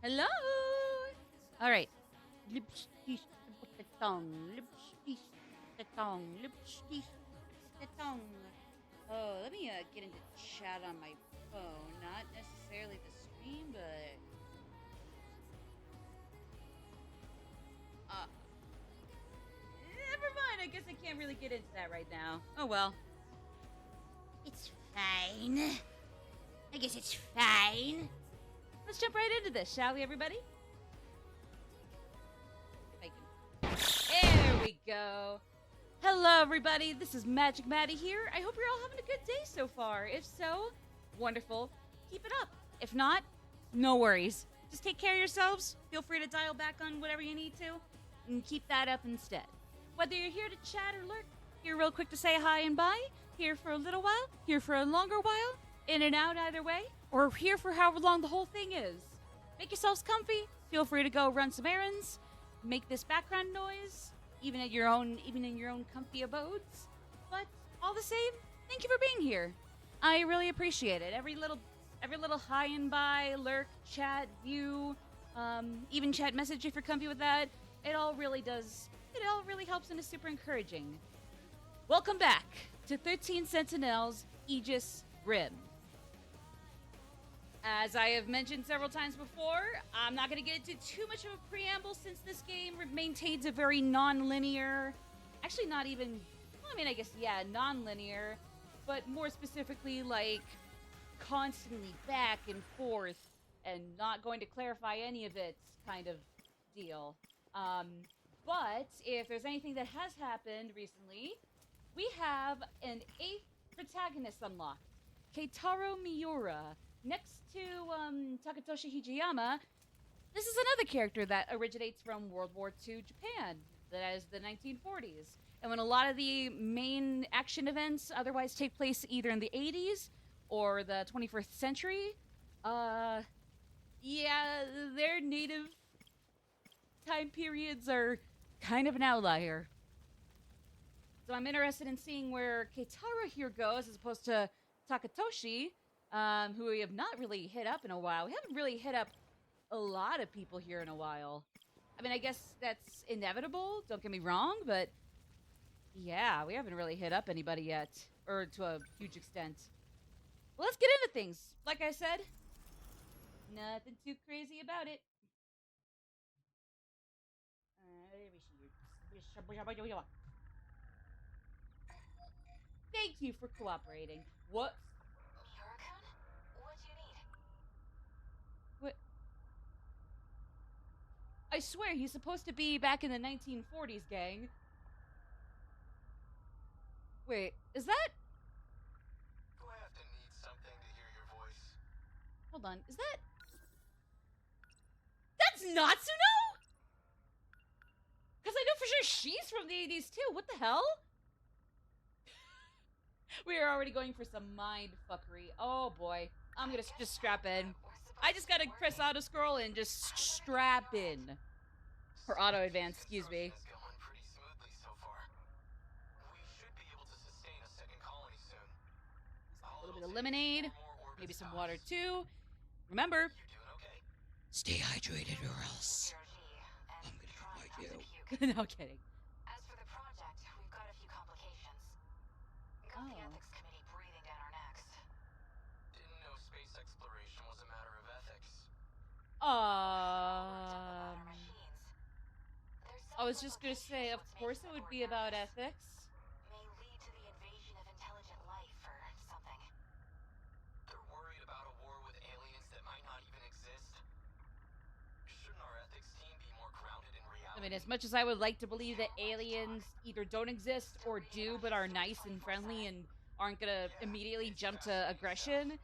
Hello. All right. Lipstick the tongue. Lipstick the tongue. Lipstick the tongue. Oh, let me get into chat on my phone. Not necessarily the stream, but uh, never mind. I guess I can't really get into that right now. Oh well. It's fine. I guess it's fine. Let's jump right into this, shall we, everybody? If I can. There we go. Hello, everybody. This is Magic Maddie here. I hope you're all having a good day so far. If so, wonderful. Keep it up. If not, no worries. Just take care of yourselves. Feel free to dial back on whatever you need to and keep that up instead. Whether you're here to chat or lurk, here real quick to say hi and bye, here for a little while, here for a longer while, in and out either way, or here for however long the whole thing is. Make yourselves comfy. Feel free to go run some errands. Make this background noise even in your own comfy abodes. But all the same, thank you for being here. I really appreciate it. Every little hi and bye, lurk, chat, view, even chat message if you're comfy with that. It all really helps and is super encouraging. Welcome back to 13 Sentinels Aegis Rim. As I have mentioned several times before, I'm not going to get into too much of a preamble since this game maintains a very non-linear, actually not even, well, I mean, I guess, yeah, non-linear, but more specifically, like, constantly back and forth and not going to clarify any of it kind of deal. But if there's anything that has happened recently, we have an 8th protagonist unlocked, Keitaro Miura. Next to Takatoshi Hijiyama, this is another character that originates from World War II Japan, that is the 1940s. And when a lot of the main action events otherwise take place either in the 80s or the 21st century, yeah, their native time periods are kind of an outlier. So I'm interested in seeing where Keitaro here goes as opposed to Takatoshi, who we have not really hit up in a while. We haven't really hit up a lot of people here in a while. I mean, I guess that's inevitable, don't get me wrong, but yeah, we haven't really hit up anybody yet, or to a huge extent. Well, let's get into things. Like I said, nothing too crazy about it. Thank you for cooperating. What? Miura-kun? What do you need? What? I swear he's supposed to be back in the 1940s, gang. Wait, is that? Do I have to need something to hear your voice? Hold on, is that? That's Natsuno? Because I know for sure she's from the 80s too. What the hell? We are already going for some mind fuckery. Oh boy. I'm gonna just strap in. I just gotta press auto scroll and just strap in. Or auto advance, excuse me. Is going pretty smoothly so far. We should be able to sustain a second colony soon. A little bit of lemonade, maybe some water too. Remember, You doing okay? stay hydrated or else I'm gonna fight you. No kidding. As for the project, we've got a few complications. Got the ethics committee breathing down our necks. Didn't know space exploration was a matter of ethics. I was just gonna say, of course it would be about ethics. May lead to the invasion of intelligent life or something. They're worried about a war with aliens that might not even exist. Shouldn't our ethics team be more grounded in reality? I mean, as much as I would like to believe that aliens either don't exist or do, but are nice and friendly and aren't gonna immediately jump to aggression,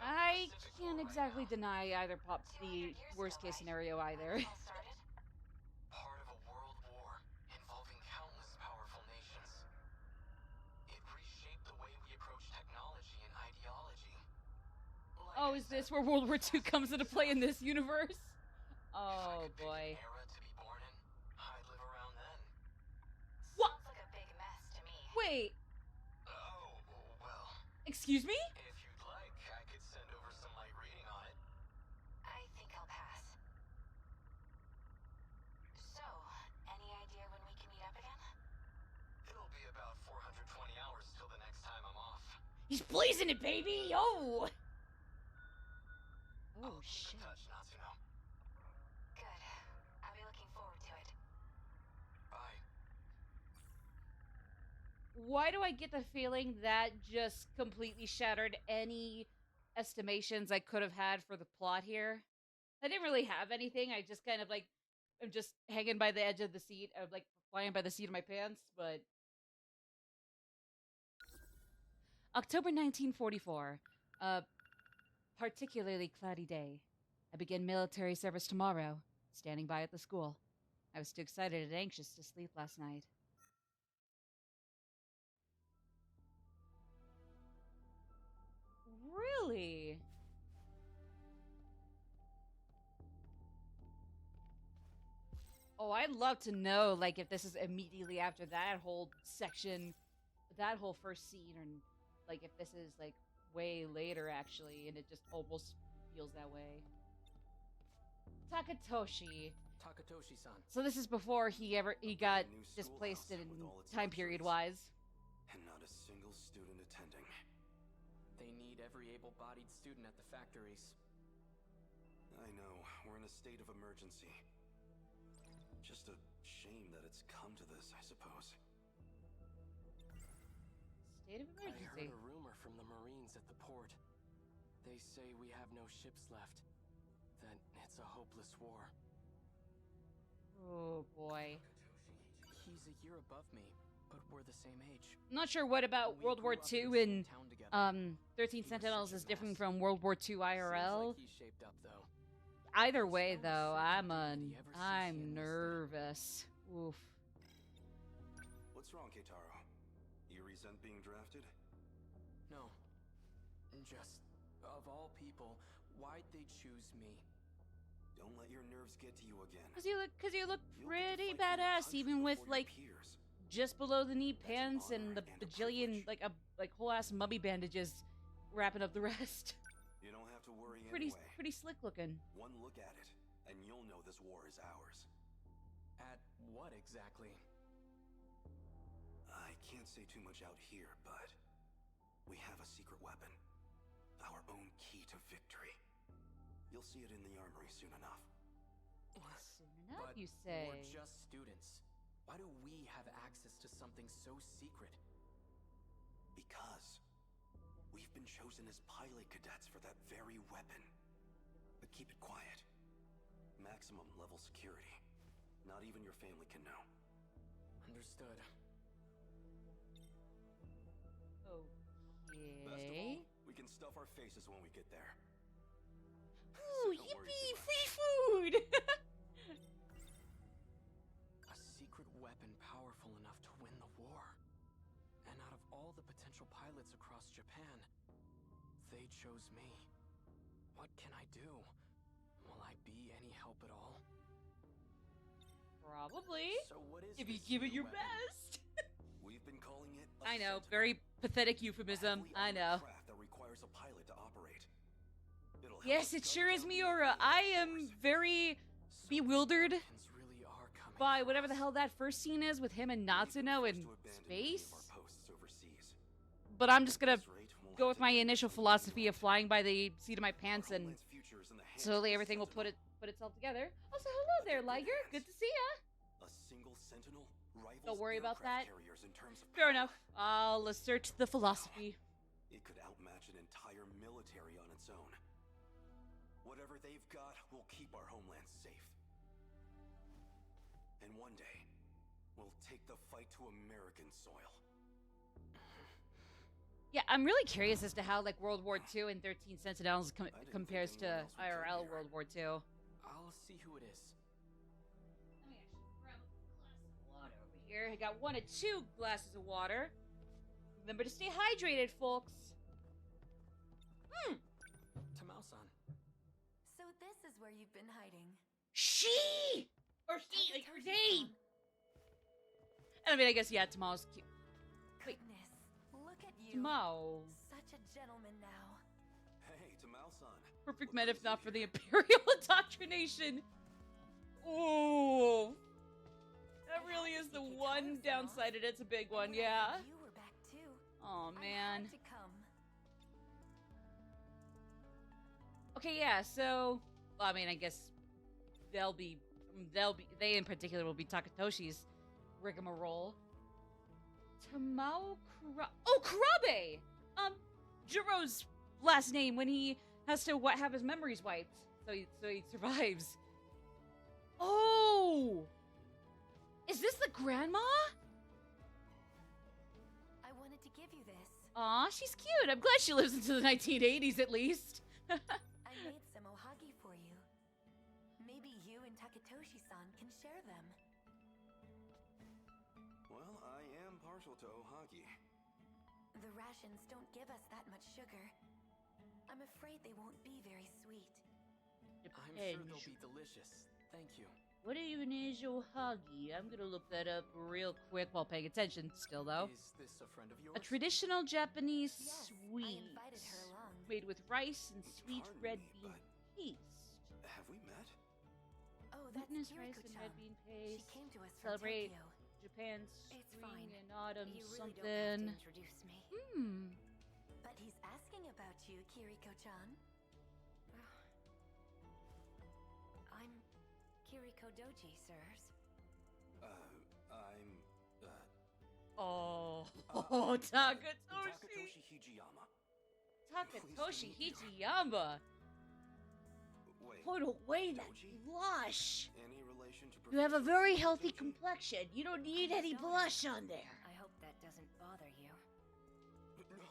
I can't exactly deny either the worst case scenario either. Part of a world war involving countless powerful nations. It reshaped the way we approach technology and ideology. Oh, is this where World War II comes into play in this universe? Oh boy. Era to be born in, I'd live around then. What? Sounds like a big mess to me. Wait. Oh, well. Excuse me? If you'd like, I could send over some light reading on it. I think I'll He's blazing it, baby! Oh! Oh, I'll keep shit. in touch, Natsuno. Good. I'll be looking forward to it. Bye. Why do I get the feeling that just completely shattered any estimations I could have had for the plot here? I didn't really have anything. I just kind of like, I'm just hanging by the edge of the seat. I'm like flying by the seat of my pants, but. October 1944. A particularly cloudy day. I begin military service tomorrow, standing by at the school. I was too excited and anxious to sleep last night. Really? Oh, I'd love to know, like, if this is immediately after that whole section, that whole first scene, or, like, if this is, like, way later, actually, and it just almost feels that way. Takatoshi. Takatoshi-san. So this is before he got displaced in time period wise. And not a single student attending. They need every able-bodied student at the factories. I know, we're in a state of emergency. Just a shame that it's come to this, I suppose. State of I emergency. heard a rumor from the Marines at the port. They say we have no ships left. That it's a hopeless war. Oh boy. He's a year above me, but we're the same age. I'm not sure what about We World grew War up in II the same and town together. 13 He was Sentinels such a is different mess. from World War II Seems IRL. like he's shaped up, though. Either There's way, no though, certainty that he ever sees I'm him in this nervous. Oof. What's wrong, Keitaro? You resent being drafted? No. Just, of all people, why'd they choose me? Don't let your nerves get to you again. Cause you look You'll get to pretty fight for your badass, country even with before your like peers. just below the knee That's an pants honor and the and a bajillion privilege. like whole ass mummy bandages wrapping up the rest. You don't have to worry pretty anyway. pretty slick looking. One look at it, and you'll know this war is ours. At what exactly? I can't say too much out here, but we have a secret weapon. Our own key to victory. You'll see it in the armory soon enough. Soon enough, But you say. we're just students. Why do we have access to something so secret? Because we've been chosen as pilot cadets for that very weapon. But keep it quiet. Maximum level security. Not even your family can know. Understood. Best of all, Okay. we can stuff our faces when we get there. Ooh, So don't worry yippee! too much. Free food! A secret weapon powerful enough to win the war. And out of all the potential pilots across Japan, they chose me. What can I do? Will I be any help at all? Probably. So what is If you this give it new your weapon? best. We've been calling it a I know, Sentinel. very pathetic A euphemism. heavily I armored know. craft that requires a pilot to operate. It'll help Yes, us it gun sure is down the Miura. enemy I air am force. very So bewildered Americans really are coming by for whatever the us. hell that first scene is with him and We've been Natsuno forced in to abandon many of space. our posts overseas. But I'm just gonna At this rate, we'll go have with to my defend initial what we philosophy of want. flying by the seat of my pants, Our and homeland's future is in the hands slowly of the everything will Sentinel. put itself together. Also, hello there, But they're good Liger. hands. Good to see ya. A single Sentinel rivals Don't worry about aircraft that. carriers in terms of Fair power. enough. I'll assert the philosophy. It could outmatch an entire military on its own. Whatever they've got will keep our homeland safe. And one day, we'll take the fight to American soil. Yeah, I'm really curious as to how like World War II and 13 Sentinels didn't think compares to anyone else would come IRL here. World War II. I'll see who it is. Let me actually grab a glass of water over here. I got 1 of 2 glasses of water. Remember to stay hydrated, folks. Tamao-san. So this is where you've been hiding. She or he, like her Takatoshi-san. name. I mean, I guess yeah, Tamao's cute. Wait. Goodness, look at you. Tamao, Such a gentleman now. Hey, Tamao-san. perfect What man if brings not you for the here? Imperial indoctrination. Oh, that I really had is to the see one Kitaro-san downside, and it's a big off. one. And when I Yeah. heard you were back too. Oh I man. had to come. Okay, yeah, so, well, I mean, I guess they in particular will be Takatoshi's rigmarole. Kurabe! Jiro's last name when he has to have his memories wiped, so he survives. Oh! Is this the grandma? I wanted to give you this. Aw, she's cute. I'm glad she lives into the 1980s at least. I made some ohagi for you. Maybe you and Takatoshi-san can share them. Well, I am partial to ohagi. The rations don't give us that much sugar. I'm afraid they won't be very sweet. I'm sure they'll be delicious. Thank you. What even is ohagi? I'm gonna look that up real quick while paying attention still, though. Is this a friend of yours? A traditional Japanese Yes, sweet I invited her along. made with rice and sweet Pardon red me, bean but- paste. Have we met? Oh, that's Glutinous rice and red Kiriko-chan. bean She paste. came to us from Celebrate Tokyo. Japan's It's spring fine. and autumn You really something. don't have to introduce me. Hmm. But he's asking about you, Kiriko-chan. I'm Kiriko Doji, sirs. I'm, Oh, Takatoshi Takatoshi. Hijiyama. Takatoshi Hijiyama. Wait, Put away that Doji? blush. Any relation to You have a Professor very healthy Doji? complexion. You don't need I'm any sorry. blush on there. I hope that doesn't bother you. No,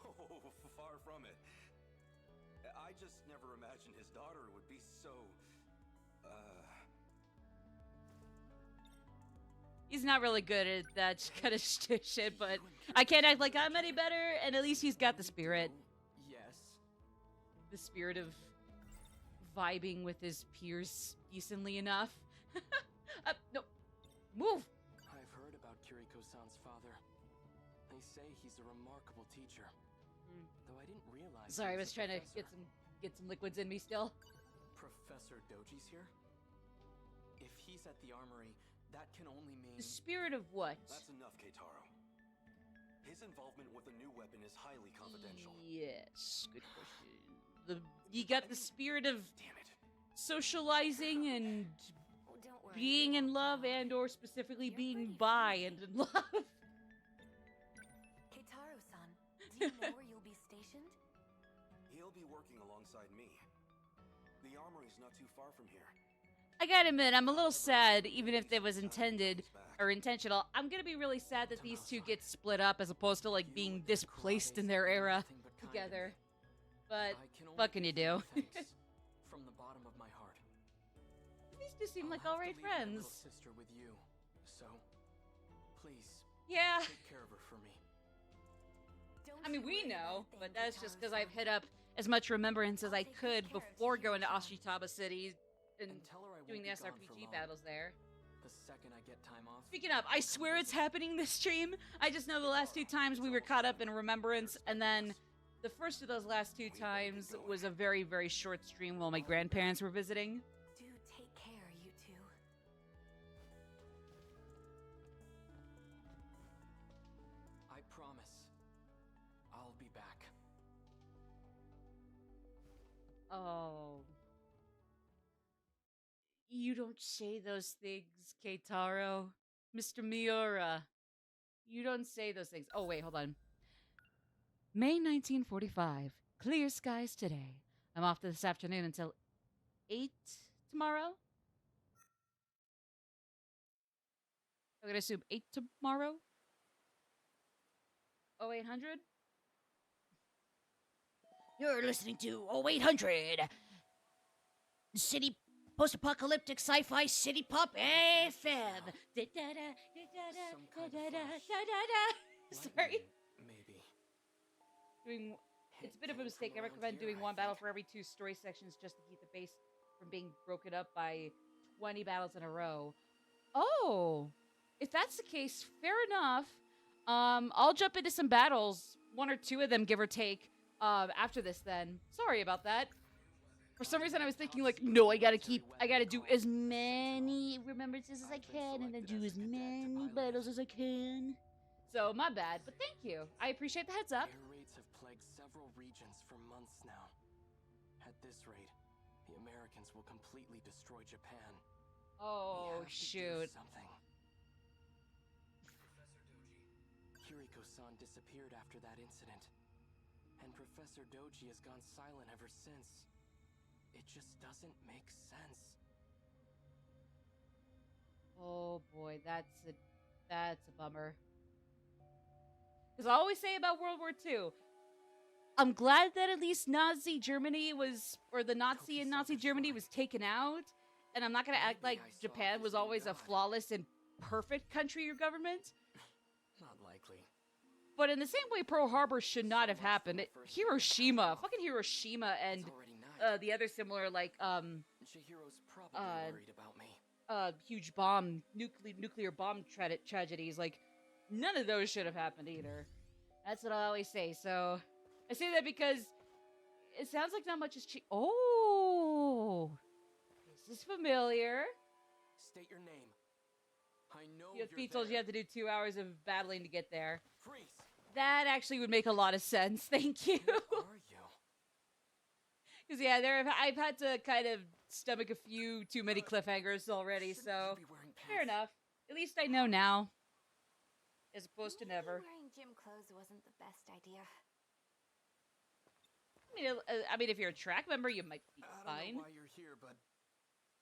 far from it. I just never imagined his daughter would be so, He's not really good at that kind of shit, but I can't act like I'm any better, and at least he's got the spirit. Yes. The spirit of vibing with his peers decently enough. No. Move! I've heard about Kiriko-san's father. They say he's a remarkable teacher. Though I didn't realize. Sorry, I he was a trying to professor. get some liquids in me still. Professor Doji's here? If he's at the armory, that can only mean. The spirit of what? That's enough, Keitaro. His involvement with the new weapon is highly confidential. Yes, good question. You got the spirit of Damn it. socializing and Oh, don't worry. being we in won't love, talk. and or specifically You're being pretty bi flashy. and in love. Keitaro-san, do you know where you'll be stationed? He'll be working alongside me. The armory's not too far from here. I gotta admit, I'm a little sad, even if it was intended or intentional. I'm gonna be really sad that these two get split up as opposed to like being displaced in their era together. But what can you do? From the bottom of my heart. These two seem I'll like have to alright leave my friends. little sister with you. So, please Yeah, take care of her for me. Don't I mean you we worry know, about a but thing, that's just because Keitaro-san. I've hit up as much remembrance as I'll I take good could care of before going to Kiriko-chan. Ashitaba City and And tell her I doing won't the be gone for SRPG long. battles there. The second I get time off. Speaking of, I swear it's happening this stream. I just know the last two times we were caught up in remembrance, and then the first of those last two times was a very, very short stream while my grandparents were visiting. Do take care, you two. I promise. I'll be back. Oh. You don't say those things, Keitaro. Mr. Miura. You don't say those things. Oh, wait, hold on. May 1945. Clear skies today. I'm off this afternoon until 8 tomorrow. I'm going to assume 8 tomorrow. 0800? You're listening to 0800. City post-apocalyptic sci-fi city pop FM. Some kind of flash. Sorry. Lightning, maybe. Doing it's a bit of a Came mistake. from I around recommend here, doing I one battle think. for every 2 story sections just to keep the base from being broken up by 20 battles in a row. Oh, if that's the case, fair enough. I'll jump into some battles, 1 or 2 of them, give or take, after this then. Sorry about that. For some reason, I was thinking, like, no, I gotta do as many remembrances as I can, and then do as many battles as I can. So, my bad, but thank you. I appreciate the heads up. Air raids have plagued several regions for months now. At this rate, the Americans will completely destroy Japan. Oh, we have to shoot. do something. Professor Doji. Kiriko-san disappeared after that incident. And Professor Doji has gone silent ever since. It just doesn't make sense. Oh boy, that's a bummer. Because I always say about World War II, I'm glad that at least Nazi Germany was, or the Nazi in Nazi Germany was taken out. And I'm not going to act like Japan was always a flawless and perfect country or government. Not likely. But in the same way, Pearl Harbor should not have happened. Hiroshima, fucking Hiroshima, and the other similar, like, Chihiro's probably worried about me. Huge bomb, nuclear bomb tragedies. Like, none of those should have happened either. That's what I always say. So, I say that because it sounds like not much has changed. Oh, this is familiar. State your name. I know You have told you have to do 2 hours of battling to get there. Freeze. That actually would make a lot of sense. Thank you. Who are you? Because yeah, I've had to kind of stomach a few too many cliffhangers already. So fair enough. At least I know now, as opposed to never. Wearing gym clothes wasn't the best idea. I mean, if you're a track member, you might be I fine. don't know why you're here, but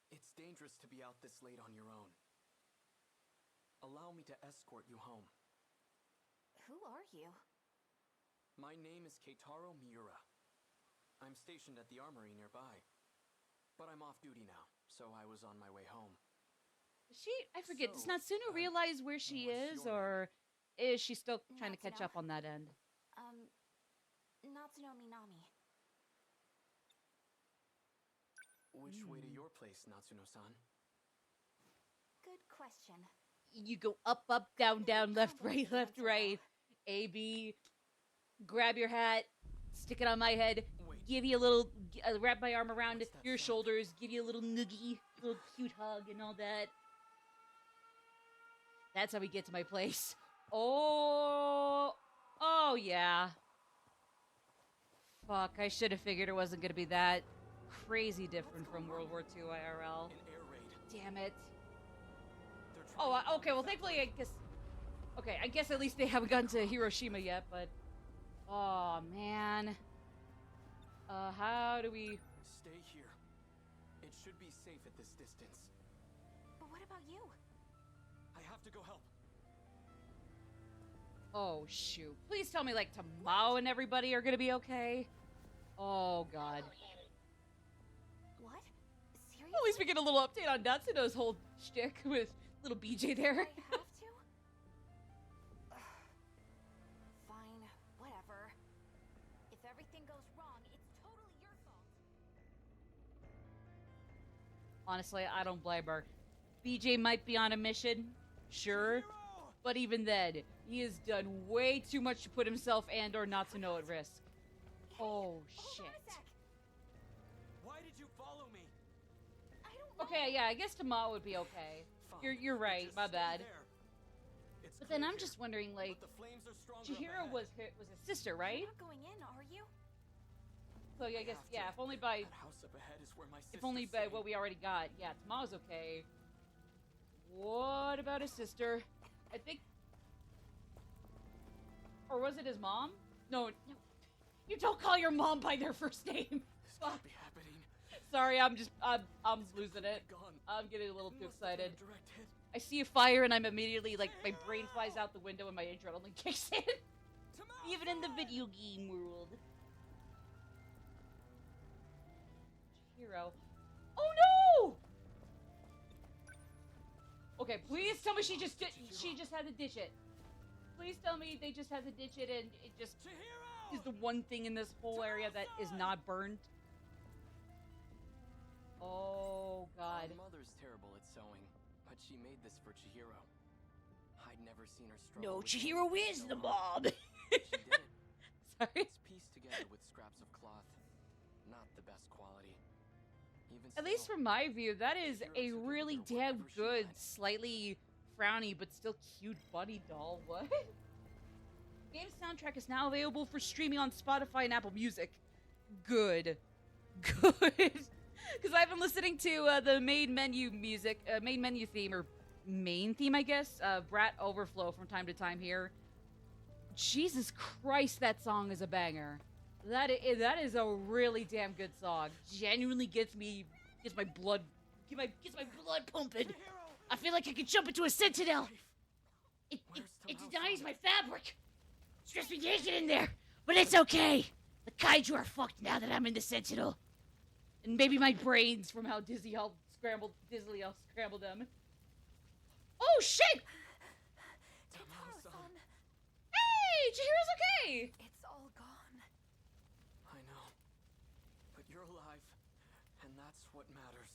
it's dangerous to be out this late on your own. Allow me to escort you home. Who are you? My name is Keitaro Miura. I'm stationed at the armory nearby. But I'm off duty now, so I was on my way home. I forget, does So, Natsuno realize where she what's is, your or is she still trying to catch Natsuno? up on that end? Natsuno Minami. Which way to your place, Natsuno-san? Good question. You go up, up, down, down, left, right, left, right. A, B. Grab your hat, stick it on my head, Wait. give you a little, wrap my arm around What's that your sound? shoulders, give you a little noogie, little cute hug and all that. That's how we get to my place. Oh yeah. Fuck, I should have figured it wasn't gonna be that crazy different from World War II IRL. An air raid. Damn it. They're Oh, trying to okay, well, infect thankfully, I guess... Okay, I guess at least they haven't gotten to Hiroshima yet, but... Oh, man. How do we... Stay here. It should be safe at this distance. But what about you? I have to go help. Oh, shoot. Please tell me, like, Tamao and everybody are gonna be okay. Oh, God. What? Seriously? At least we get a little update on Natsuno's whole shtick with little BJ there. I have to? Fine, whatever. If everything goes wrong, it's totally your fault. Honestly, I don't blame her. BJ might be on a mission, sure. But even then, he has done way too much to put himself and or Natsuno at risk. Oh, Hold shit. on a sec. Why did you follow me? I don't know. Okay, yeah, I guess Tamao would be okay. Fine, You're right, just my stay bad. there. It's But then clear I'm here, just wondering, like, but the flames are stronger up Chihiro ahead. was his sister, right? You're not going in, are you? So yeah, I guess, have to. yeah, if only by That house up ahead is where my if only by sister's what we already got. Yeah, Tamao's okay. What about his sister? I think, or was it his mom? No, you don't call your mom by their first name. This can't be happening. Sorry, I'm losing it. Gone. I'm getting a little too Must have been excited. a direct hit. I see a fire and I'm immediately like my brain flies out the window and my adrenaline kicks in. Tamao, Even in the run! video game world. Hero. Oh no! Okay, please tell me she just had to ditch it. Please tell me they just had to ditch it and it just Chihiro! is the one thing in this whole area that is not burned. Oh god. My mother's terrible at sewing, but she made this for Chihiro. I'd never seen her struggle. No, with Chihiro sewing is so the hard. mob. She did it. Sorry. It's pieced together with scraps of cloth. Not the best quality. Even At least still, from my view, that is Chihiro a took it with really her damn wherever she good, went. slightly frowny but still cute bunny doll. What? Game's soundtrack is now available for streaming on Spotify and Apple Music. Good. Good. Because I've been listening to the main menu music, main menu theme, or main theme, I guess, Brat Overflow from time to time here. Jesus Christ, that song is a banger. That is a really damn good song. Genuinely gets my blood pumping. I feel like I could jump into a Sentinel. It denies my fabric. Stress me naked in there, but it's okay. The kaiju are fucked now that I'm in the Sentinel. And maybe my brains from how dizzily I'll scramble them. Oh shit! Tomorrow-san, Hey, Chihiro's okay! it's all gone. I know. But you're alive, and that's what matters.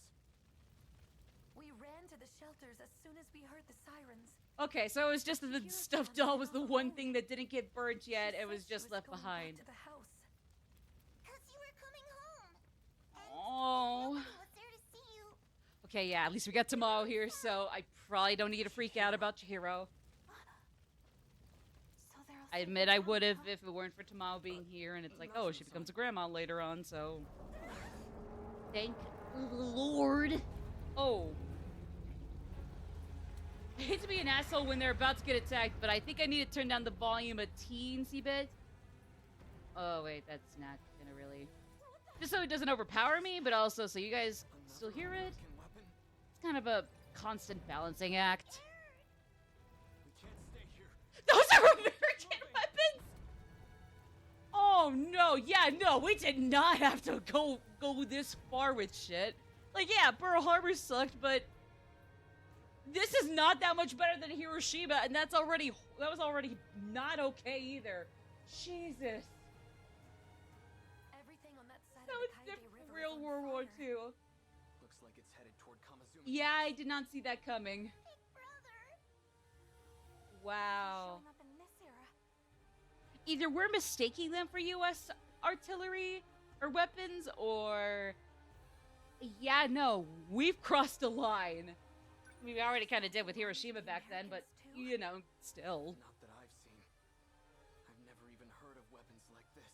We ran to the shelters as soon as we heard the sirens. Okay, so it was just that the stuffed doll was the one thing that didn't get burnt yet. She It was said she just left going behind. back to the house. Cause you were coming home. Oh. Nobody was there to see you. Okay, yeah, at least we got Tamao here, so I probably don't need to freak out about Chihiro. So they're all I safe admit and I sound would have now? if it weren't for Tamao being here, and it's like, oh, she becomes a grandma later on, so... Thank the Lord. Oh. I hate to be an asshole when they're about to get attacked, but I think I need to turn down the volume a teensy bit. Oh, wait, that's not gonna really... Just so it doesn't overpower me, but also so you guys still hear it. American weapon? It's kind of a constant balancing act. We can't stay here. Those are American weapons! Oh, no. Yeah, no, we did not have to go this far with shit. Like, yeah, Pearl Harbor sucked, but... This is not that much better than Hiroshima, and that was already not okay either. Jesus. Everything on that side That of was the Kaide different River real is on World War fire. II. Looks like it's headed toward Kamazumi. Yeah, I did not see that coming. Big brother. Wow. Showing up in this era. Either we're mistaking them for U.S. artillery or weapons, or... Yeah, no, we've crossed a line. I mean, we already kind of did with Hiroshima back then, but, you know, still. Not that I've seen. I've never even heard of weapons like this.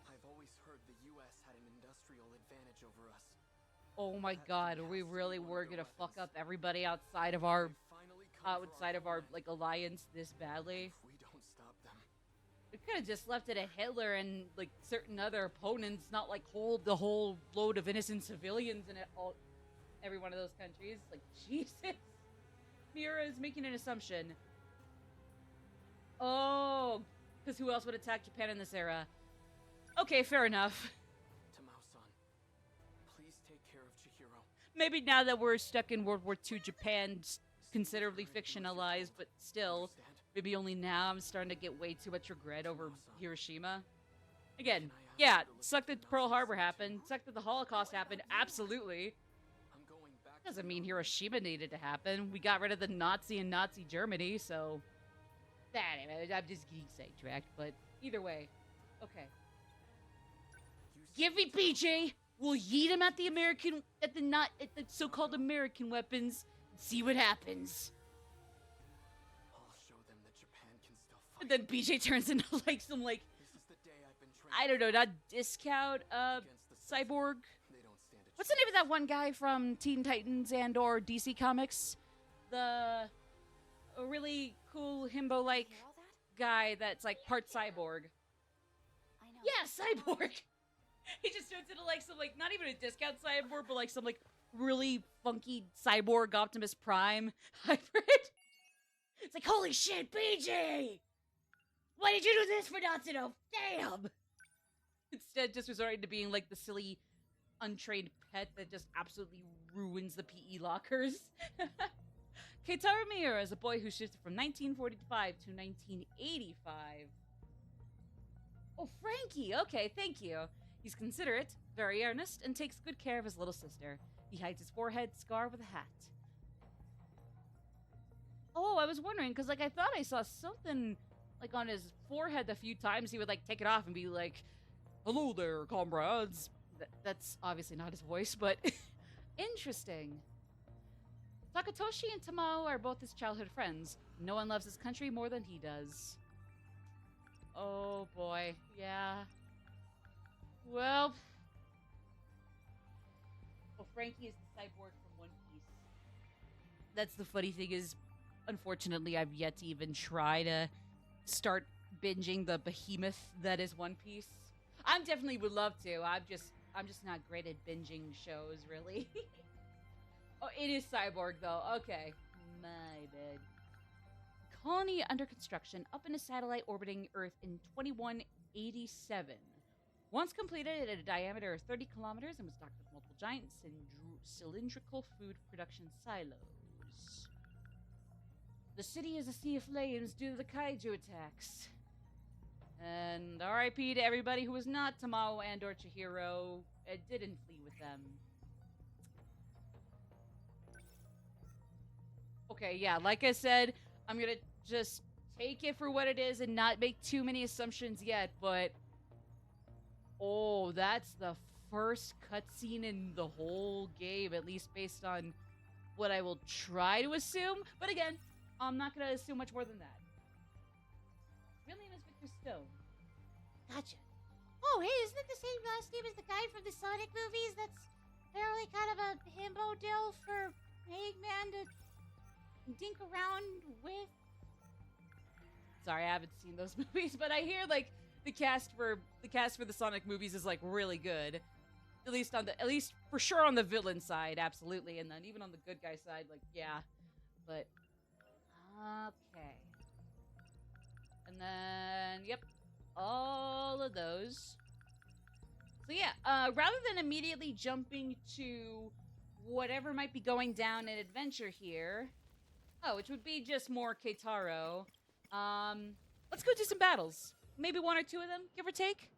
I've always heard the U.S. had an industrial advantage over us. Oh my god, we really were gonna fuck up everybody outside of our, They've finally come for our like, alliance this badly. If we don't stop them, We could have just left it at Hitler and, like, certain other opponents, not, like, hold the whole load of innocent civilians in every one of those countries. Like, Jesus. Mira is making an assumption. Oh, because who else would attack Japan in this era? Okay, fair enough. Tamao-san, please take care of Chihiro. Maybe now that we're stuck in World War II, Japan's considerably fictionalized, but still... Understand? Maybe only now I'm starting to get way too much regret over Hiroshima. Again, yeah, sucked that Pearl Harbor happened, sucked that the Holocaust happened, absolutely. I'm going back. Doesn't mean Hiroshima needed to happen. We got rid of the Nazi in Nazi Germany, so... Anyway, I'm just getting sidetracked, but either way. Okay. Give me PJ! We'll yeet him at the so-called American weapons, and see what happens. I'll show them that Japan can still fight. And then BJ turns into like some like This is the day I've been I don't know, not discount against the cyborg. They don't stand a What's the name of that one guy from Teen Titans and or DC Comics? A really cool himbo like Hear all that? guy that's like part cyborg. I know. Yeah, cyborg. He just turns into like some like not even a discount cyborg, but like some like really funky cyborg Optimus Prime hybrid. It's like, holy shit, BJ! Why did you do this for Natsuno? Damn! Instead, just resorting to being like the silly, untrained pet that just absolutely ruins the PE lockers. Keitaro Miura is a boy who shifted from 1945 to 1985. Oh, Frankie! Okay, thank you. He's considerate, very earnest, and takes good care of his little sister. He hides his forehead scar with a hat. Oh, I was wondering, because, like, I thought I saw something, like, on his forehead a few times. He would, like, take it off and be like, hello there, comrades. That's obviously not his voice, but interesting. Takatoshi and Tamao are both his childhood friends. No one loves his country more than he does. Oh, boy. Yeah. Well, Frankie is the cyborg from One Piece. That's the funny thing is, unfortunately, I've yet to even try to start binging the behemoth that is One Piece. I definitely would love to. I'm just not great at binging shows, really. Oh, it is cyborg though. Okay, my bad. Colony under construction, up in a satellite orbiting Earth in 2187. Once completed at a diameter of 30 kilometers and was stocked with multiple giant cylindrical food production silos. The city is a sea of flames due to the kaiju attacks. And RIP to everybody who was not Tamao and or Chihiro and didn't flee with them. Okay, yeah, like I said, I'm gonna just take it for what it is and not make too many assumptions yet, but oh, that's the first cutscene in the whole game, at least based on what I will try to assume. But again, I'm not gonna assume much more than that. Real name is Victor Stone. Gotcha. Oh, hey, isn't it the same last name as the guy from the Sonic movies? That's apparently kind of a himbo deal for Eggman to dink around with. Sorry, I haven't seen those movies, but I hear like the cast for the Sonic movies is like really good. At least for sure on the villain side, absolutely, and then even on the good guy side, like yeah. But okay. And then yep, all of those. So yeah, rather than immediately jumping to whatever might be going down in adventure here, which would be just more Keitaro. Let's go do some battles. Maybe one or two of them, give or take.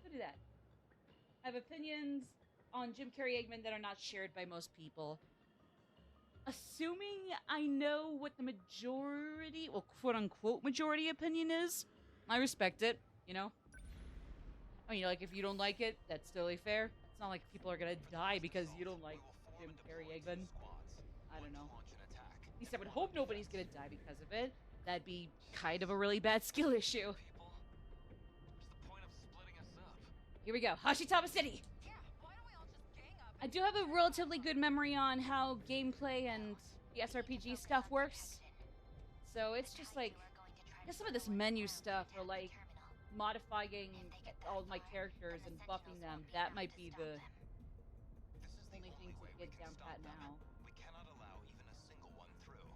Let's do that. I have opinions on Jim Carrey Eggman that are not shared by most people. Assuming I know what the majority, well, quote-unquote majority opinion is, I respect it, you know? I mean, like, if you don't like it, that's totally fair. It's not like people are gonna die because you don't like Jim Carrey Eggman. I don't know. At least I would hope nobody's gonna die because of it. That'd be kind of a really bad skill issue. Here we go. Hashitama City! I do have a relatively good memory on how gameplay and the SRPG stuff works. So it's just like, just some of this menu stuff or like modifying all of my characters and buffing them. That might be the only thing to get down pat now. We cannot allow even a single one through.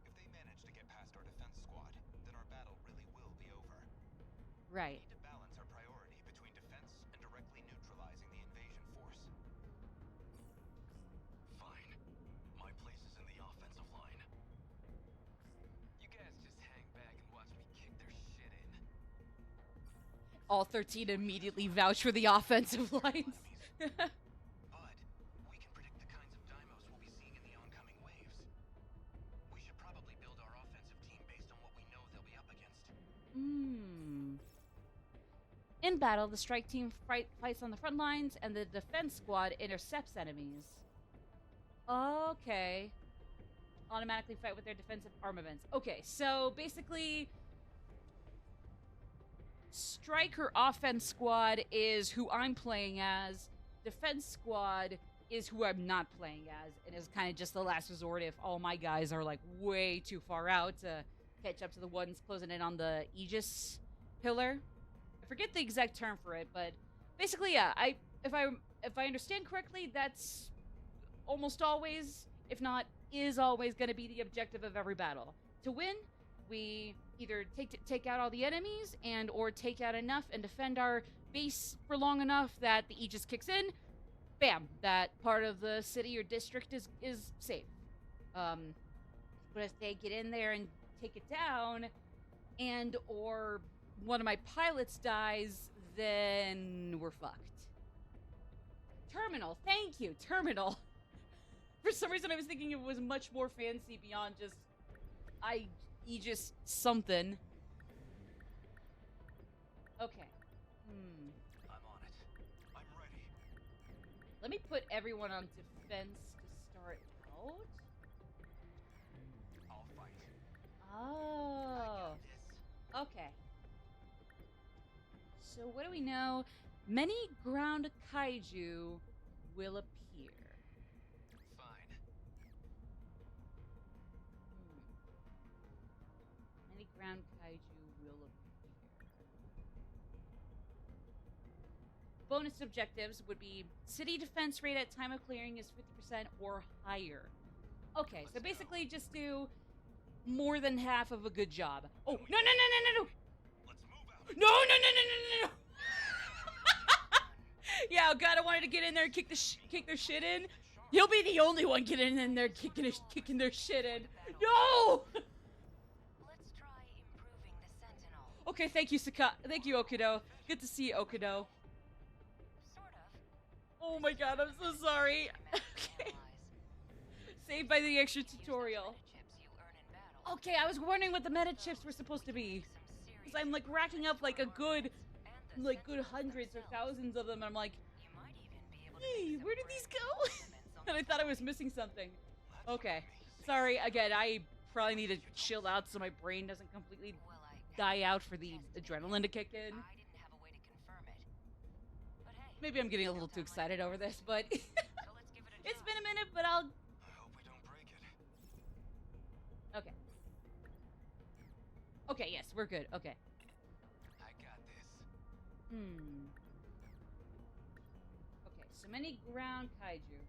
If they manage to get past our defense squad, then our battle really will be over. Right. We need to balance our priority between defense and directly neutralizing the invasion force. Fine. My place is in the offensive line. You guys just hang back and watch me kick their shit in. All 13 immediately vouch for the offensive lines. But we can predict the kinds of dymos we'll be seeing in the oncoming waves. We should probably build our offensive team based on what we know they'll be up against. In battle, the strike team fights on the front lines, and the defense squad intercepts enemies. Okay. Automatically fight with their defensive armaments. Okay, so basically, Striker offense squad is who I'm playing as. Defense squad is who I'm not playing as, and is kind of just the last resort if all my guys are like way too far out to catch up to the ones closing in on the Aegis pillar. I forget the exact term for it, but basically, yeah. If I understand correctly, that's almost always, if not is always, going to be the objective of every battle. To win, we either take out all the enemies and or take out enough and defend our base for long enough that the Aegis kicks in. Bam! That part of the city or district is safe. But if they get in there and take it down, and or one of my pilots dies, then we're fucked. Terminal. Thank you, Terminal. For some reason, I was thinking it was much more fancy beyond just Aegis something. Okay. I'm on it. I'm ready. Let me put everyone on defense to start out. I'll fight. Oh. Okay. So what do we know? Many ground kaiju will appear. Fine. Many ground kaiju will appear. Bonus objectives would be city defense rate at time of clearing is 50% or higher. Okay, so basically just do more than half of a good job. Oh, no, no, no, no, no, no! Let's move out. No, no, no, no, no, no, no! Yeah, oh God, I wanted to get in there and kick their shit in. He'll be the only one getting in there kicking their shit in. No! Let's try improving the Sentinel. Okay, thank you, Thank you, Okudo. Good to see you, Okudo. Sort of. Oh my God, I'm so sorry. Okay. Saved by the extra tutorial. Okay, I was wondering what the meta chips were supposed to be. Because I'm like racking up like a good hundreds or thousands of them, and I'm like, hey, where did these go? And I thought I was missing something. Okay. Sorry, again, I probably need to chill out so my brain doesn't completely die out for the adrenaline to kick in. Maybe I'm getting a little too excited over this, but it's been a minute, but I'll... I hope we don't break it. Okay. Okay, yes, we're good. Okay. I got this. Okay, so many ground kaiju.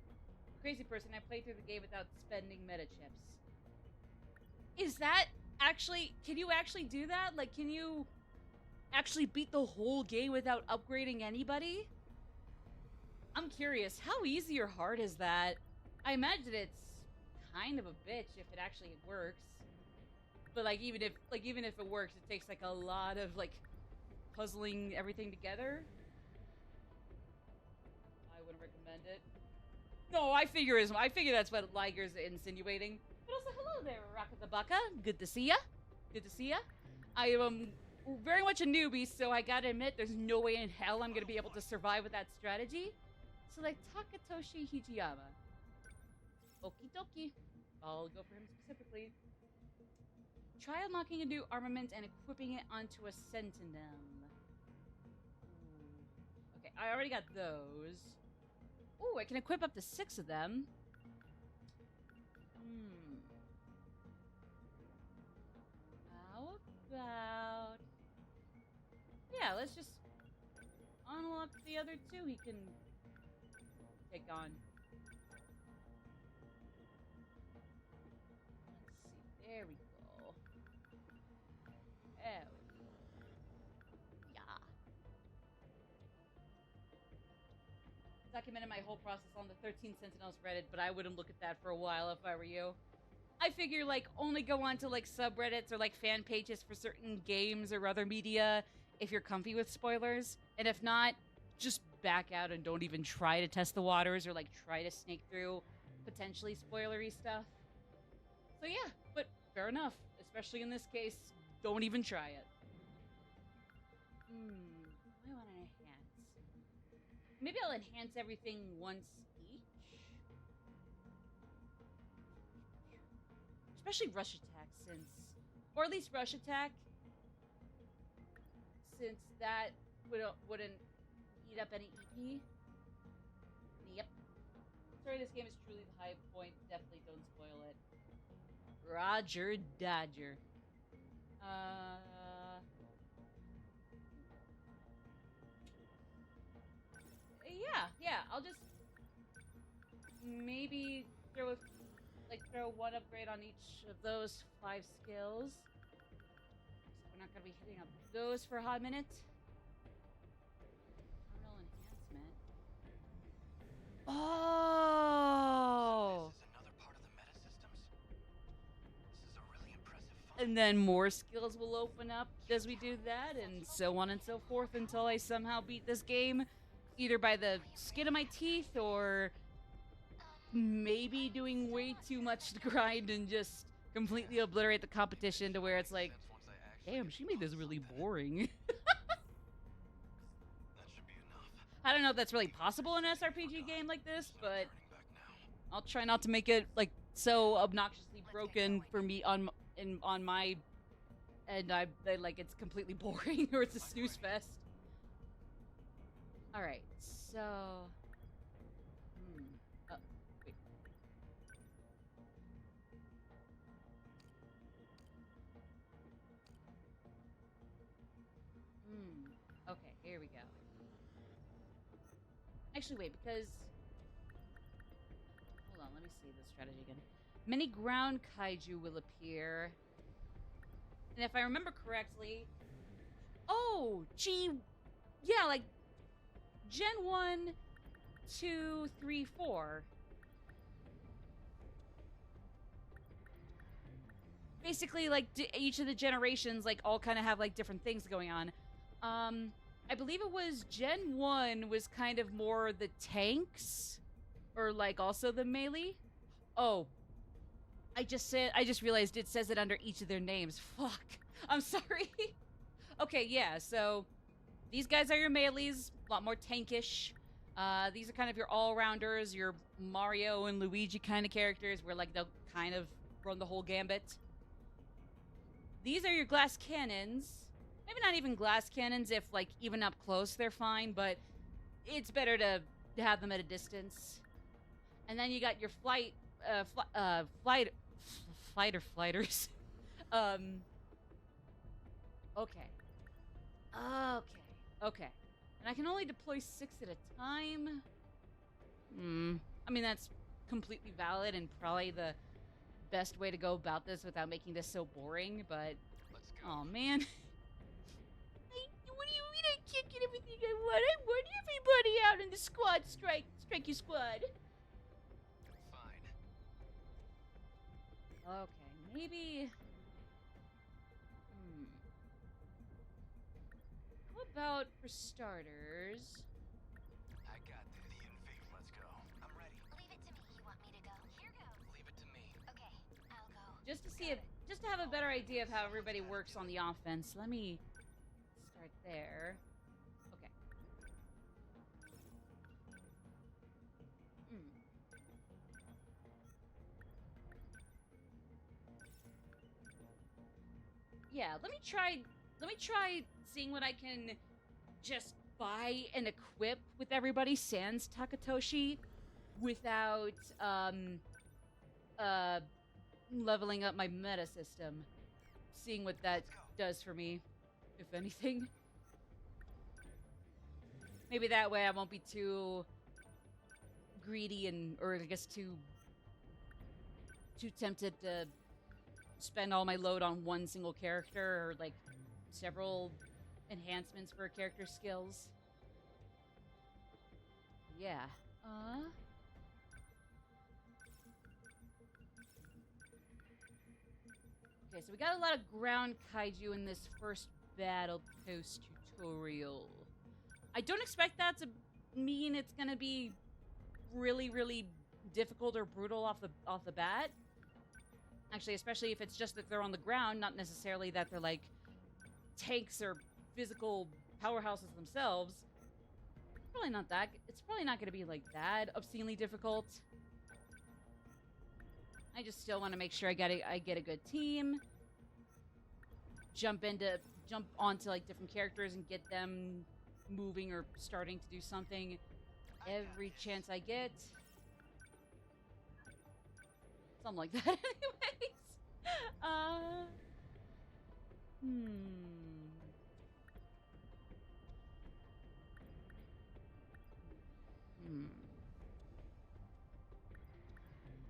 Crazy person, I played through the game without spending meta chips. Is that actually... Can you actually do that? Like, can you actually beat the whole game without upgrading anybody? I'm curious, how easy or hard is that? I imagine it's kind of a bitch if it actually works. But like even if it works, it takes like a lot of like puzzling everything together. I wouldn't recommend it. No, I figure that's what Liger's insinuating. But also, hello there, Rakatabaka. Good to see ya. Good to see ya. I am very much a newbie, so I gotta admit, there's no way in hell I'm gonna be able to survive with that strategy. So like Takatoshi Hijiyama. Okie dokie. I'll go for him specifically. Try unlocking a new armament and equipping it onto a Sentinel. Okay, I already got those. Ooh, I can equip up to 6 of them. How about... Yeah, let's just unlock the other 2 he can take on. Let's see, there we go. There we go. Yeah. Documented my whole process on the 13 Sentinels Reddit, but I wouldn't look at that for a while if I were you. I figure, like, only go on to, like, subreddits or, like, fan pages for certain games or other media if you're comfy with spoilers. And if not, just back out and don't even try to test the waters or, like, try to snake through potentially spoilery stuff. So, yeah, but fair enough. Especially in this case, don't even try it. I want to enhance. Maybe I'll enhance everything once each. Especially rush attack, or at least rush attack, since that wouldn't eat up any EP. Yep. Sorry, this game is truly the high point. Definitely don't spoil it. Roger Dodger. Yeah. I'll just maybe throw one upgrade on each of those 5 skills. We're not gonna be hitting up those for a hot minute. Terminal enhancement. Oh! This is another part of the meta systems. This is a really impressive find. And then more skills will open up as we do that, and so on and so forth until I somehow beat this game, either by the skin of my teeth or maybe doing way too much to grind and just completely obliterate the competition to where it's like, damn, she made this really boring. That should be enough. I don't know if that's really possible in an SRPG game like this, but Turning back now. I'll try not to make it like so obnoxiously broken for me on my end. I like it's completely boring or it's a snooze fest. All right, so. Oh, wait. Okay, here we go. Actually, wait, because. Hold on, let me see the strategy again. Many ground kaiju will appear. And if I remember correctly. Oh, gee. Yeah, like. Gen 1, 2, 3, 4. Basically, like, each of the generations, like, all kind of have, like, different things going on. I believe it was Gen 1 was kind of more the tanks. Or, like, also the melee. Oh. I just realized it says it under each of their names. Fuck. I'm sorry. Okay, yeah, so these guys are your melees, a lot more tankish. These are kind of your all-rounders, your Mario and Luigi kind of characters, where like they'll kind of run the whole gambit. These are your glass cannons. Maybe not even glass cannons, if like even up close they're fine, but it's better to have them at a distance. And then you got your fighters. Okay. Okay. And I can only deploy 6 at a time. I mean, that's completely valid and probably the best way to go about this without making this so boring, but... Let's go. Oh man. What do you mean I can't get everything I want? I want everybody out in the squad strike. Strike your squad. Fine. Okay, maybe... How about, for starters... I got this. The invade. Let's go. I'm ready. Leave it to me. You want me to go? Here goes. Leave it to me. Okay, I'll go. Just to see if... Just to have a better idea of how everybody works on the offense, let me start there. Okay. Yeah, let me try seeing what I can just buy and equip with everybody sans Takatoshi without leveling up my meta system. Seeing what that does for me, if anything. Maybe that way I won't be too greedy or I guess too tempted to spend all my load on one single character or like several enhancements for character skills. Yeah. Okay, so we got a lot of ground kaiju in this first battle post tutorial. I don't expect that to mean it's gonna be really, really difficult or brutal off the bat. Actually, especially if it's just that they're on the ground, not necessarily that they're like tanks or physical powerhouses themselves. It's probably not going to be like that obscenely difficult. I just still want to make sure I get a good team. Jump onto like different characters and get them moving or starting to do something every chance I get. Something like that, anyways.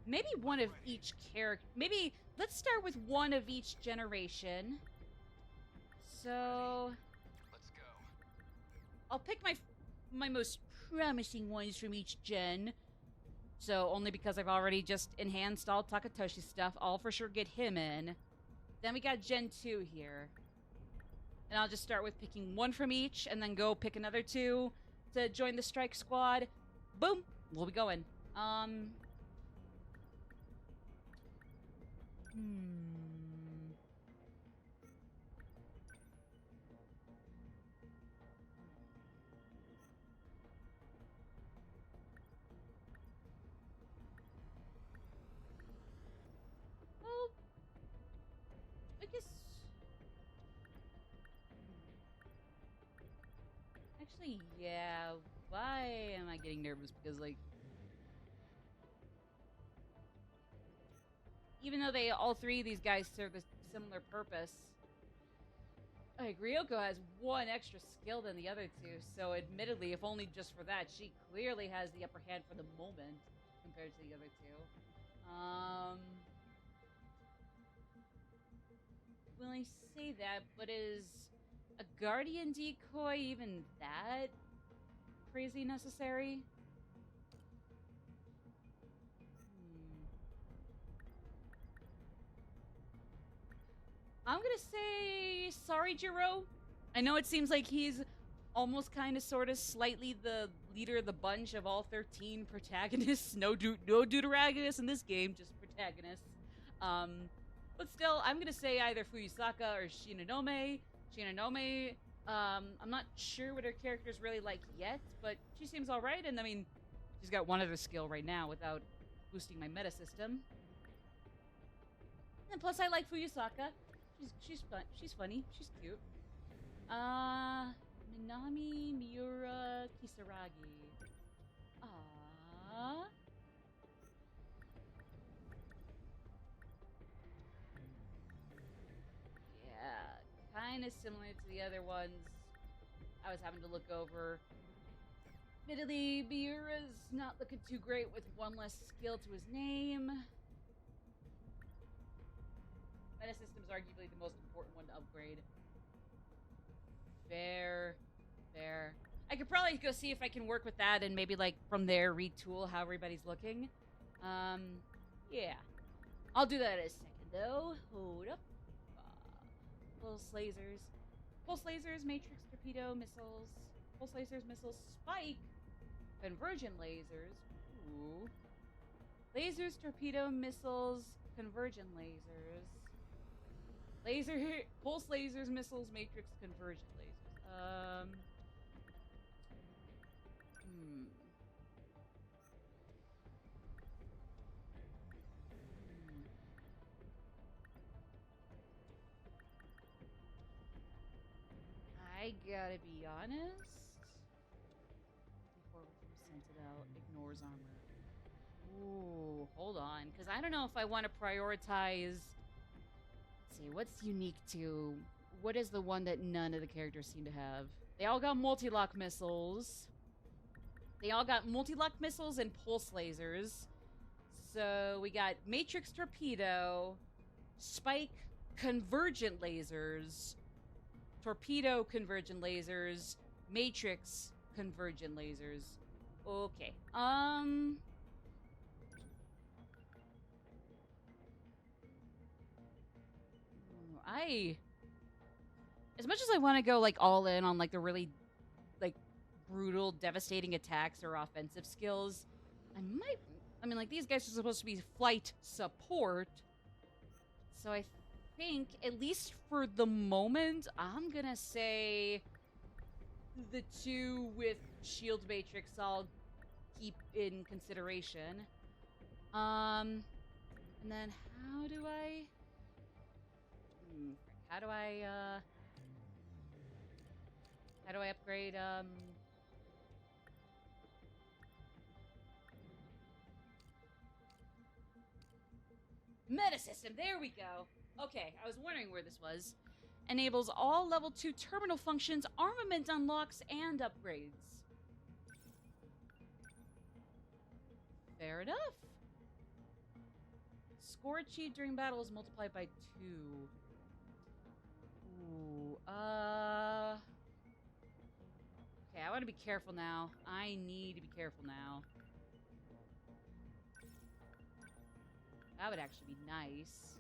Maybe one of each character. Maybe let's start with one of each generation. So Let's go. I'll pick my most promising ones from each gen. So only because I've already just enhanced all Takatoshi stuff, I'll for sure get him in. Then we got Gen 2 here. And I'll just start with picking one from each, and then go pick another 2 to join the strike squad. Boom! We'll be going. Well, I guess... Actually, yeah. why am I getting nervous? Because, like, even though all three of these guys serve a similar purpose, like, Ryoko has one extra skill than the other two, so admittedly, if only just for that, she clearly has the upper hand for the moment compared to the other two. Will I say that, but is a guardian decoy even that crazy necessary? I'm gonna say sorry, Jiro. I know it seems like he's almost kind of sort of slightly the leader of the bunch of all 13 protagonists. No deuteragonists in this game, just protagonists. But still, I'm gonna say either Fuyusaka or Shinonome. Shinonome, I'm not sure what her character's really like yet, but she seems alright, and I mean, she's got one other skill right now without boosting my meta system. And plus, I like Fuyusaka. She's fun. She's funny. She's cute. Minami, Miura, Kisaragi. Yeah, kind of similar to the other ones I was having to look over. Admittedly, Miura's not looking too great with one less skill to his name. Meta system's arguably the most important one to upgrade. Fair. I could probably go see if I can work with that and maybe, like, from there retool how everybody's looking. Yeah. I'll do that in a second, though. Hold up. Pulse lasers, matrix, torpedo, missiles. Pulse lasers, missiles, spike. Convergent lasers. Ooh. Lasers, torpedo, missiles, convergent lasers. Pulse lasers, missiles, matrix, convergent lasers. I gotta be honest. Before from Sentinel ignores armor. Ooh, hold on, because I don't know if I want to prioritize. Let's see, what's unique to? What is the one that none of the characters seem to have? They all got multi-lock missiles. And pulse lasers. So we got matrix torpedo, spike convergent lasers, torpedo convergent lasers, matrix convergent lasers. Okay. As much as I want to go, like, all in on, like, the really, like, brutal, devastating attacks or offensive skills, I mean, like, these guys are supposed to be flight support. So I think, at least for the moment, I'm gonna say the two with shield matrix I'll keep in consideration. And then how do I upgrade, meta system, there we go. Okay, I was wondering where this was. Enables all level 2 terminal functions, armament unlocks, and upgrades. Fair enough. Score achieved during battle is multiplied by 2. Ooh, okay, I want to be careful now. I need to be careful now. That would actually be nice.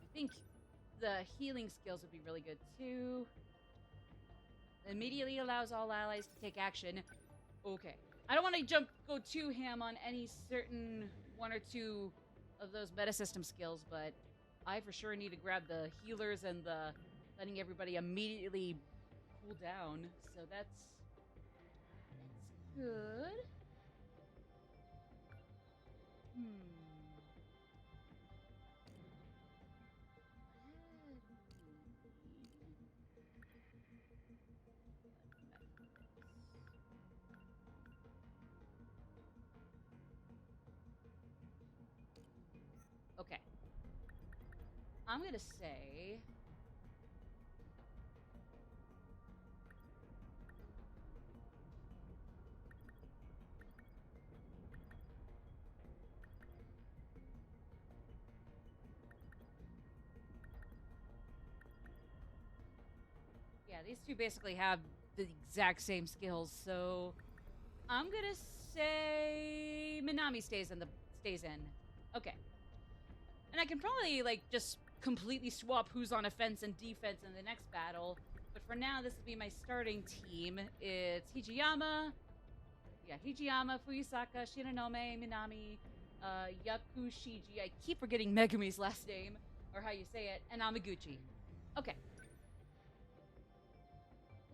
I think the healing skills would be really good too. Immediately allows all allies to take action. Okay. I don't want to go too ham on any certain one or two of those meta system skills, but I for sure need to grab the healers and the letting everybody immediately cool down. So that's good. I'm gonna say... Yeah, these two basically have the exact same skills, so I'm gonna say Minami stays in. Okay. And I can probably like just completely swap who's on offense and defense in the next battle. But for now, this will be my starting team. It's Hijiyama, Fuyusaka, Shinonome, Minami, Yakushiji. I keep forgetting Megumi's last name, or how you say it, and Amaguchi. Okay.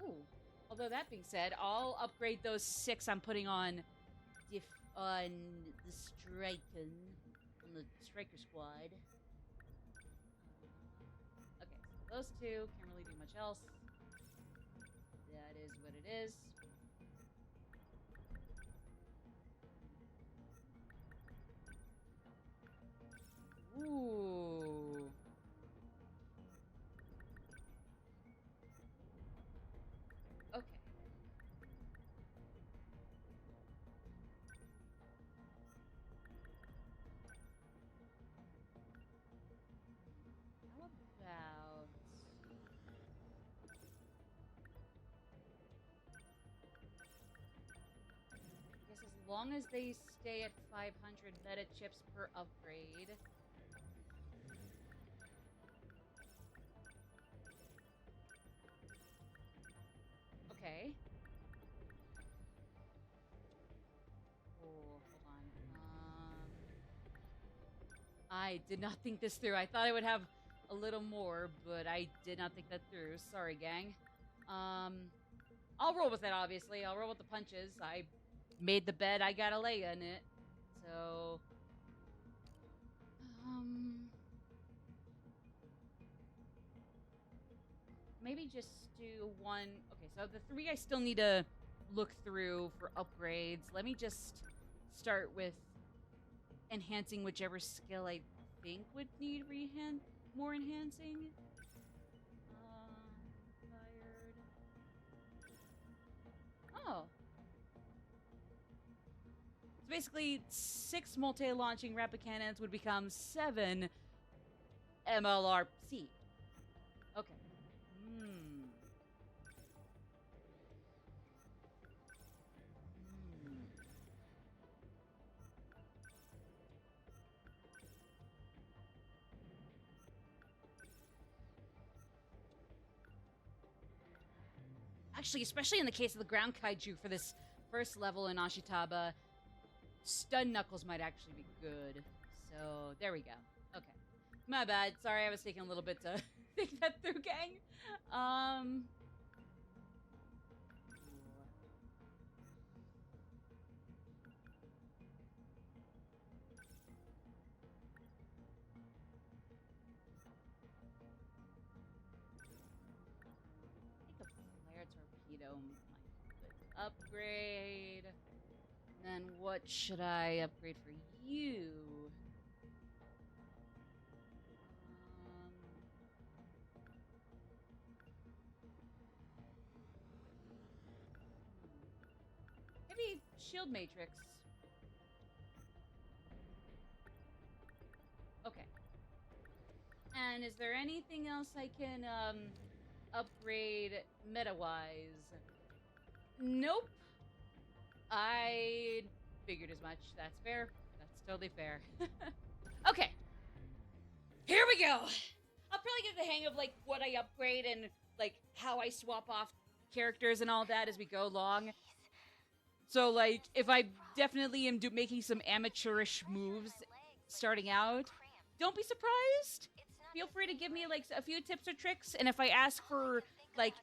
Ooh. Although that being said, I'll upgrade those 6 I'm putting on the striker squad. Okay, so those 2 can't really do much else. That is what it is. Ooh. Okay. How about... I guess as long as they stay at 500 meta chips per upgrade... Okay. Oh, hold on. I did not think this through. I thought I would have a little more, but I did not think that through. Sorry, gang. I'll roll with it, obviously. I'll roll with the punches. I made the bed. I gotta lay in it. So... maybe just do one... Okay, so the 3 I still need to look through for upgrades. Let me just start with enhancing whichever skill I think would need more enhancing. Fired. Oh. So basically, 6 multi-launching rapid cannons would become 7 MLRC. Okay. Actually, especially in the case of the ground kaiju for this first level in Ashitaba, stun knuckles might actually be good. So, there we go. Okay. My bad. Sorry, I was taking a little bit to think that through, gang. Torpedo might upgrade. Then what should I upgrade for you? Maybe shield matrix. Okay. And is there anything else I can upgrade meta-wise? Nope. I figured as much. That's fair. That's totally fair. Okay. Here we go. I'll probably get the hang of like what I upgrade and like how I swap off characters and all that as we go along. So like if I definitely am making some amateurish moves starting out, don't be surprised. Feel free to give me like a few tips or tricks, and if I ask for like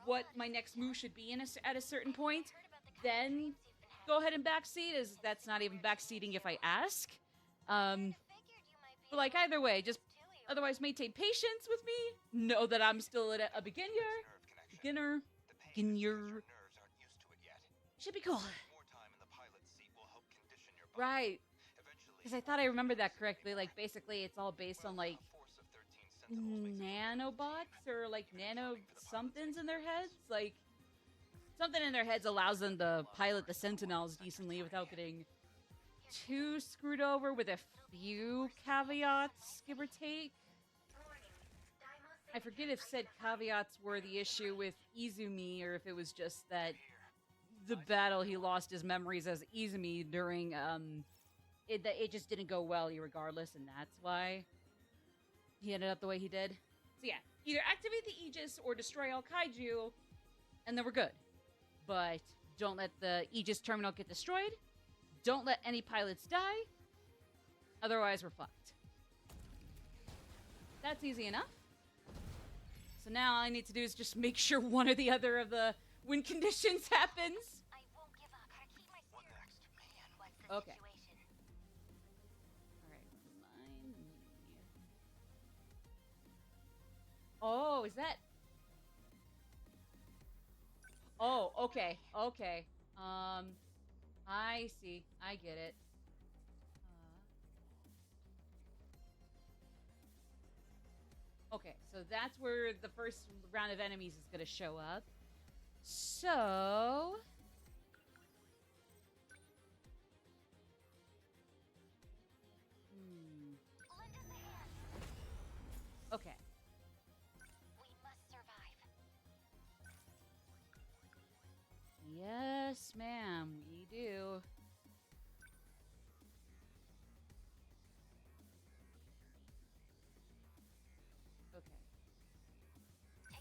what my next move should be at a certain point, then go ahead and backseat. As that's not even backseating if I ask. But like either way, just otherwise maintain patience with me. Know that I'm still a beginner. Should be cool. Right. Because I thought I remembered that correctly. Like, basically, it's all based on, like, nanobots or, like, nano somethings in their heads. Like, something in their heads allows them to pilot the Sentinels decently without getting too screwed over with a few caveats, give or take. I forget if said caveats were the issue with Izumi or if it was just that the battle he lost his memories as Izumi during it just didn't go well regardless, and that's why he ended up the way he did. So yeah, either activate the Aegis or destroy all kaiju, and then we're good. But don't let the Aegis terminal get destroyed. Don't let any pilots die. Otherwise, we're fucked. That's easy enough. So now all I need to do is just make sure one or the other of the win conditions happens. I won't give up. Gotta keep my What spirit. next? Man, What's the Okay. situation? Alright, remind me. Oh, is that... Oh, okay, okay. I see. I get it. Okay, so that's where the first round of enemies is gonna show up. So... Lend us a hand. Okay. We must survive. Yes, ma'am, we do. Okay.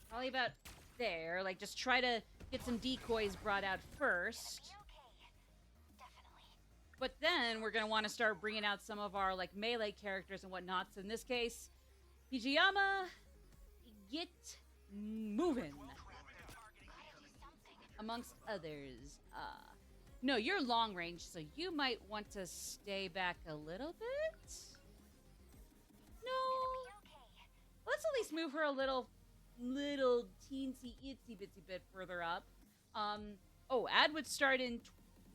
Probably about there. Like, just try to get some decoys brought out first. Be okay. Definitely. But then we're going to want to start bringing out some of our, like, melee characters and whatnot. So in this case, Hijiyama, get moving. Gotta do something. Amongst others. No, you're long range, so you might want to stay back a little bit? No. Be okay. Let's at least move her a little teensy itsy bitsy bit further up. Oh, ad would start in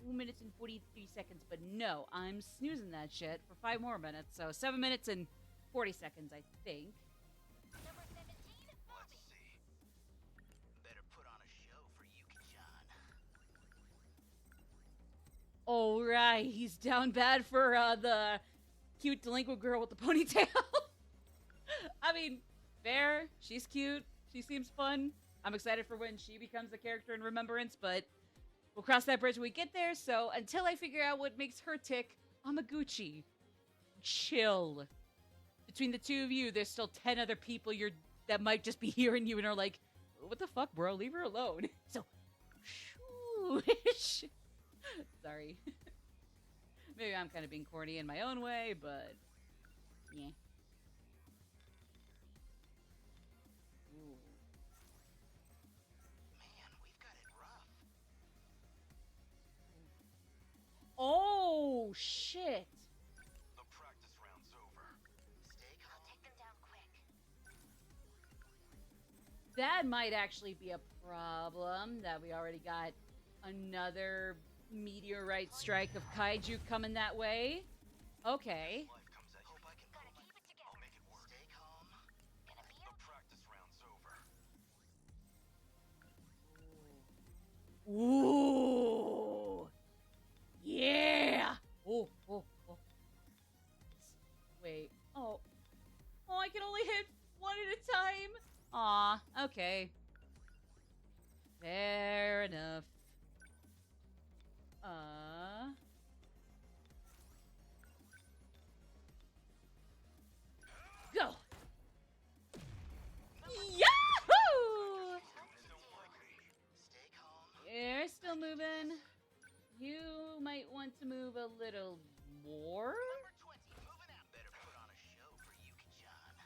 2 minutes and 43 seconds, but no, I'm snoozing that shit for 5 more minutes. So 7 minutes and 40 seconds, I think. Number 17, let's Bobby. see. Better put on a show for Yuki-chan. Oh, right, he's down bad for the cute delinquent girl with the ponytail. I mean, fair. She's cute. She seems fun. I'm excited for when she becomes a character in Remembrance, but we'll cross that bridge when we get there. So until I figure out what makes her tick, Amaguchi, chill. Between the two of you, there's still 10 other people that might just be hearing you and are like, what the fuck, bro? Leave her alone. So, shoosh. Sorry. Maybe I'm kind of being corny in my own way, but yeah. Ooh. Man, we've got it rough. Oh, shit. The practice round's over. Stay I'll calm. take them down quick. That might actually be a problem, that we already got another meteorite strike of kaiju coming that way. Okay. Life comes at you. Hope I can Gotta keep it together. I'll make it work. Stay calm. Gonna be The practice round's over. Ooh. Yeah. Oh, oh, oh. Wait. Oh. Oh, I can only hit one at a time. Aw, okay. Fair enough. Go! Yahoo! Stay calm. You're still moving. You might want to move a little more. Number 20, moving out. Better put on a show for Yuki-chan.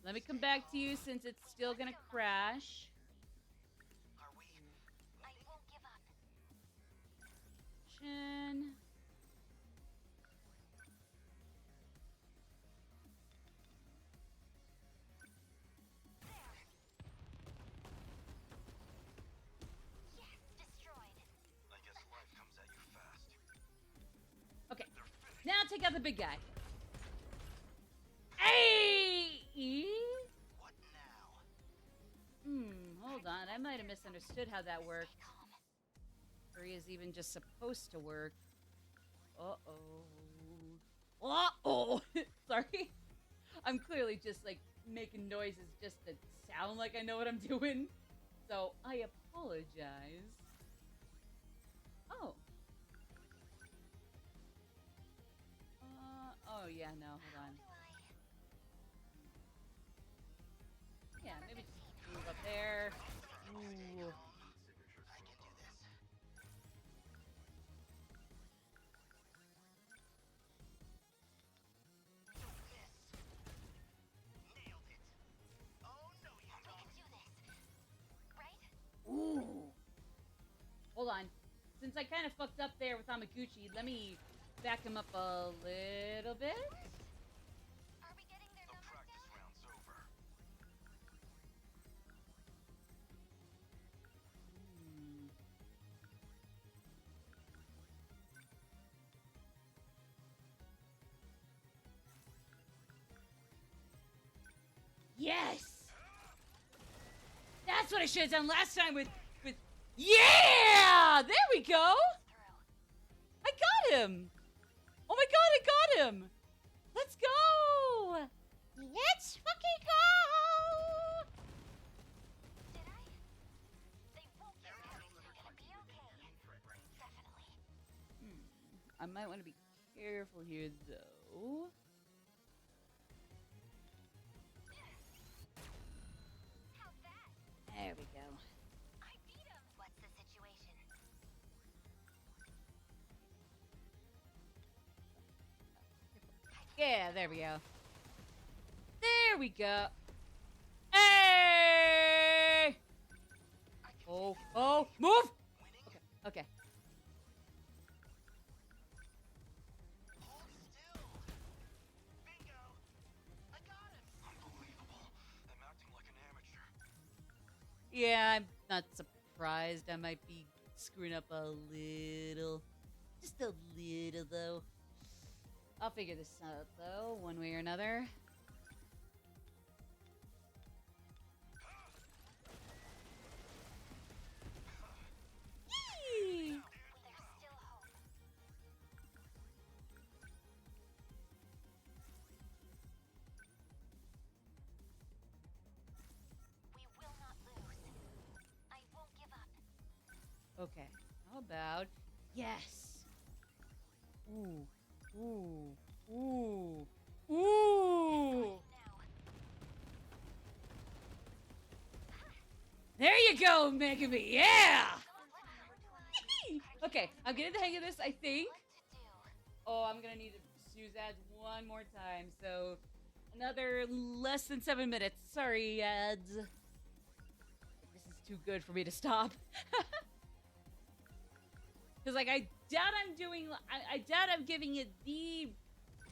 Let me come back to you since it's still gonna crash. Are we? I won't give up. Chin. Yes, destroyed. take out the big guy. Hey! What now? Hold on. I might have misunderstood how that worked. Or is even just supposed to work. Uh-oh. Uh-oh! Sorry. I'm clearly just, like, making noises just to sound like I know what I'm doing. So, I apologize. Oh. Oh, yeah, no, hold on. Yeah, maybe just move up there. Ooh. Ooh. Hold on. Since I kind of fucked up there with Amaguchi, let me back him up a little bit. Are we getting their The numbers practice down? round's over. Yes! That's what I should have done last time with... Yeah! There we go! I got him! Oh my god, I got him! Let's go! Let's fucking go! Did I? They won't get out. It's gonna be okay. Definitely. I might want to be careful here, though. How's that? There we go. I beat him. What's the situation? Yeah, there we go. There we go. Hey! Oh, move! Okay, okay. Hold still. Bingo. I got him. Unbelievable. I'm acting like an amateur. Yeah, I'm not surprised. I might be screwing up a little. Just a little, though. I'll figure this out, though, one way or another. Yee! There's still hope. We will not lose. I won't give up. Okay, how about... Yes! Ooh, ooh, ooh, ooh! Now. There you go, Megami! Yeah! Okay, I'm getting the hang of this, I think. What to do? Oh, I'm gonna need to use ads one more time, so another less than 7 minutes. Sorry, ads. This is too good for me to stop. Because, like, I doubt I doubt I'm giving it the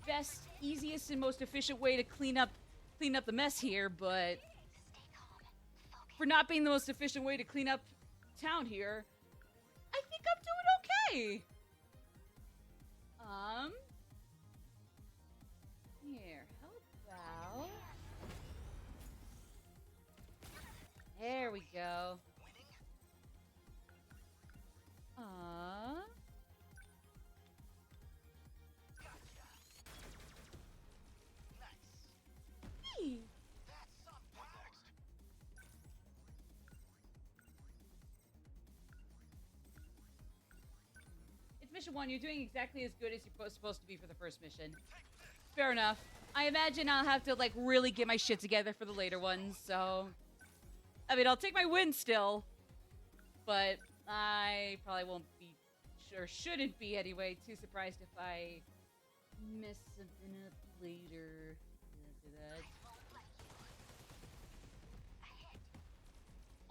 best, easiest, and most efficient way to clean up the mess here, but Stay calm. Focus. for not being the most efficient way to clean up town here, I think I'm doing okay. Here, how about... There we go. Hey. It's mission 1. You're doing exactly as good as you're supposed to be for the first mission. Fair enough. I imagine I'll have to, like, really get my shit together for the later ones, so... I mean, I'll take my win still. But I probably won't be, or shouldn't be anyway, too surprised if I mess something up later after that.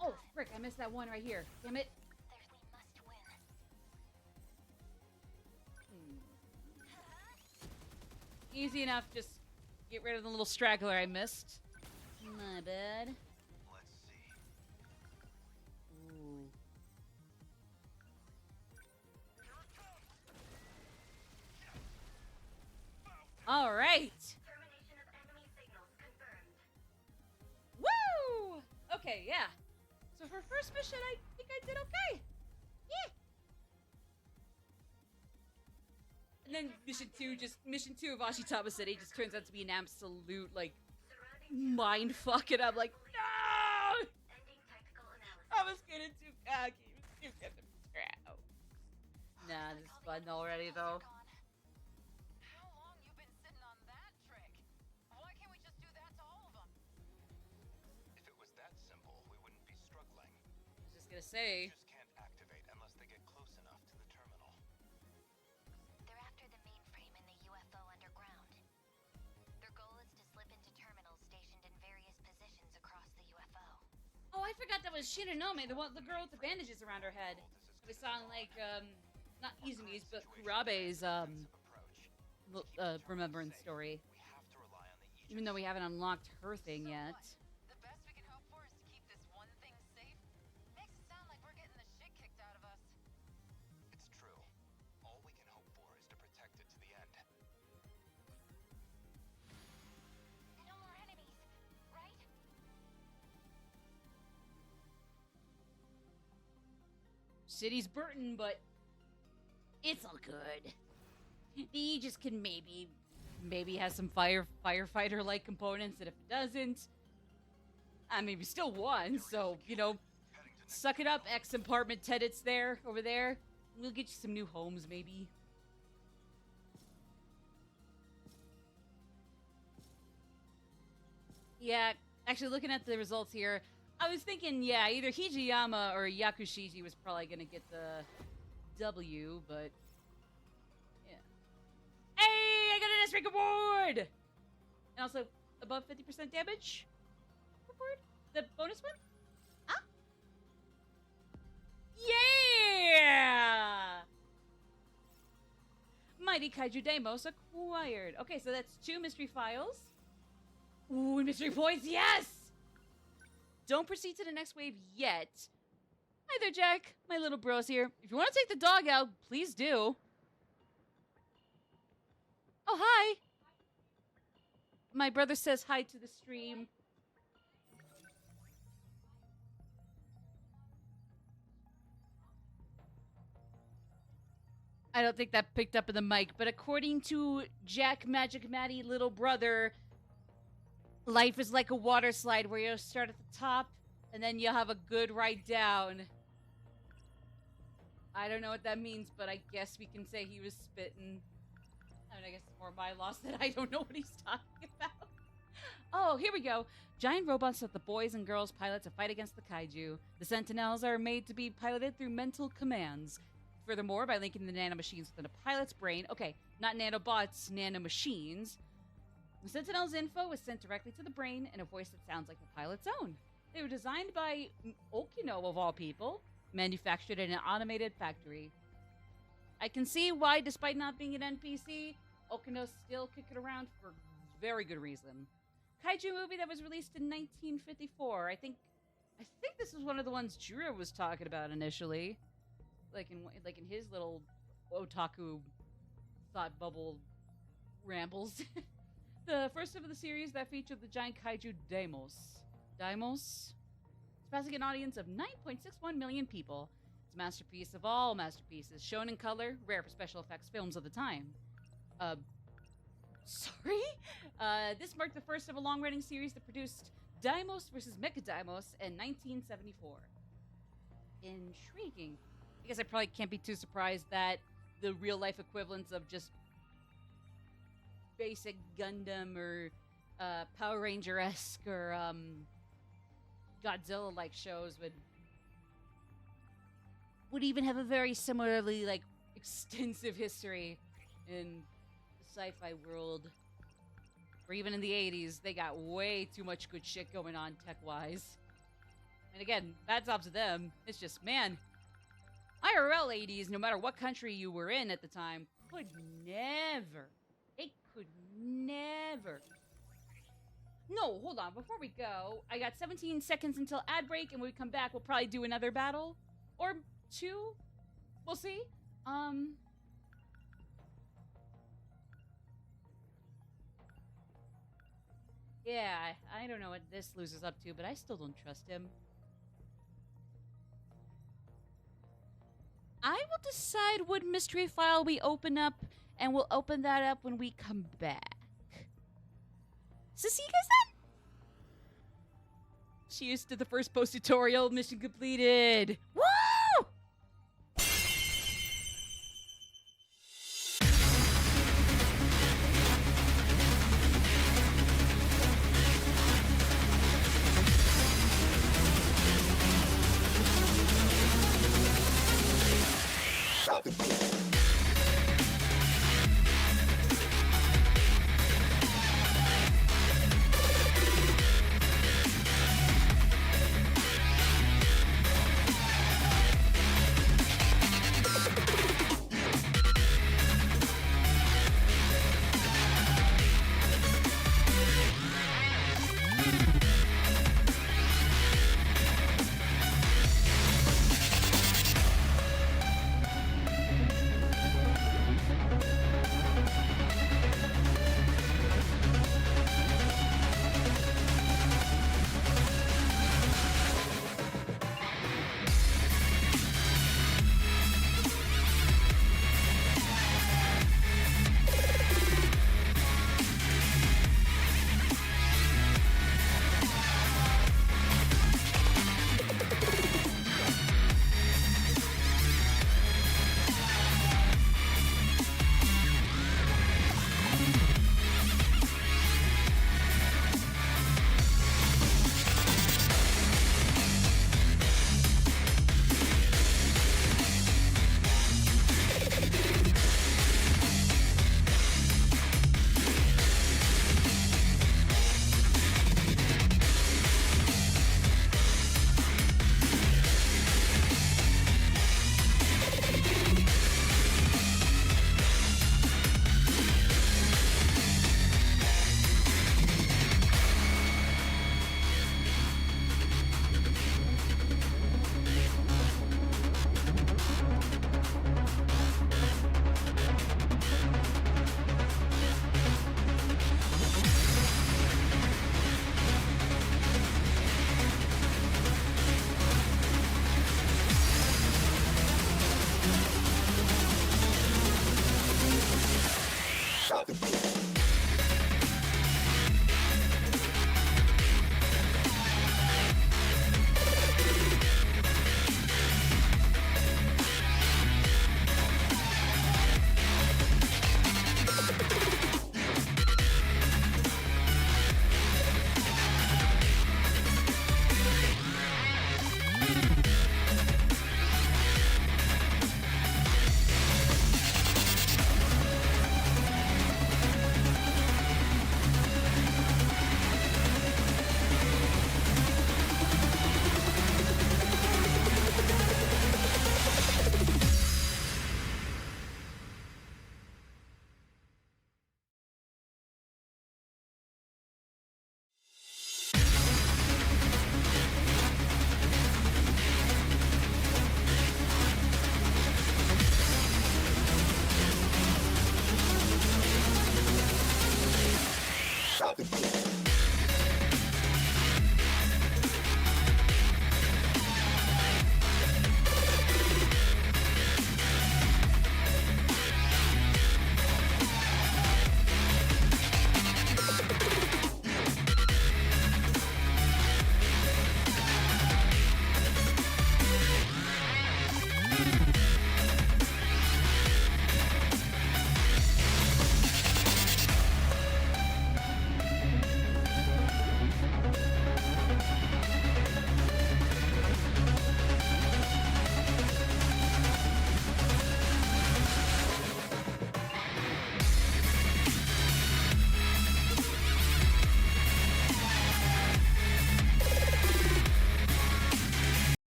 Oh, frick, I missed that one right here. Damn it. We must win. Easy enough, just get rid of the little straggler I missed. My bad. Let's see. Ooh. All right. Termination of enemy signals confirmed. Woo! Okay, yeah. So for first mission, I think I did okay. Yeah. And then mission two of Ashitama City just turns out to be an absolute, like, mind fuck, and I'm like, no! Ending tactical analysis. I was getting too cocky. It was too good to be proud. Nah, this is fun already, though. How long you been sitting on that trick? Why can't we just do that to all of them? If it was that simple, we wouldn't be struggling. I was just gonna say. Just can't activate unless they get close enough to the terminal. They're after the mainframe and the UFO underground. Their goal is to slip into terminals stationed in various positions across the UFO. Oh, I forgot that was Shinonome, the girl with the bandages around her head. We saw in, like, not Izumi's, but Kurabe's, remembrance story. We have to rely on the Aegis. Even though we haven't unlocked her thing yet. The best we can hope for is to keep this one thing safe. Makes it sound like we're getting the shit kicked out of us. It's true. All we can hope for is to protect it to the end. No more enemies, right? City's Burton, but it's all good. The Aegis can maybe has some firefighter-like components, and if it doesn't, I mean, we still won, so, you know, suck it up, ex-apartment tenants over there. We'll get you some new homes, maybe. Yeah, actually, looking at the results here, I was thinking, yeah, either Hijiyama or Yakushiji was probably gonna get the W, but yeah. Hey, I got an S-rank award! And also, above 50% damage reward? The bonus one? Huh? Yeah! Mighty Kaiju Deimos acquired. Okay, so that's 2 mystery files. Ooh, mystery points, yes! Don't proceed to the next wave yet. Hi there, Jack. My little bro's here. If you want to take the dog out, please do. Oh, hi. My brother says hi to the stream. I don't think that picked up in the mic, but according to Jack Magic Maddie, little brother, life is like a water slide where you start at the top and then you'll have a good ride down. I don't know what that means, but I guess we can say he was spitting. I mean, I guess it's more my loss that I don't know what he's talking about. Oh, here we go. Giant robots let the boys and girls pilots to fight against the kaiju. The Sentinels are made to be piloted through mental commands. Furthermore, by linking the nanomachines within a pilot's brain, okay, not nanobots, nanomachines, the Sentinel's info is sent directly to the brain in a voice that sounds like the pilot's own. They were designed by Okino, of all people, manufactured in an automated factory. I can see why, despite not being an NPC, Okino's still kicking around for very good reason. Kaiju movie that was released in 1954. I think this is one of the ones Jiro was talking about initially, like in his little otaku thought bubble rambles. The first of the series that featured the giant kaiju Deimos. It's passing an audience of 9.61 million people. It's a masterpiece of all masterpieces, shown in color, rare for special effects films of the time. This marked the first of a long-running series that produced Deimos vs. Mechadeimos in 1974. Intriguing. I guess I probably can't be too surprised that the real-life equivalents of just basic Gundam or Power Ranger-esque or Godzilla-like shows would even have a very similarly, like, extensive history in the sci-fi world. Or even in the 80s, they got way too much good shit going on tech-wise. And again, that's up to them. It's just, man, IRL 80s, no matter what country you were in at the time, could never. No, hold on. Before we go, I got 17 seconds until ad break, and when we come back, we'll probably do another battle. Or 2. We'll see. Yeah, I don't know what this loser's up to, but I still don't trust him. I will decide what mystery file we open up, and we'll open that up when we come back. So see you guys then! Cheers to the first post-tutorial, mission completed! Woo!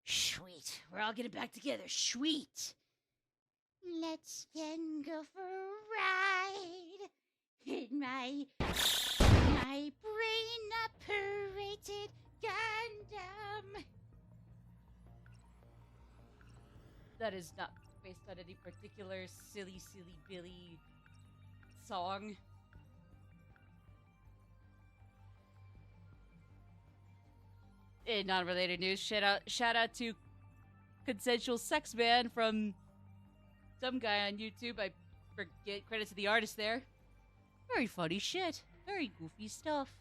Sweet. We're all getting back together. Sweet. Let's then go for a ride in my brain operated Gundam. That is not based on any particular silly Billy song. In non-related news, shout out to Consensual Sex Man from some guy on YouTube. I forget, credit to the artist there. Very funny shit. Very goofy stuff.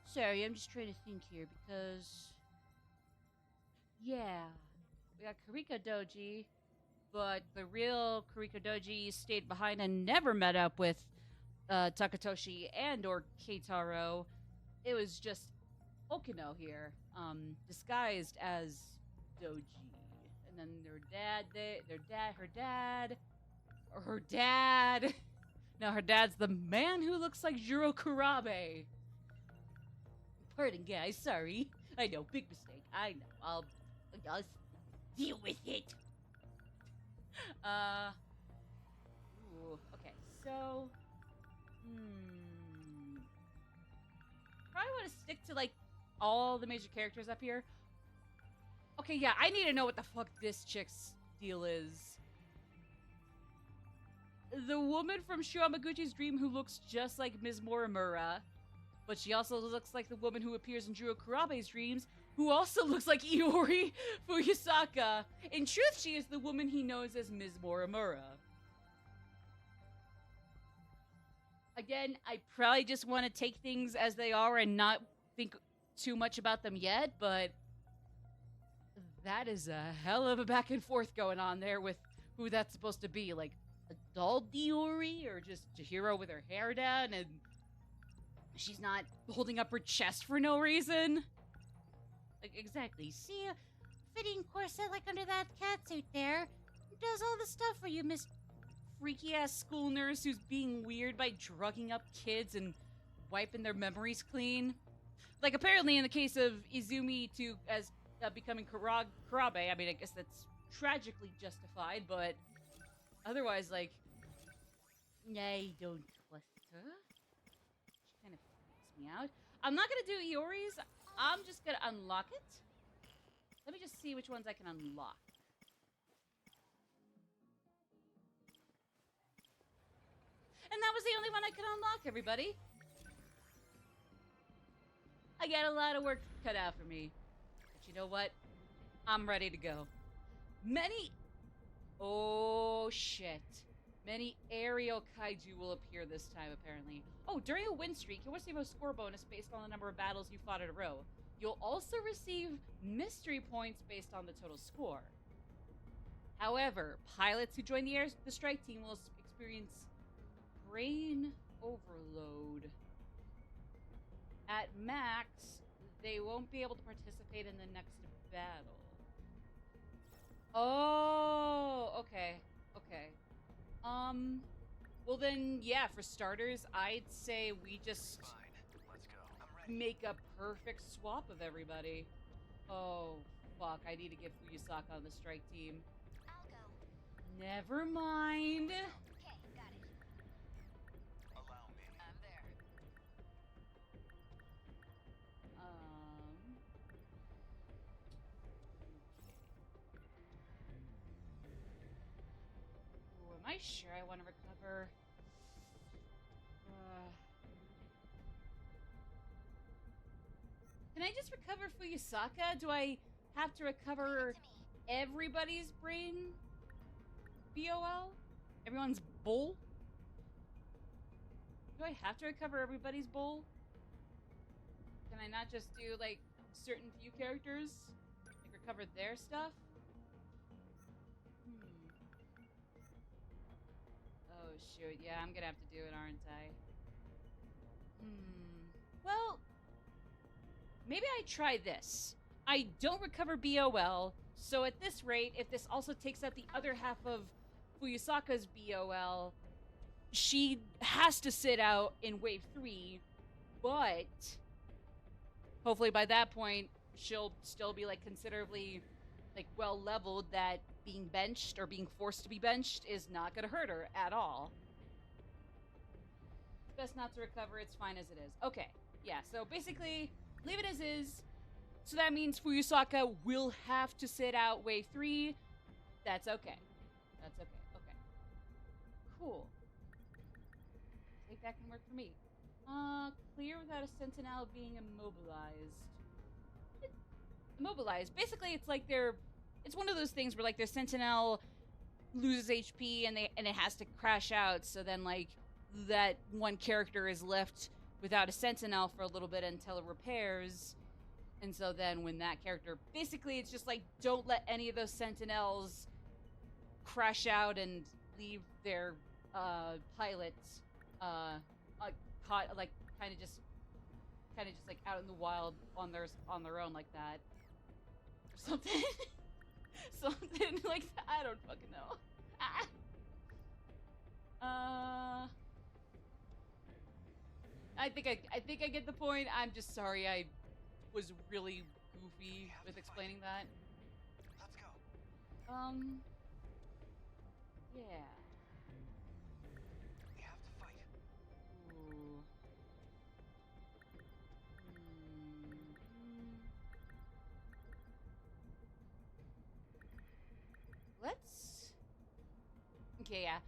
Sorry, I'm just trying to think here because... Yeah, we got Kuriko Doji, but the real Kuriko Doji stayed behind and never met up with Takatoshi and or Keitaro. It was just Okino here, disguised as Doji. And then her dad. No, her dad's the man who looks like Juro Kurabe. Pardon, guys, sorry. I know, big mistake. I know. I'll deal with it. Ooh, okay, so... Probably want to stick to, like, all the major characters up here. Okay, yeah, I need to know what the fuck this chick's deal is. The woman from Shiramaguchi's Dream who looks just like Ms. Morimura, but she also looks like the woman who appears in Juro Kurabe's dreams, who also looks like Iori Fuyusaka. In truth, she is the woman he knows as Ms. Morimura. Again, I probably just want to take things as they are and not think too much about them yet, but that is a hell of a back and forth going on there with who that's supposed to be. Like, adult Iori or just Chihiro with her hair down and she's not holding up her chest for no reason? Like, exactly. See, a fitting corset like under that catsuit there. It does all the stuff for you, Miss... Freaky-ass school nurse who's being weird by drugging up kids and wiping their memories clean. Like, apparently in the case of Izumi as becoming Kurabe, I mean, I guess that's tragically justified, but otherwise, like, I don't trust her. She kind of freaks me out. I'm not gonna do Iori's. I'm just gonna unlock it. Let me just see which ones I can unlock. And that was the only one I could unlock, everybody. I got a lot of work cut out for me. But you know what? I'm ready to go. Oh, shit. Many aerial kaiju will appear this time, apparently. Oh, during a win streak, you'll receive a score bonus based on the number of battles you fought in a row. You'll also receive mystery points based on the total score. However, pilots who join the strike team will experience brain overload. At max, they won't be able to participate in the next battle. Oh, okay. Well then, yeah, for starters, I'd say we just Fine. Let's go. I'm ready. make a perfect swap of everybody. Oh, fuck, I need to get Fuyusaka on the strike team. I'll go. Never mind. Okay, got it. Allow me. I'm there. Ooh, am I sure I want to recover? Can I just recover Fuyusaka? Do I have to recover everybody's brain? BOL? Everyone's bull? Do I have to recover everybody's bull? Can I not just do, like, certain few characters? Like, recover their stuff? Oh, shoot. Yeah, I'm gonna have to do it, aren't I? Well, maybe I try this. I don't recover BOL, so at this rate, if this also takes out the other half of Fuyusaka's BOL, she has to sit out in Wave 3, but hopefully by that point, she'll still be, like, considerably, like, well-leveled that being benched or being forced to be benched is not gonna hurt her at all. Best not to recover, it's fine as it is. Okay, yeah, so basically, leave it as is. So that means Fuyusaka will have to sit out Wave 3. That's okay. That's okay. Okay. Cool. I think that can work for me. Clear without a sentinel being immobilized. Immobilized. Basically, it's like it's one of those things where like their sentinel loses HP and it has to crash out. So then like that one character is left without a sentinel for a little bit until it repairs. And so then when that character, basically it's just like, don't let any of those sentinels crash out and leave their pilots caught, like kind of just like out in the wild on their own like that or something. Something like that. I don't fucking know. I think I get the point. I'm just sorry I was really goofy with explaining that. Let's go. Yeah. We have to fight. Ooh. Let's... Okay, yeah.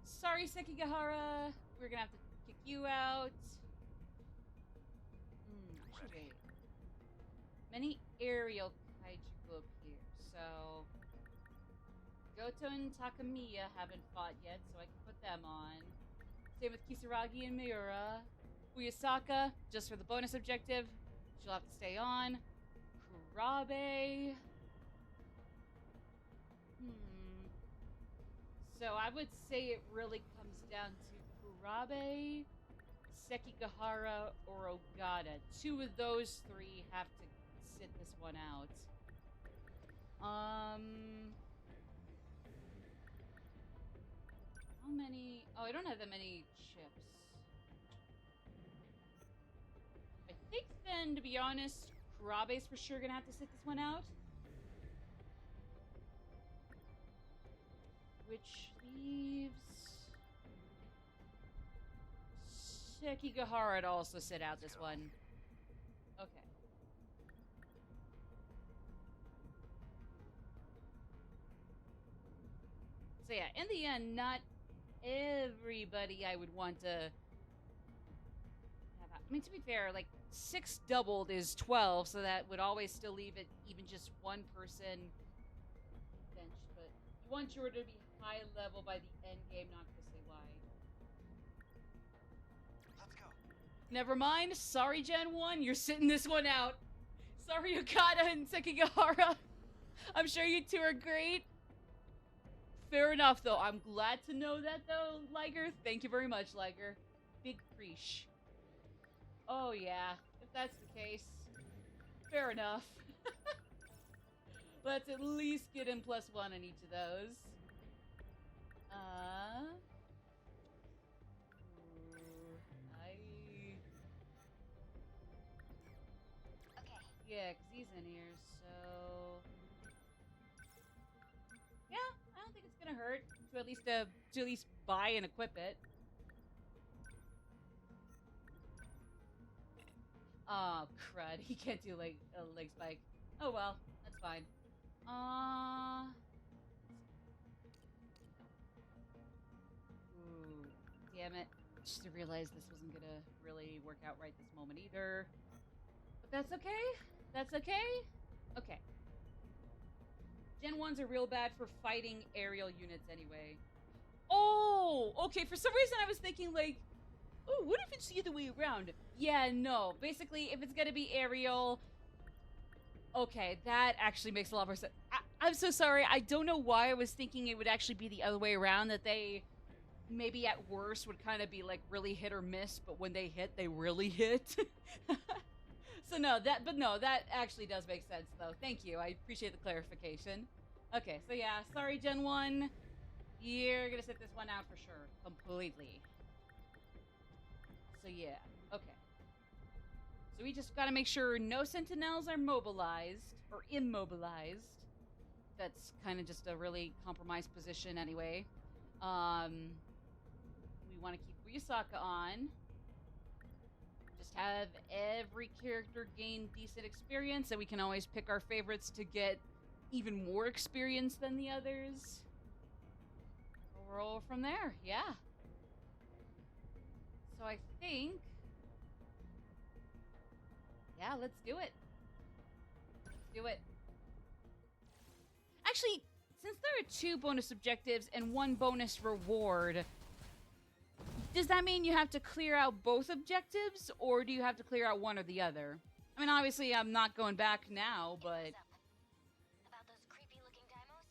Sorry, Sekigahara. We're gonna have to kick you out. Wait. Many aerial kaiju go up here, so... Goto and Takamiya haven't fought yet, so I can put them on. Same with Kisaragi and Miura. Fuyasaka, just for the bonus objective. She'll have to stay on. Kurabe... So I would say it really comes down to Kurabe, Sekigahara, or Ogata. Two of those three have to sit this one out. How many? Oh, I don't have that many chips. I think then, to be honest, Kurabe's for sure gonna have to sit this one out. Which leaves Sekigahara to also sit out this one. Okay. So yeah, in the end, not everybody I would want to have out. I mean, to be fair, like 6 doubled is 12, so that would always still leave it even just one person benched. But you want your to be high level by the end game, not gonna say why. Let's go. Never mind. Sorry, Gen 1. You're sitting this one out. Sorry, Okada and Sekigahara. I'm sure you two are great. Fair enough, though. I'm glad to know that, though, Liger. Thank you very much, Liger. Big preach. Oh, yeah. If that's the case, fair enough. Let's at least get in +1 on each of those. Okay. Yeah, because he's in here, so... Yeah, I don't think it's gonna hurt to at least buy and equip it. Oh, crud. He can't do leg spike. Oh well, that's fine. Ooh, damn it. Just realized this wasn't gonna really work out right this moment either. But that's okay. That's okay. Okay. Gen 1s are real bad for fighting aerial units anyway. Oh! Okay, for some reason I was thinking like, oh, what if it's the other way around? Yeah, no. Basically, if it's gonna be aerial... Okay, that actually makes a lot more sense. I'm so sorry. I don't know why I was thinking it would actually be the other way around, that they maybe at worst would kind of be like really hit or miss, but when they hit, they really hit. So no, that actually does make sense though. Thank you. I appreciate the clarification. Okay, so yeah, sorry Gen 1. You're gonna sit this one out for sure. Completely. So yeah, okay. So we just gotta make sure no Sentinels are mobilized, or immobilized. That's kind of just a really compromised position anyway. We want to keep Fuyasaka on. Just have every character gain decent experience, and we can always pick our favorites to get even more experience than the others. We'll roll from there, yeah. So I think Yeah, let's do it. Let's do it. Actually, since there are 2 bonus objectives and 1 bonus reward, does that mean you have to clear out both objectives, or do you have to clear out one or the other? I mean, obviously, I'm not going back now, but... About those creepy-looking dymos?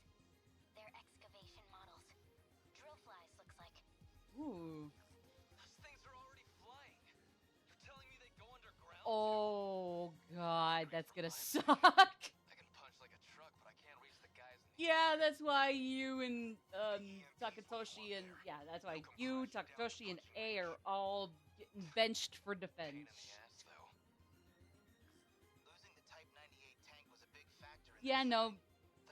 They're excavation models. Drill flies, looks like. Ooh. Those things are already flying. You're telling me they go underground? Oh, God, that's gonna suck. I can punch like a truck, but I can't reach the guys in the Yeah, that's why you and Takatoshi and that's why you, Takatoshi, and A are all getting benched for pain in defense. the ass, though. Losing the Type 98 tank was a big factor in Yeah, this. no,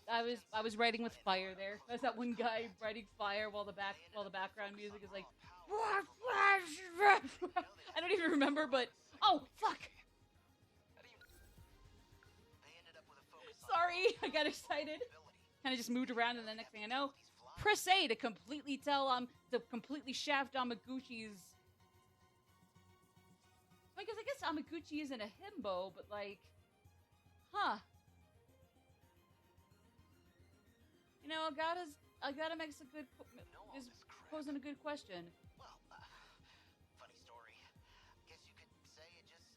The I first was incident writing with went fire on there. close There's that one quarters guy blast. writing fire while the They ended up background focusing music is on like. raw power I don't even remember, but oh fuck! They ended up with a focus on Sorry, raw I got excited. ability. Kind of just moved around, and the next thing I know, press A to completely shaft Amaguchi's. Because I guess Amaguchi isn't a himbo, but like, huh? You know, Agata makes a good is posing a good question. Well, funny story. Guess you could say it just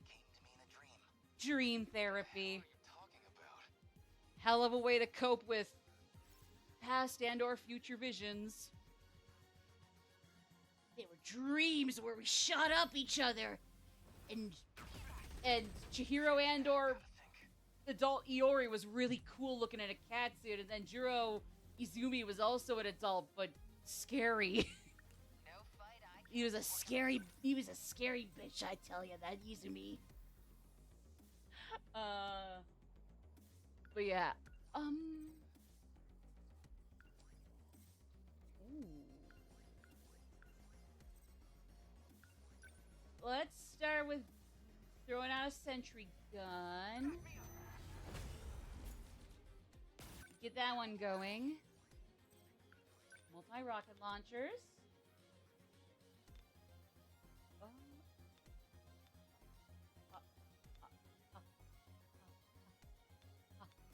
came to me in a dream. Dream What therapy. are you talking about? Hell of a way to cope with past and or future visions. They were dreams where we shot up each other, and Chihiro and or adult Iori was really cool looking at a cat suit, and then Jiro Izumi was also an adult but scary. No fight I can He was a scary bitch, I tell you, that Izumi. But yeah, ooh. Let's start with throwing out a sentry gun. Get that one going. Multi-rocket launchers.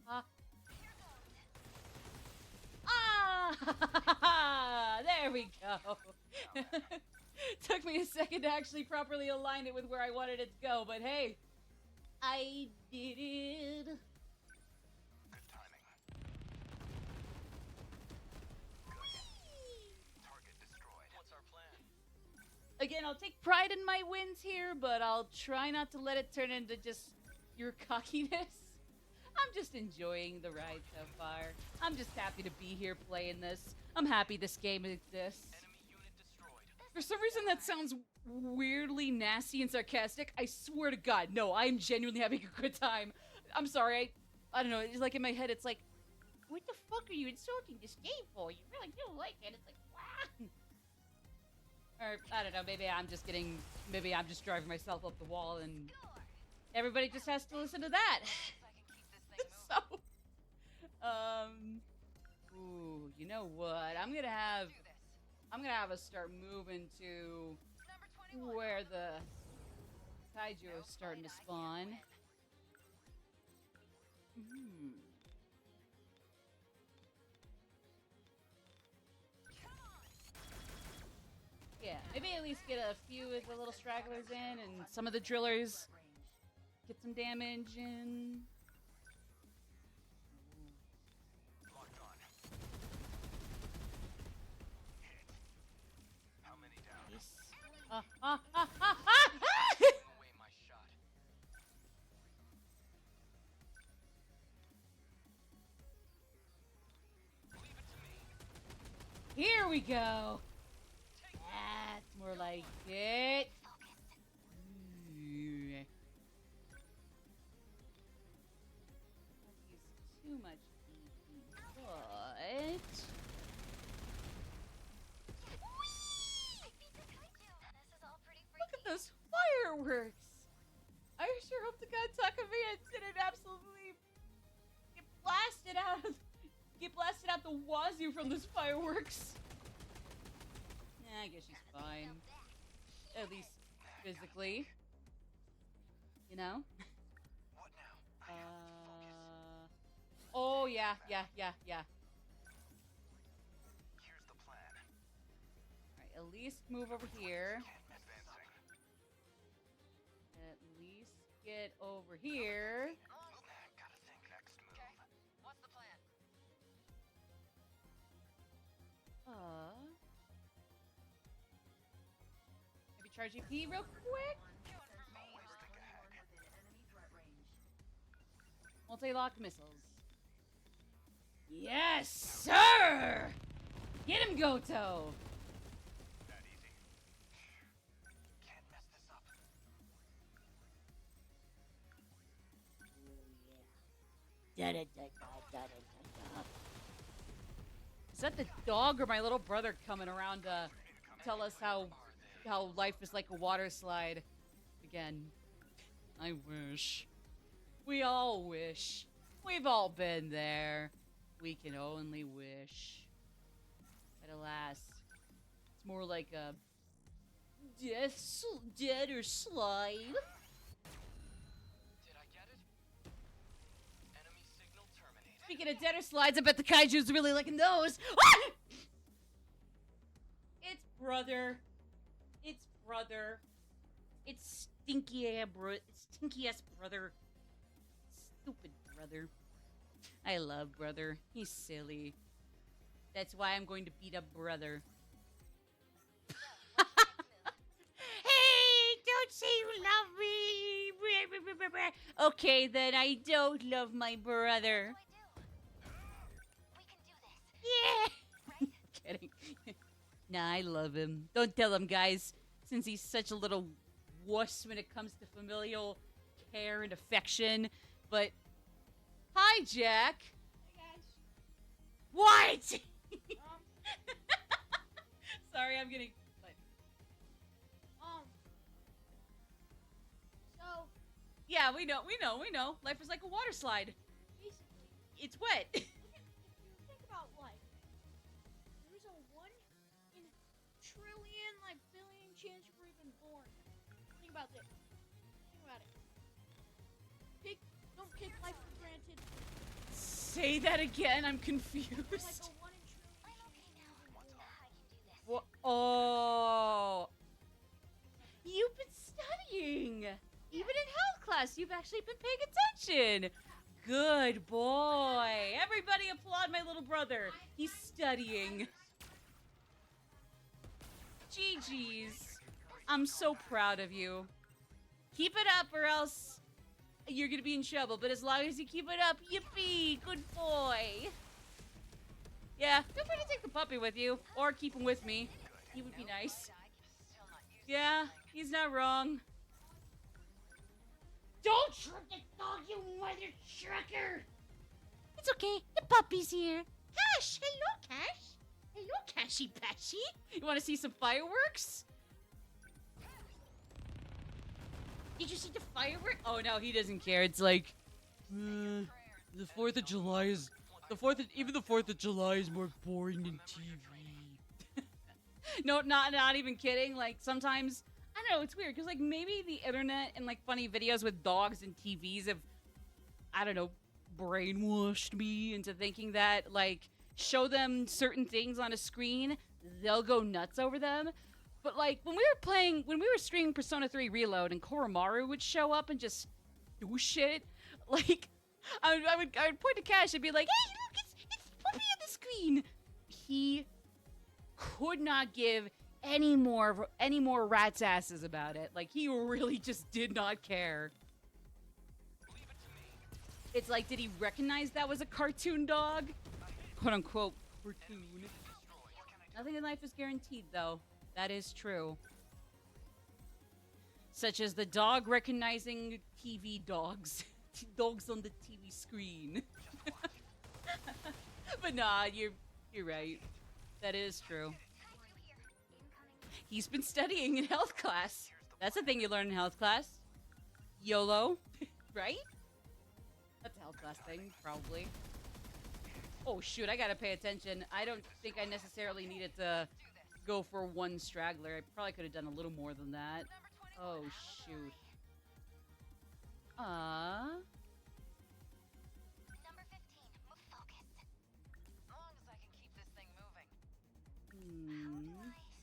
Oh. Ah! There we go. Took me a second to actually properly align it with where I wanted it to go, but hey, I did it. Good timing. Target destroyed. What's our plan? Again, I'll take pride in my wins here, but I'll try not to let it turn into just your cockiness. I'm just enjoying the ride so far. I'm just happy to be here playing this. I'm happy this game exists. Enemy unit destroyed. For some reason, that sounds weirdly nasty and sarcastic. I swear to God, no, I'm genuinely having a good time. I'm sorry, I don't know, it's like in my head, it's like, what the fuck are you insulting this game for? You really do like it. It's like, wow. Or, I don't know, maybe I'm just driving myself up the wall and everybody just has to listen to that. if I can keep this thing moving. So, ooh, you know what? I'm gonna have us start moving to Number 21. where the kaiju are starting to spawn. Hmm. Yeah, maybe at least get a few of the little stragglers in, and some of the drillers get some damage in. Locked on. Hit. How many down? Giving away my shot. Leave it to me. Here we go. That's more like it. Use too much EP, but I beat the kaiju. This is all pretty look at freaky. those fireworks. I sure hope to God Takamiya didn't absolutely get blasted out the wazoo from those fireworks. I guess she's fine. At least physically. You know? What now? I have to focus. Oh, yeah. Here's the plan. Alright, at least move over here. Can't mess this up. At least get over here. Gotta think next move. What's the plan? Maybe charge EP real quick? Always think ahead. Multi-lock missiles. Yes, sir! Get him, Goto! That easy. Can't mess this up. Is that the dog or my little brother coming around to tell us how life is like a water slide? Again, I wish. We all wish. We've all been there. We can only wish. But alas, it's more like a dead or slide. Did I get it? Enemy signal terminated. Speaking of dead or slides, I bet the kaiju's really liking those. Ah! It's brother. It's brother. It's stinky ass brother. Stupid brother. I love brother. He's silly. That's why I'm going to beat up brother. Hey, don't say you love me. Okay, then I don't love my brother. We can do this. Yeah. Kidding. Nah, I love him. Don't tell him, guys, since he's such a little wuss when it comes to familial care and affection. But hi, Jack. Hey guys. What? Sorry, I'm getting. So Yeah, we know. Life is like a water slide. basically, It's wet. if you think about life, there's a 1 in a trillion, like billion chance you're even born. Think about this. Think about it. Don't take life for granted. Say that again. I'm confused. Like a 1 in trillion. I'm okay now. I can do this. Wha- Oh. You've been studying. Even in health class, you've actually been paying attention. Good boy. Everybody applaud my little brother. He's studying. GG's. I'm so proud of you. Keep it up or else you're gonna be in trouble. But as long as you keep it up, yippee, good boy. Yeah, feel free to take the puppy with you. Or keep him with me. He would be nice. Yeah, he's not wrong. Don't truck the dog, you mother trucker! It's okay, the puppy's here. Cash! Hello, Cash! Hello, Cashy Patchy! You want to see some fireworks? Did you see the fireworks? Oh no, he doesn't care. It's like, the 4th of July is... Even the 4th of July is more boring than TV. No, not even kidding. Like, sometimes... I don't know, it's weird, because, like, maybe the internet and, like, funny videos with dogs and TVs have, I don't know, brainwashed me into thinking that, like, show them certain things on a screen, they'll go nuts over them. But, like, when we were streaming Persona 3 Reload and Koromaru would show up and just do shit, like, I would point to Cash and be like, hey, look, it's Puppy on the screen! He could not give any more rat's asses about it. Like, he really just did not care. It's like, did he recognize that was a cartoon dog? Quote unquote cartoon. Nothing in life is guaranteed, though. That is true. Such as the dog recognizing TV dogs. Dogs on the TV screen. But nah, you're right. That is true. He's been studying in health class. That's a thing you learn in health class. YOLO, right? That's a health class thing, probably. Oh shoot, I gotta pay attention. I don't think I necessarily needed to go for one straggler. I probably could have done a little more than that. Oh shoot. Number 15, move focus. As long as I can keep this thing moving.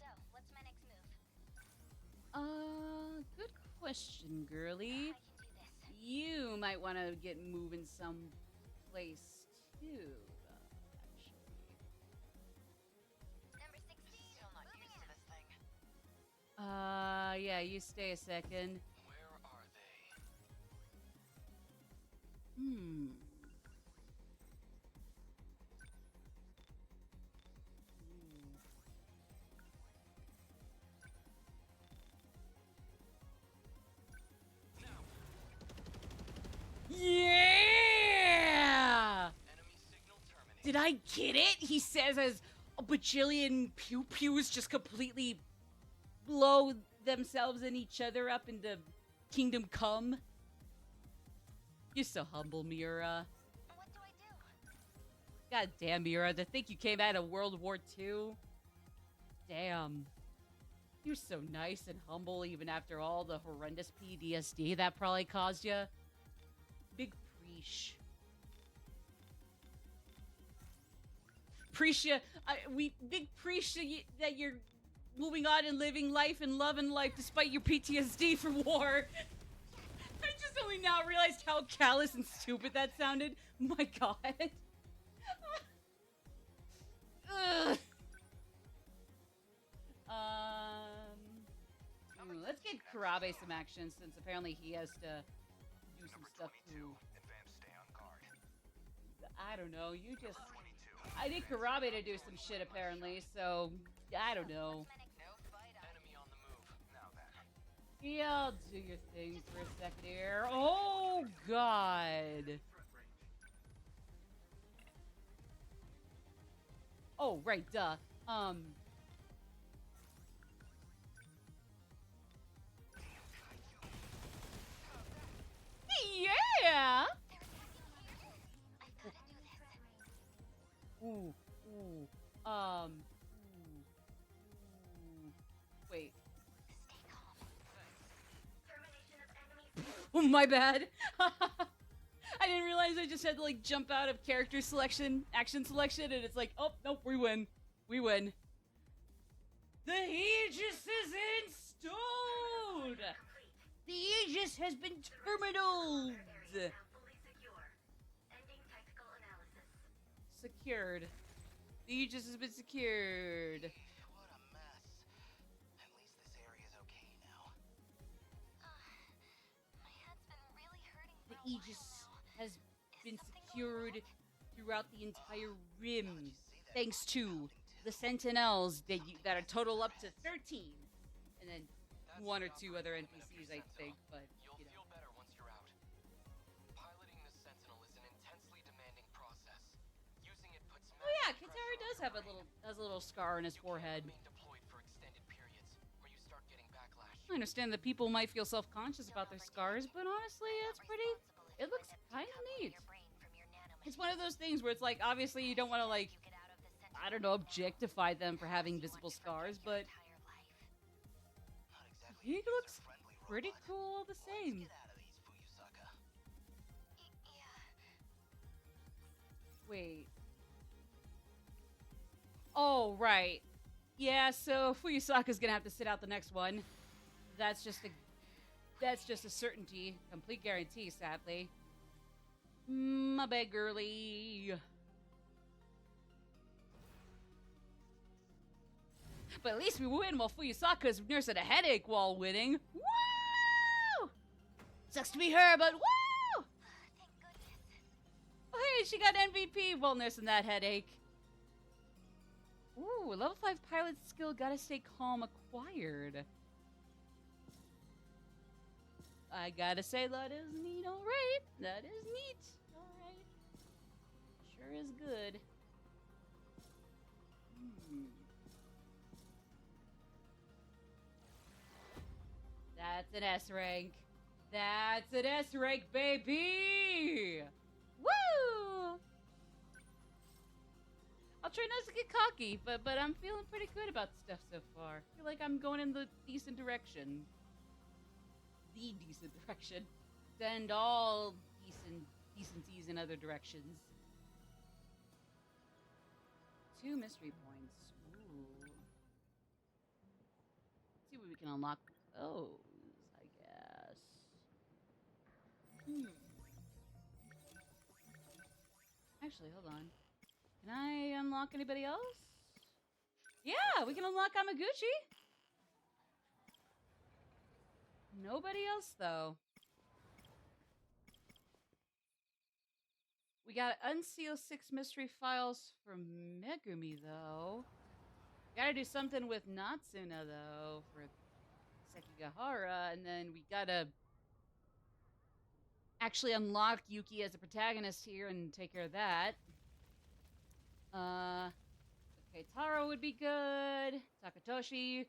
So, what's my next move? Good question, girly. I can do this. You might want to get moving someplace too, actually. Number 16, Still not moving used to out. this thing. Yeah, you stay a second. Where are they? Hmm. Yeah! Enemy signal terminated. Did I get it? He says as a bajillion pew-pews just completely blow themselves and each other up into Kingdom Come. You're so humble, Mira. What do I do? God damn, Mira, to think you came out of World War II. Damn. You're so nice and humble even after all the horrendous PTSD that probably caused you. Big preach. Appreciate big appreciate that you're moving on and living life and loving life despite your PTSD from war. I just only now realized how callous and stupid that sounded. My God. Ugh. Let's get Karabe some action since apparently he has to do some stuff too. Advance, stay on guard. I don't know. You just. 22. I need Karabe to do some shit apparently, so I don't know. What's my next No fight I Enemy on the move. Now then. Yeah, I'll do your thing for a second here. Oh God. Oh right, duh. Yeah. I gotta do this. Ooh. Wait. Stay calm. Oh, my bad. I didn't realize I just had to like jump out of character selection, action selection, and it's like, oh nope, we win. We win. The Aegis is installed. The Aegis has been terminaled. Secured. The Aegis has been secured. What a mess. At least this area's okay now. My head's been really hurting for The a while Aegis now. has been something going secured throughout the entire rim, say that thanks about to nothing, the Sentinels that are total up to 13, and then That's one or the two other operating limit of NPCs, your I think. Sentinel. But You'll you know, feel better once you're out. Piloting the Sentinel is an intensely demanding process. Using it puts oh yeah, massive Katara pressure does on have your a brain. little scar on his You forehead. can't remain deployed for extended periods, or you start getting backlash. I understand that people might feel self-conscious about their scars, but honestly, it's pretty. It looks kind of neat. It's one of those things where it's like, obviously, you don't want to like, I don't know, objectify them for having visible scars, but Not exactly he a looks user-friendly pretty robot. cool all the Let's same. get out of these, Fuyusaka. Wait. Oh, right. Yeah, so Fuyusaka's gonna have to sit out the next one. That's just a certainty. Complete guarantee, sadly. My bad, girly. But at least we win while Fuyusaka's nursing a headache while winning. Woo! Sucks to be her, but woo! Thank goodness. Oh, hey, she got MVP while nursing that headache. Ooh, level 5 pilot skill, gotta stay calm, acquired. I gotta say, that is neat, alright. That is neat. Alright. Sure is good. That's an S rank. That's an S rank, baby! Woo! I'll try not to get cocky, but I'm feeling pretty good about stuff so far. I feel like I'm going in the decent direction. The decent direction. extend all decencies in other directions. 2 mystery points. Ooh. Let's see what we can unlock with those, I guess. Actually, hold on. Can I unlock anybody else? Yeah, we can unlock Amaguchi. Nobody else, though. We got unseal 6 mystery files from Megumi, though. Gotta do something with Natsuna, though, for Sekigahara, and then we gotta actually unlock Yuki as a protagonist here and take care of that. Okay, Taro would be good. Takatoshi.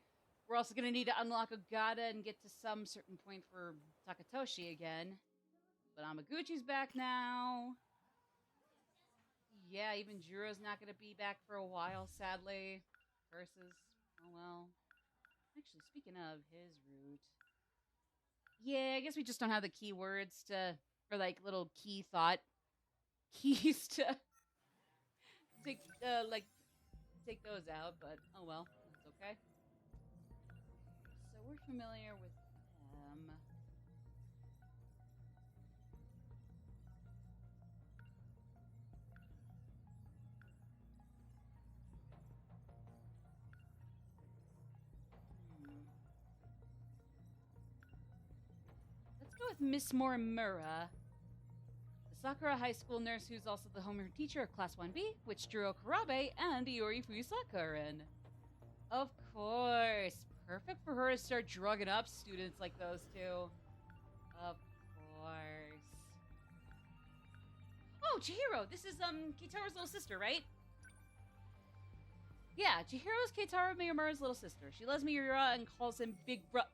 We're also gonna need to unlock Ogata and get to some certain point for Takatoshi again. But Amaguchi's back now. Yeah, even Juro's not gonna be back for a while, sadly. Versus, oh well. Actually, speaking of his route. Yeah, I guess we just don't have the keywords to, or like little key thought keys to take, take those out, but oh well, it's okay. So we're familiar with them. Let's go with Miss Morimura, the Sakura High School nurse who's also the homeroom teacher of Class 1B, which Juro Karabe and Iori Fuyusaka are in. Of course. Perfect for her to start drugging up students like those two. Of course. Oh, Chihiro, this is Keitaro's little sister, right? Yeah, Chihiro's Keitaro Miyamura's little sister. She loves Miura and calls him Big Brother.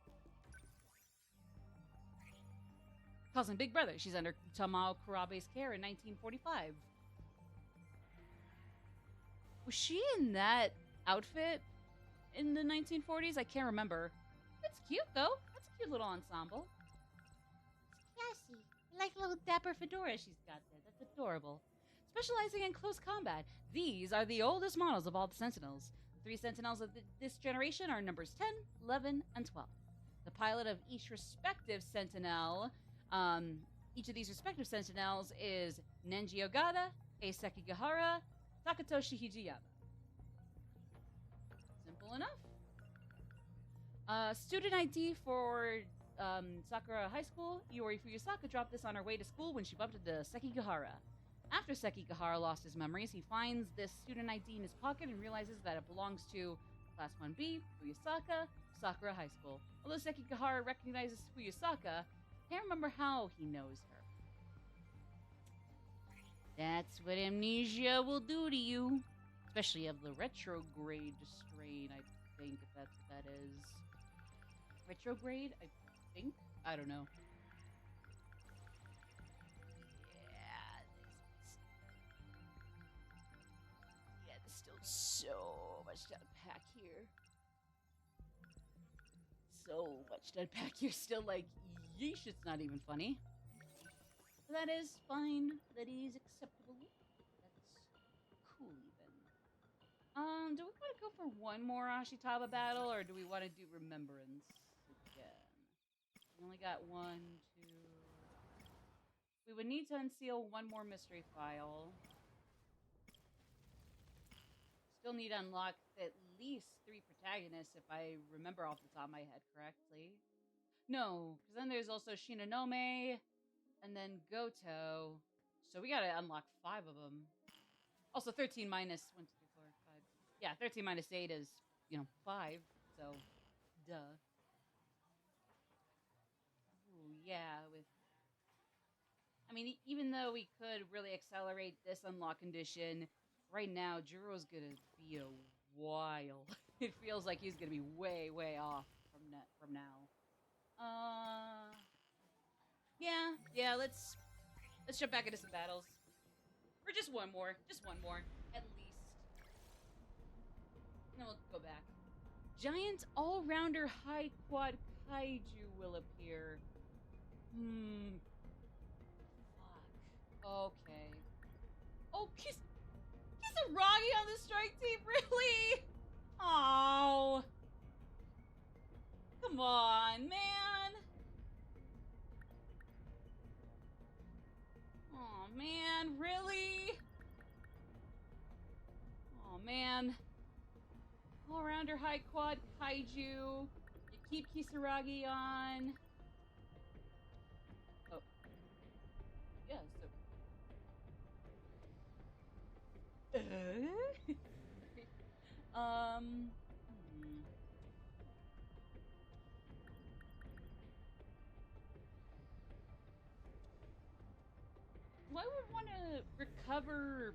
She's under Tamao Kurabe's care in 1945. Was she in that outfit in the 1940s? I can't remember. It's cute, though. That's a cute little ensemble. It's classy. I like the little dapper fedora she's got there. That's adorable. Specializing in close combat, these are the oldest models of all the Sentinels. The 3 Sentinels of this generation are numbers 10, 11, and 12. The pilot of each respective Sentinel, each of these respective Sentinels is Nenji Ogata, Ei Sekigahara, Takatoshi Hijiyama. Simple enough. Student ID for Sakura High School. Iori Fuyusaka dropped this on her way to school when she bumped into Sekigahara. After Sekigahara lost his memories, he finds this student ID in his pocket and realizes that it belongs to Class 1B, Fuyusaka, Sakura High School. Although Sekigahara recognizes Fuyusaka, can't remember how he knows her. That's what amnesia will do to you. Especially of the retrograde strain, I think, if that's what that is. Retrograde? I think? I don't know. Yeah, there's still so much to unpack here. So much to unpack here. Still, like, yeesh, it's not even funny. But that is fine. That is acceptable. That's cool, even. Do we want to go for one more Ashitaba battle, or do we want to do Remembrance again? We only got 1, 2... We would need to unseal one more mystery file. Still need to unlock at least 3 protagonists, if I remember off the top of my head correctly. No, because then there's also Shinonome, and then Goto. So we gotta unlock 5 of them. Also, 13 minus 1, 2, 3, 4, 5. Yeah, 13 minus 8 is, 5. So, duh. Ooh, yeah, I mean, even though we could really accelerate this unlock condition, right now, Juro's gonna be a while. It feels like he's gonna be way, way off from now. Yeah, let's jump back into some battles. Or just one more, at least. And then we'll go back. Giant all-rounder high quad kaiju will appear. Okay. Oh, Kisaragi on the strike team, really? Oh. Come on, man. Oh, man, really? Oh, man. All-rounder high quad kaiju. You keep Kisaragi on. Oh. Yeah, so... hmm. Do I would want to recover...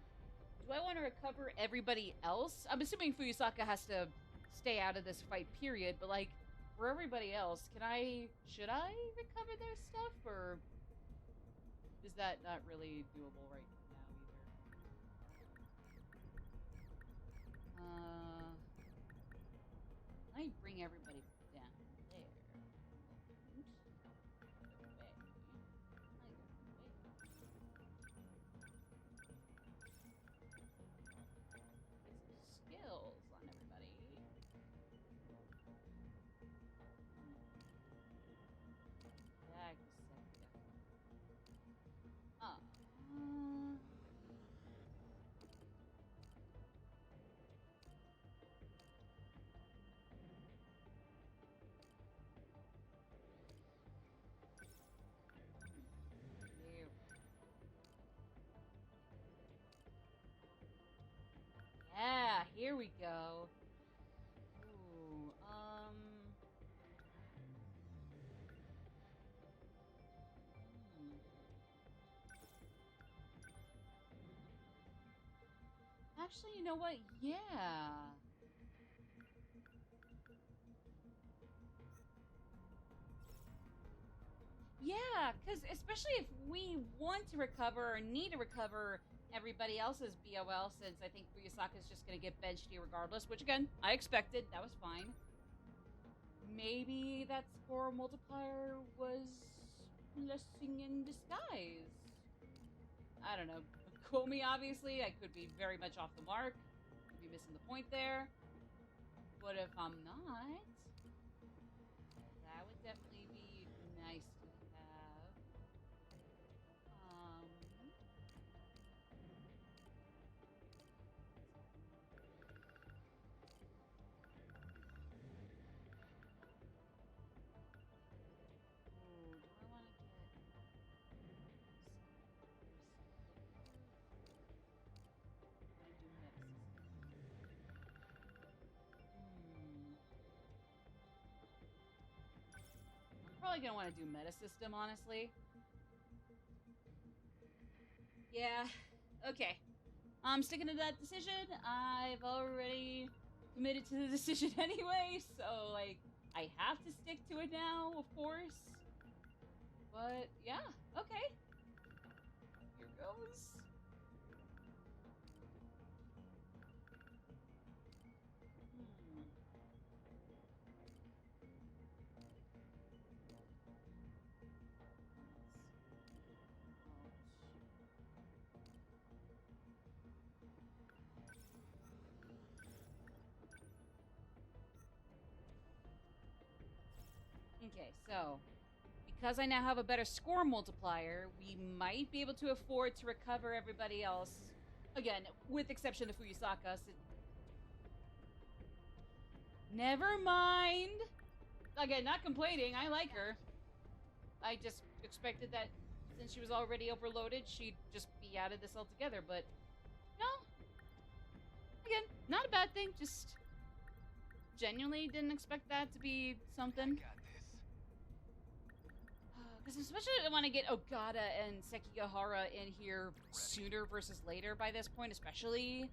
Do I want to recover everybody else? I'm assuming Fuyusaka has to stay out of this fight, period, but, like, for everybody else, should I recover their stuff, or is that not really doable right now, either? Let me bring everybody down there. Skills on everybody. Yeah, here we go. Ooh, Actually, you know what? Yeah. Yeah, because especially if we want to recover or need to recover everybody else's BOL, since I think Fuyusaka's just going to get benched here regardless, which again, I expected. That was fine. Maybe that score multiplier was blessing in disguise. I don't know. Quote me, obviously. I could be very much off the mark. Could be missing the point there. But if I'm not, that would definitely be nice to have. Ooh, do I want to get... Probably gonna want to do meta system, honestly. Yeah, okay. I'm sticking to that decision. I've already committed to the decision anyway, so, like, I have to stick to it now, of course. But, yeah, okay. Here goes. Okay, so because I now have a better score multiplier, we might be able to afford to recover everybody else. Again, with exception of Fuyusaka. So... Never mind. Again, not complaining. I like her. I just expected that since she was already overloaded, she'd just be out of this altogether, but no. Again, not a bad thing. Just genuinely didn't expect that to be something. Because especially I want to get Ogata and Sekigahara in here sooner versus later by this point, especially.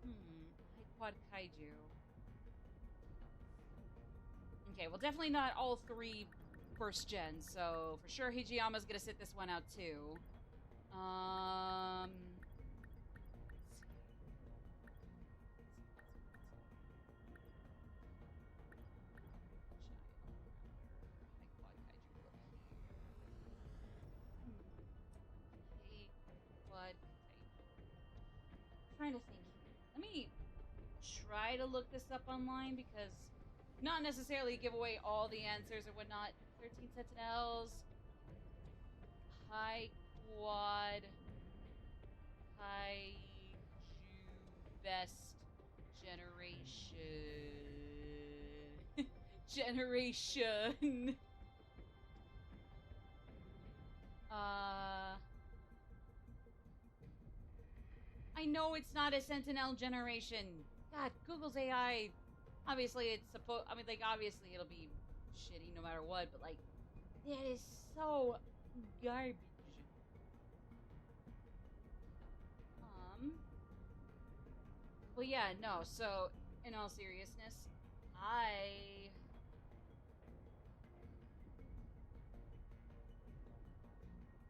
High quad kaiju. Okay, well, definitely not all three first gen, so for sure Hijiyama's gonna sit this one out too. try to look this up online because not necessarily give away all the answers or whatnot. 13 Sentinels, High Quad, Kaiju Best Generation. Generation. I know it's not a Sentinel generation. God, Google's AI. Obviously, it's supposed. I mean, like, obviously it'll be shitty no matter what, but like, that is so garbage. Well, yeah, no. So, in all seriousness, I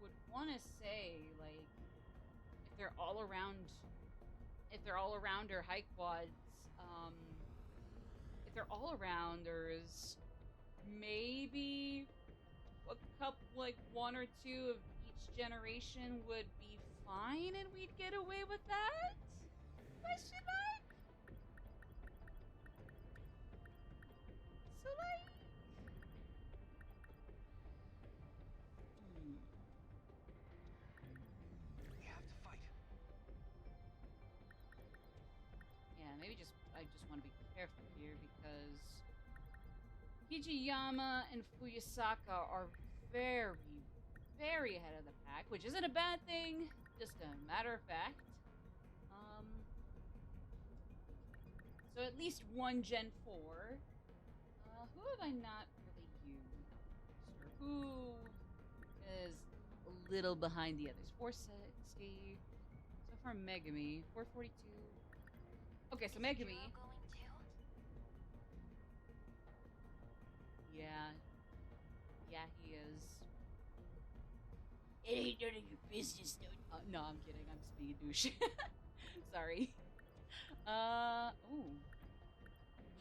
would want to say, like, if they're all around or high quads, if they're all arounders, maybe a couple, like one or two of each generation would be fine, and we'd get away with that? Question mark. So like. We have to fight. Yeah, maybe I just want to be careful here because Hijiyama and Fuyusaka are very, very ahead of the pack, which isn't a bad thing, just a matter of fact. So at least one Gen 4. Who have I not really used? Or who is a little behind the others? 460. So far, Megami. 442. Okay, so Megami. Jiro going too? Yeah. Yeah, he is. It ain't none of your business, though. No, I'm kidding. I'm just being a douche. Sorry. Oh.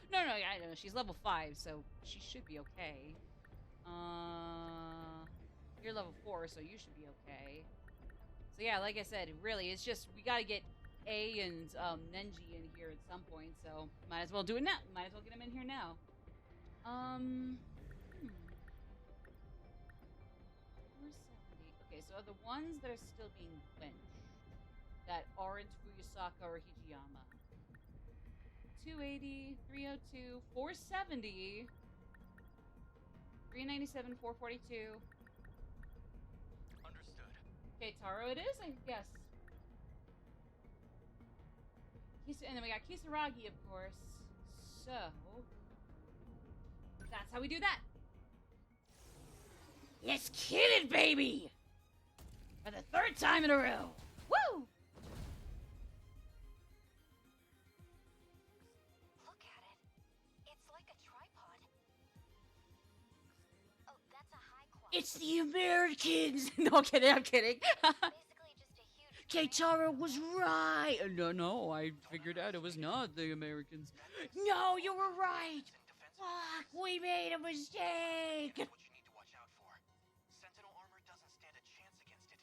No, I don't know. She's level 5, so she should be okay. You're level 4, so you should be okay. So yeah, like I said, really, it's just, we gotta get A and Nenji in here at some point, so might as well do it now. Might as well get him in here now. 470. Okay, so the ones that are still being benched that aren't Fuyusaka or Hijiyama. 280, 302, 470, 397, 442. Understood. Okay, Taro it is, I guess. And then we got Kisaragi, of course. So, that's how we do that. Let's kill it, baby! For the 3rd time in a row. Woo! Look at it. It's like a tripod. Oh, that's a high quad. It's the Americans! No, I'm kidding. Basically just a huge Keitaro was right! No, I figured out it was not the Americans. No, you were right! Fuck, we made a mistake! That's what you need to watch out for. Sentinel armor doesn't stand a chance against it.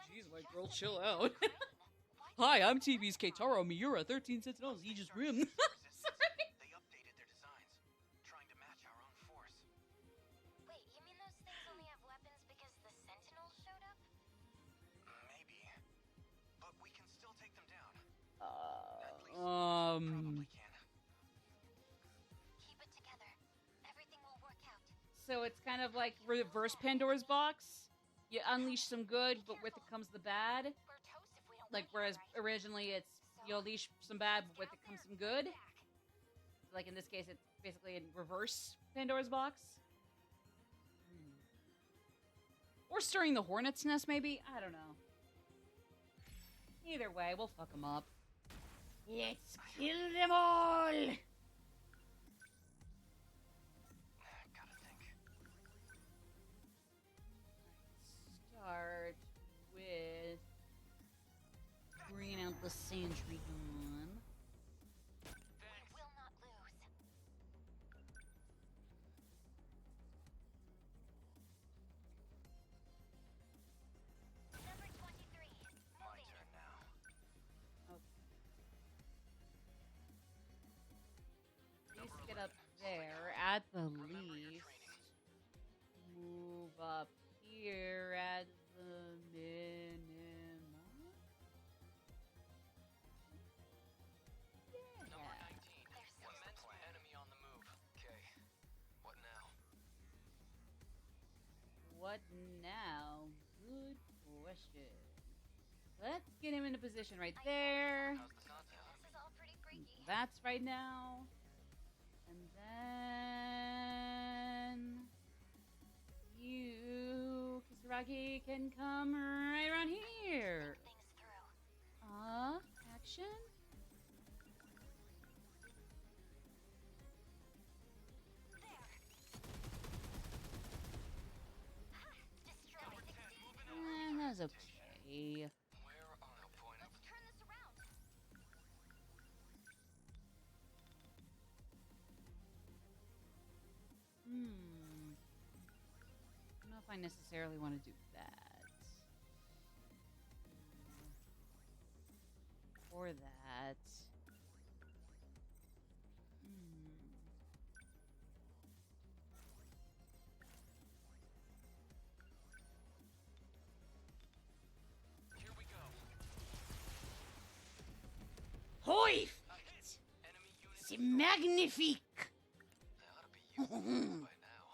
Jeez, my girl, chill out. Hi, I'm TV's Keitaro Miura, 13 Sentinels, Aegis Rim. Sorry. They updated their designs, trying to match our own force. Wait, you mean those things only have weapons because the Sentinels showed up? Maybe. But we can still take them down. Um... Probably can. Keep it together. Everything will work out. So it's kind of like reverse Pandora's box. You unleash some good, but with it comes the bad. We're toast if we don't Like, win, whereas right? originally it's you unleash some bad, but with it comes some good. Like in this case, it's basically in reverse Pandora's box. Or stirring the hornet's nest, maybe? I don't know. Either way, we'll fuck them up. Let's kill them all! Gotta think. Start with bringing out the sentry gun. We will not lose. Number 23. My Moving. turn now. Okay. up there at the least. Move up here at the minimum. Number Yeah. 19. Immense enemy on the move. Okay. What now? What now? Good question. Let's get him in a position right there. How's the Sentinels? This is all pretty freaky. That's right now. And then you, Kisaragi, can come right around here. Think things through. Action. There. Ha! Destroyed. That was okay. Where are no point? Let's turn this around. I don't know if I necessarily want to do that. Or that. Here we go. Hoi! Enemy units. C'est magnifique! They ought to be using these by now.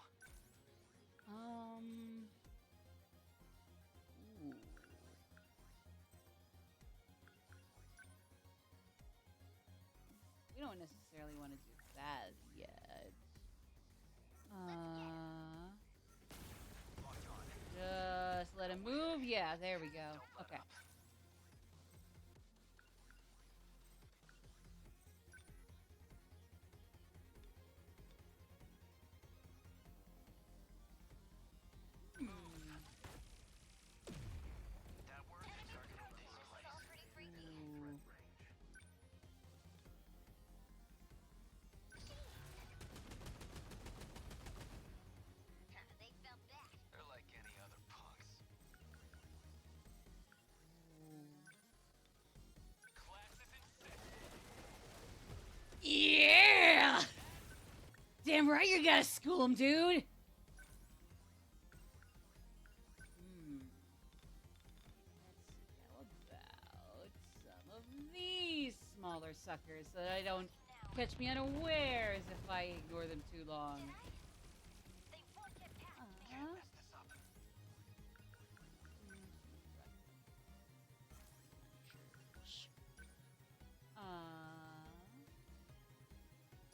Ooh. We don't necessarily want to do that yet. Just let him move. Yeah, there we go. Okay. That worked. Target on this This is place. all pretty freaky. Ooh. They felt that. They're like any other punks. Classes in session. Yeah! Damn right you gotta school him, dude! Let's see, how about some of these smaller suckers so that I don't catch me unawares if I ignore them too long. They won't get past me. Uh-huh. Mess this up.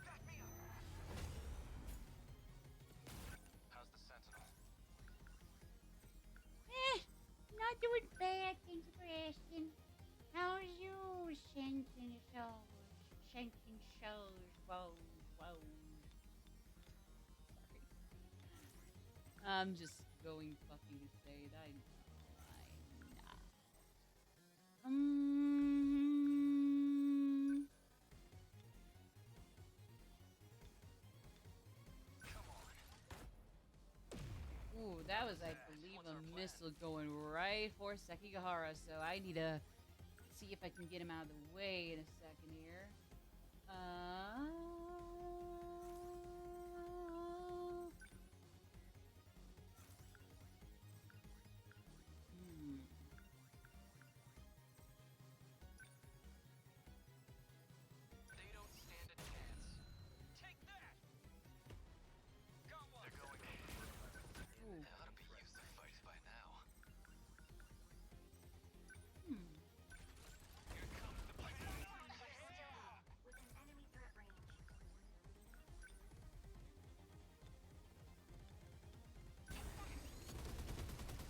Back me up. How's the Sentinel? Not doing bad. Thanks for asking. How's you, Sentinels? Whoa. Sorry. I'm just going fucking to say it. I know. Come on. Ooh, that was, I believe, a missile going right for Sekigahara, so I need to see if I can get him out of the way in a second here. They don't stand a chance. Take that. Got one. They're going. Ooh. They ought to be used to fights by now. Here comes the pain. Within enemy threat range.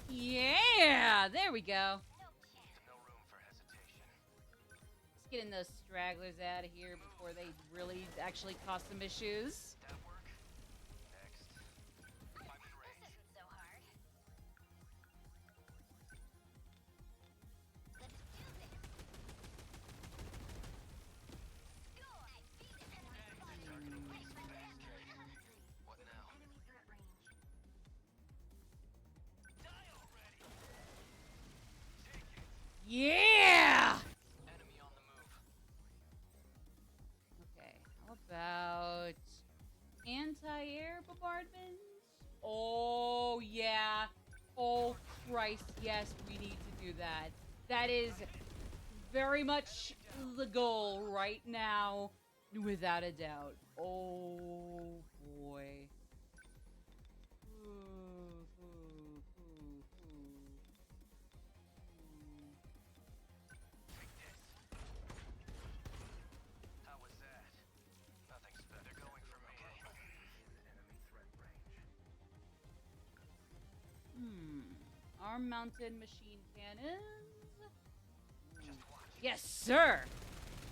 Yeah, there we go. No chance. No room for hesitation. Let's get those stragglers out of here before they really actually cause some issues. That work? Next. I'm in This range. isn't so hard. Let's do this. Go! I beat it. What now? Enemy threat range. Die already! Take it! Yeah! Enemy on the move. Okay, how about Christ, yes, we need to do that. That is very much the goal right now, without a doubt. Oh boy. How was that? Nothing special. They're going for me. Arm-mounted machine cannons. Just watch. Yes, sir.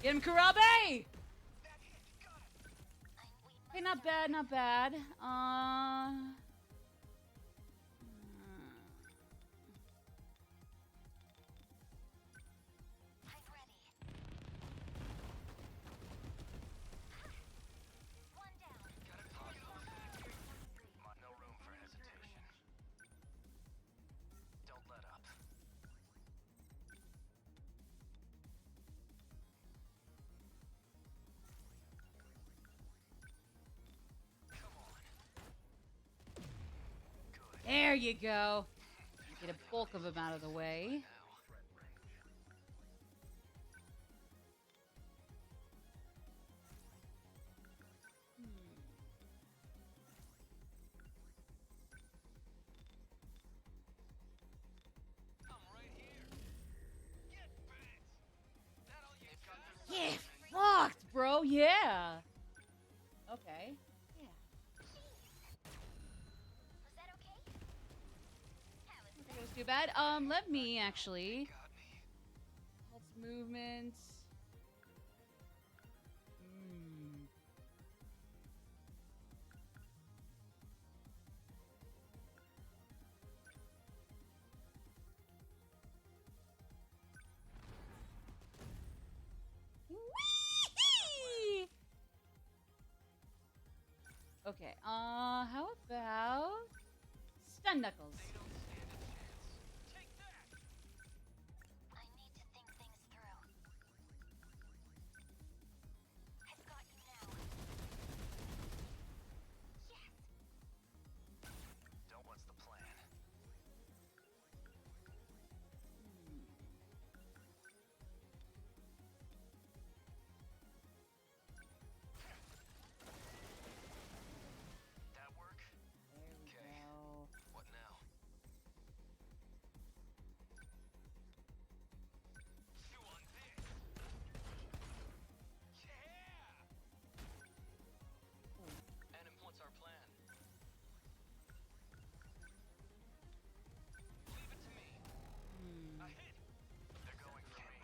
Get him, Karabe. That hit. Got him. Okay, not bad, not bad. I'm ready. One down. Gotta talk it over. No room for hesitation. Don't let up. Come on. Good. There you go. Get a bulk of them out of the way. Now. I'm right here. Get bit. That all you got? Yeah, fucked, bro. Yeah. Okay. Yeah. Was that okay? How was That was too bad. Let me actually. Got me. Let's movement. Hmm. Whee! Okay, how about Stun Knuckles? They don't stand a chance. Take that. I need to think things through. I've got you now. Yes! Don't. What's the plan? That work? There we Okay. go. What now? Chew on this. Yeah. And what's our plan? Leave it to me. A hit. They're going for me.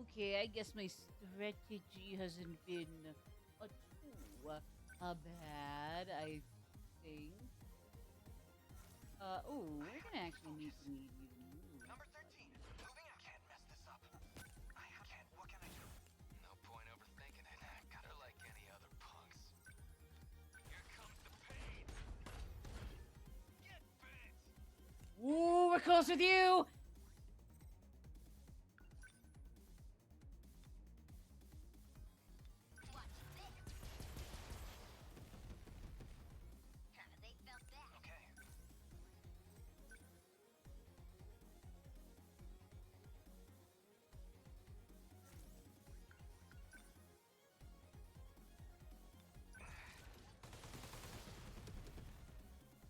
Okay, I guess my strategy hasn't been too bad, I think. Oh, we're gonna actually need you to move. Number 13. Moving out. Can't mess this up. I can't. What can I do? No point overthinking it. Got her like any other punks. Here comes the pain. Get bit. Ooh, we're close with you! Watch this! They felt that. Okay.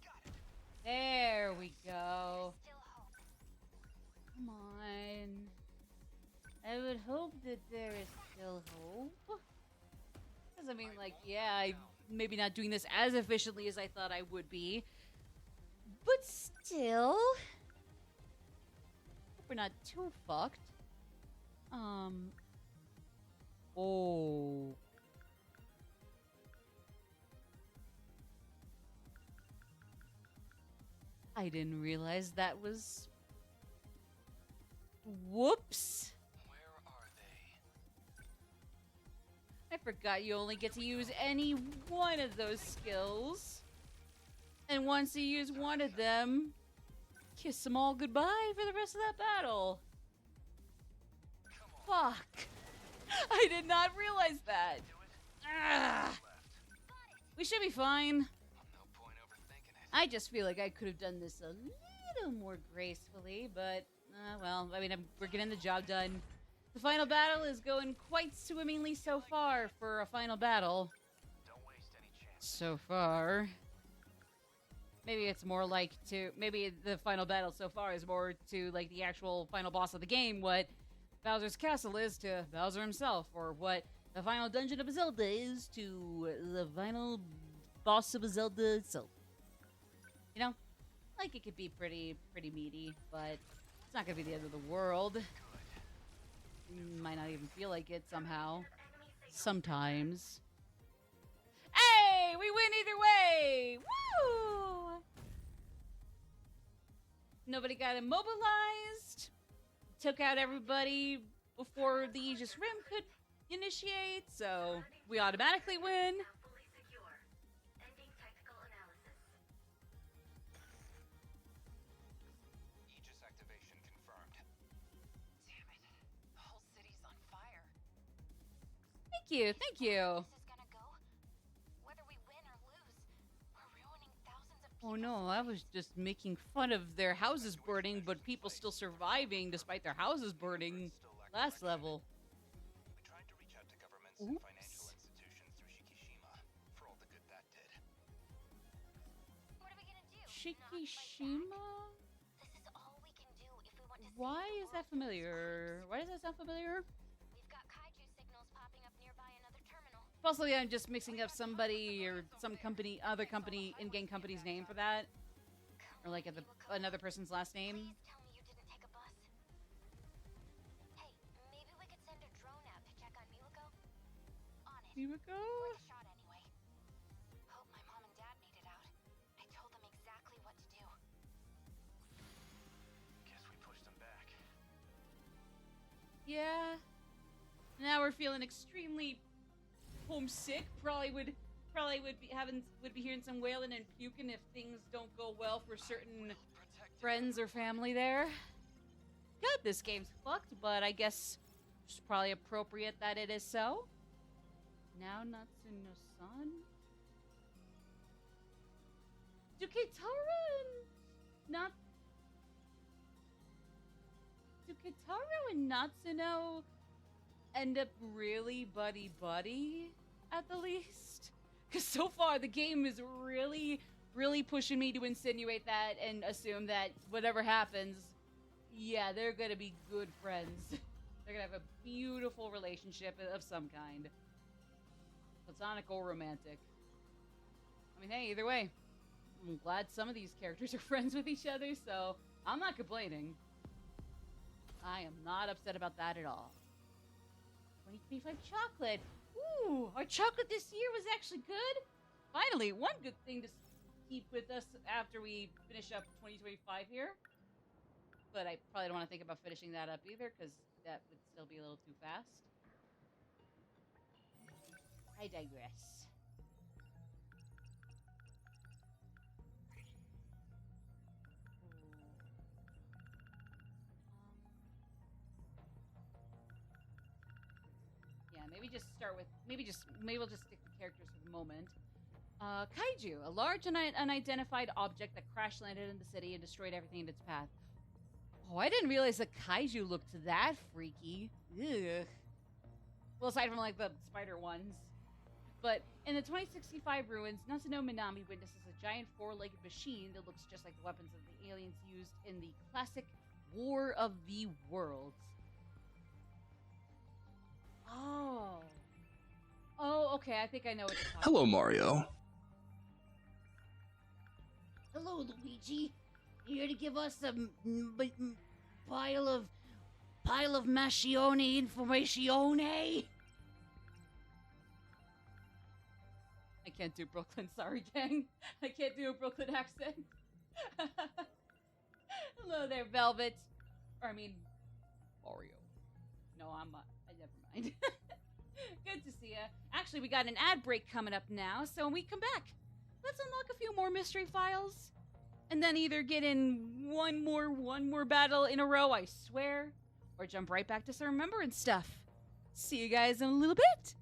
Got it. There we go. Still hope. Come on. I would hope that there is still hope. Because, I mean, like, yeah, I'm maybe not doing this as efficiently as I thought I would be. But still. Hope we're not too fucked. Oh. I didn't realize that was. Whoops. Where are they? I forgot you only get to use any one of those skills. And once you use one of them, kiss them all goodbye for the rest of that battle. Come on. Fuck. I did not realize that. Do it. Ah. Left. We should be fine. No point overthinking it. I just feel like I could have done this a little more gracefully, but, well, I mean, we're getting the job done. The final battle is going quite swimmingly so far for a final battle. Don't waste any chance. So far. Maybe it's more like maybe the final battle so far is more to, like, the actual final boss of the game, what Bowser's Castle is to Bowser himself, or what the final dungeon of Zelda is to the final boss of Zelda itself. You know? Like, it could be pretty meaty, but it's not gonna be the end of the world. Might not even feel like it somehow. Sometimes. Hey! We win either way! Woo! Nobody got immobilized. Took out everybody before the Aegis Rim could initiate, so we automatically win. Aegis activation confirmed. Damn it. The whole city's on fire. Thank you, thank you. This is gonna go. Whether we win or lose, we're ruining thousands of Oh people's no, I was just making fun of their houses burning, but people still surviving despite their houses burning last level. We tried to reach out to governments and Oops. financial institutions through Shikishima for all the good that did. What are we gonna do? Shikishima? This is all we can do if we want to Why save the is that world from this familiar? Why does that sound familiar? We've got kaiju signals popping up nearby another terminal. Possibly I'm just mixing up somebody or some company, other company, in-game company's name for that. Or like another person's last name. Please tell me you didn't take a bus. Hey, maybe we could send a drone out to check on Miwako? On it. Miwako? Worth a shot anyway. Hope my mom and dad made it out. I told them exactly what to do. Guess we pushed them back. Yeah. Now we're feeling extremely homesick. Probably would be hearing some wailing and puking if things don't go well for certain friends or family there. God, this game's fucked, but I guess it's probably appropriate that it is so. Now Natsuno-san? Do Kitara and Natsuno end up really buddy-buddy at the least? Because so far the game is really pushing me to insinuate that and assume that whatever happens, yeah, they're gonna be good friends. They're gonna have a beautiful relationship of some kind. Platonic or romantic. I mean, hey, either way, I'm glad some of these characters are friends with each other, so I'm not complaining. I am not upset about that at all. 2025 chocolate. Ooh, our chocolate this year was actually good. Finally, one good thing to keep with us after we finish up 2025 here. But I probably don't want to think about finishing that up either, because that would still be a little too fast. I digress. Yeah, maybe we'll just stick to characters for the moment. Kaiju, a large unidentified object that crash landed in the city and destroyed everything in its path. Oh, I didn't realize the kaiju looked that freaky. Ugh. Well, aside from like the spider ones. But in the 2065 ruins, Natsuno Minami witnesses a giant four-legged machine that looks just like the weapons of the aliens used in the classic War of the Worlds. Oh. Oh, okay, I think I know what you're talking Hello, Mario. Hello, Luigi. Here to give us a pile of Mascione informazione. I can't do Brooklyn, sorry, gang. I can't do a Brooklyn accent. Hello there, Velvet. Or, I mean, Mario. No, never mind. Good to see ya. Actually, we got an ad break coming up now, so when we come back, let's unlock a few more mystery files. And then either get in one more battle in a row, I swear, or jump right back to some remembrance stuff. See you guys in a little bit.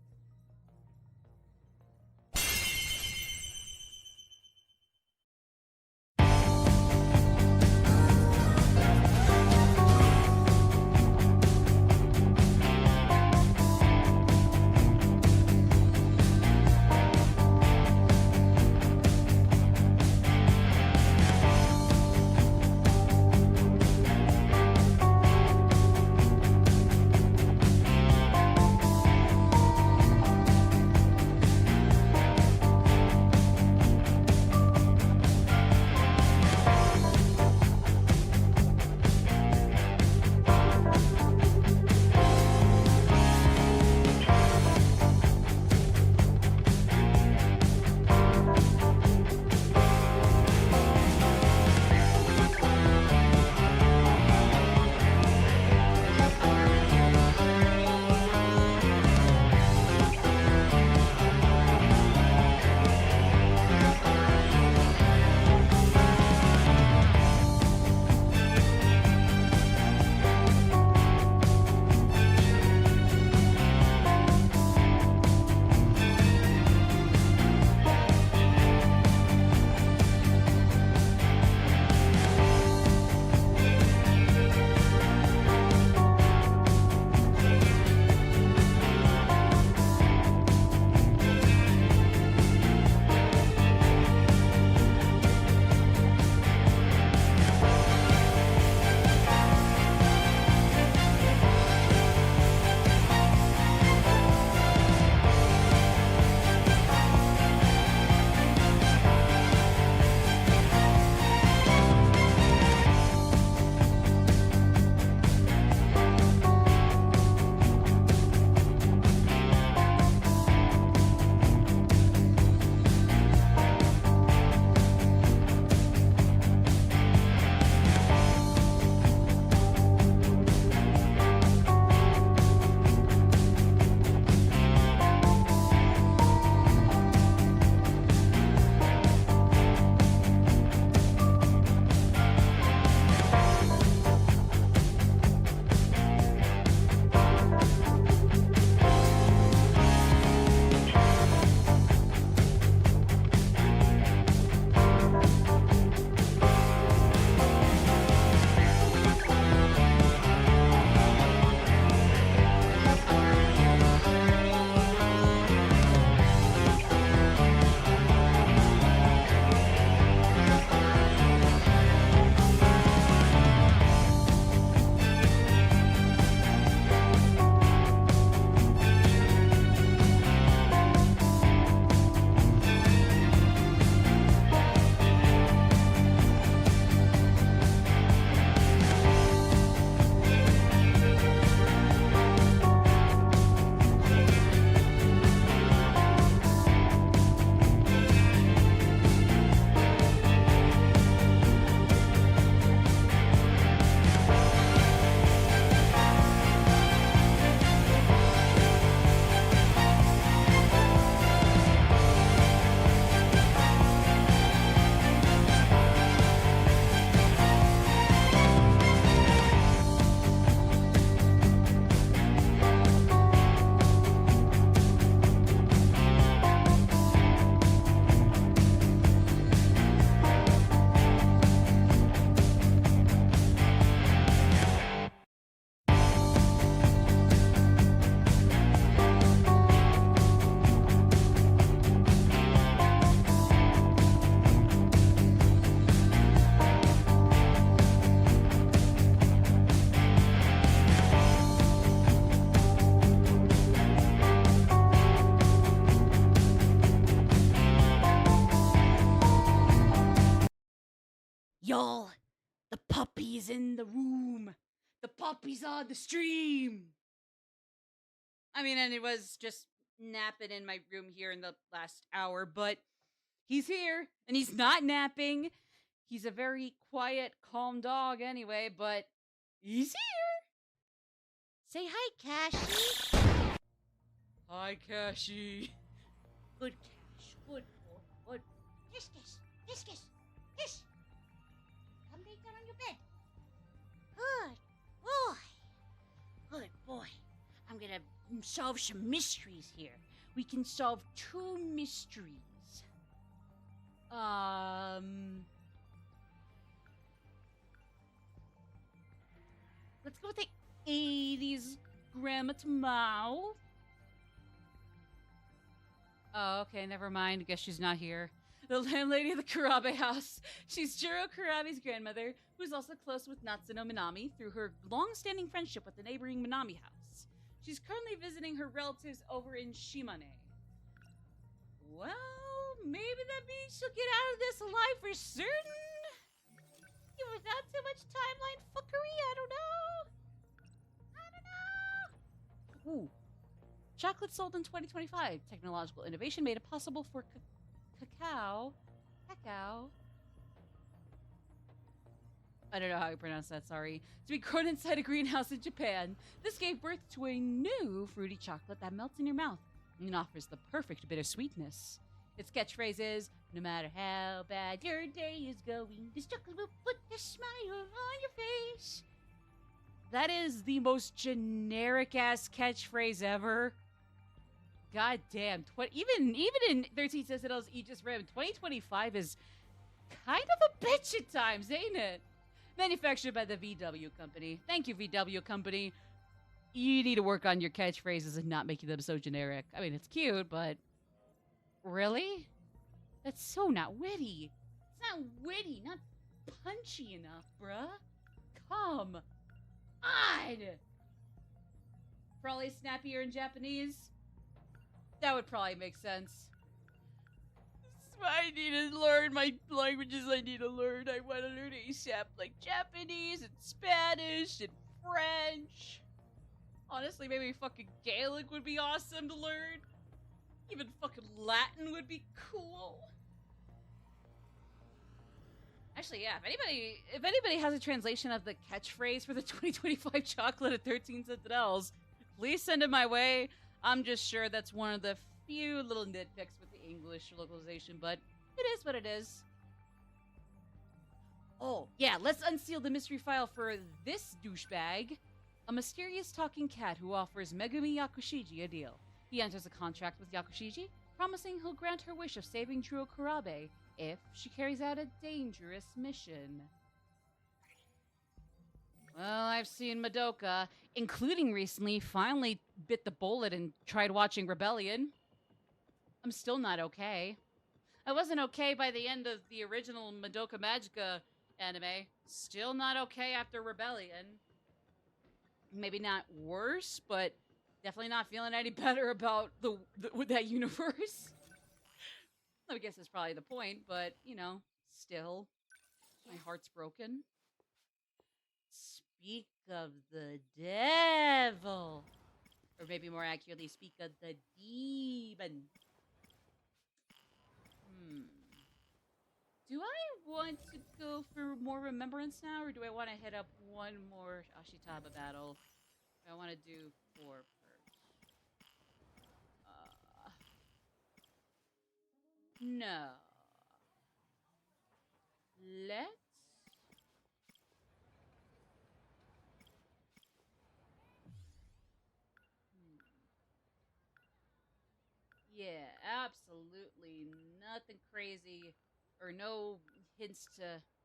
reveal. The puppy's in the room. The puppy's on the stream. I mean, and it was just napping in my room here in the last hour, but he's here and he's not napping. He's a very quiet, calm dog anyway, but he's here. Say hi, Cashy. Hi, Cashy. Good Cash. Good boy. Good. Kiss, kiss. Kiss, kiss. Kiss. Come lay down on your bed. Good boy. Good boy. I'm gonna solve some mysteries here. We can solve 2 mysteries. Let's go with the 80s Grandma Mao. Oh, okay, never mind. Guess she's not here. The landlady of the Kurabe house. She's Jiro Kurabe's grandmother, who's also close with Natsuno Minami through her long-standing friendship with the neighboring Minami house. She's currently visiting her relatives over in Shimane. Well, maybe that means she'll get out of this alive for certain. Without too much timeline fuckery, I don't know. Ooh. Chocolate sold in 2025. Technological innovation made it possible for cacao. I don't know how you pronounce that, sorry. To be grown inside a greenhouse in Japan. This gave birth to a new fruity chocolate that melts in your mouth and offers the perfect bittersweetness. Its catchphrase is, no matter how bad your day is going, this chocolate will put a smile on your face. That is the most generic-ass catchphrase ever. God damn. Even in 13 Sentinels Aegis Rim, 2025 is kind of a bitch at times, ain't it? Manufactured by the VW company. Thank you, VW company. You need to work on your catchphrases and not making them so generic. I mean, it's cute, but really? That's so not witty. It's not witty, not punchy enough, bruh. Come on. Probably snappier in Japanese. That would probably make sense. I need to learn my languages I need to learn. I want to learn ASAP, like Japanese and Spanish and French. Honestly, maybe fucking Gaelic would be awesome to learn. Even fucking Latin would be cool. Actually, yeah, if anybody has a translation of the catchphrase for the 2025 chocolate at 13 Sentinels, please send it my way. I'm just sure that's one of the few little nitpicks with the English localization, but it is what it is. Oh, yeah, let's unseal the mystery file for this douchebag. A mysterious talking cat who offers Megumi Yakushiji a deal. He enters a contract with Yakushiji, promising he'll grant her wish of saving Jiro Kurabe if she carries out a dangerous mission. Well, I've seen Madoka, including recently, finally bit the bullet and tried watching Rebellion. I'm still not okay. I wasn't okay by the end of the original Madoka Magica anime. Still not okay after Rebellion. Maybe not worse, but definitely not feeling any better about that universe. I guess that's probably the point, but, you know, still, my heart's broken. Speak of the devil. Or maybe more accurately, speak of the demon. Do I want to go for more remembrance now, or do I want to hit up one more Ashitaba battle? I want to do 4 first. No. Let's... Yeah, absolutely nothing crazy, or no hints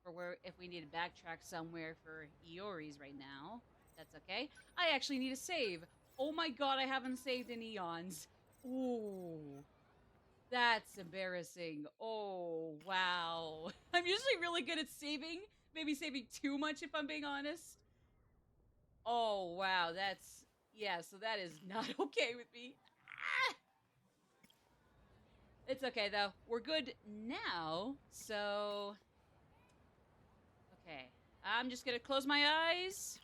for where if we need to backtrack somewhere for Iori's right now. That's okay. I actually need a save. Oh my god, I haven't saved in eons. Ooh. That's embarrassing. Oh, wow. I'm usually really good at saving. Maybe saving too much if I'm being honest. Oh, wow. That's... Yeah, so that is not okay with me. Ah! It's okay, though. We're good now, so... Okay. I'm just gonna close my eyes.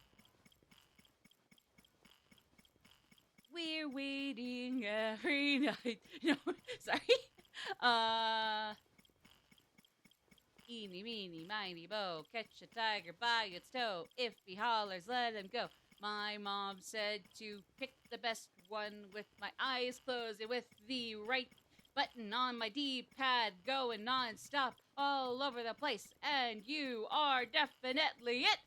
We're waiting every night. No, sorry. Eeny, meeny, miny, mo. Catch a tiger by its toe. If he hollers, let him go. My mom said to pick the best one with my eyes closed and with the right button on my D-pad going non-stop all over the place. And you are definitely it.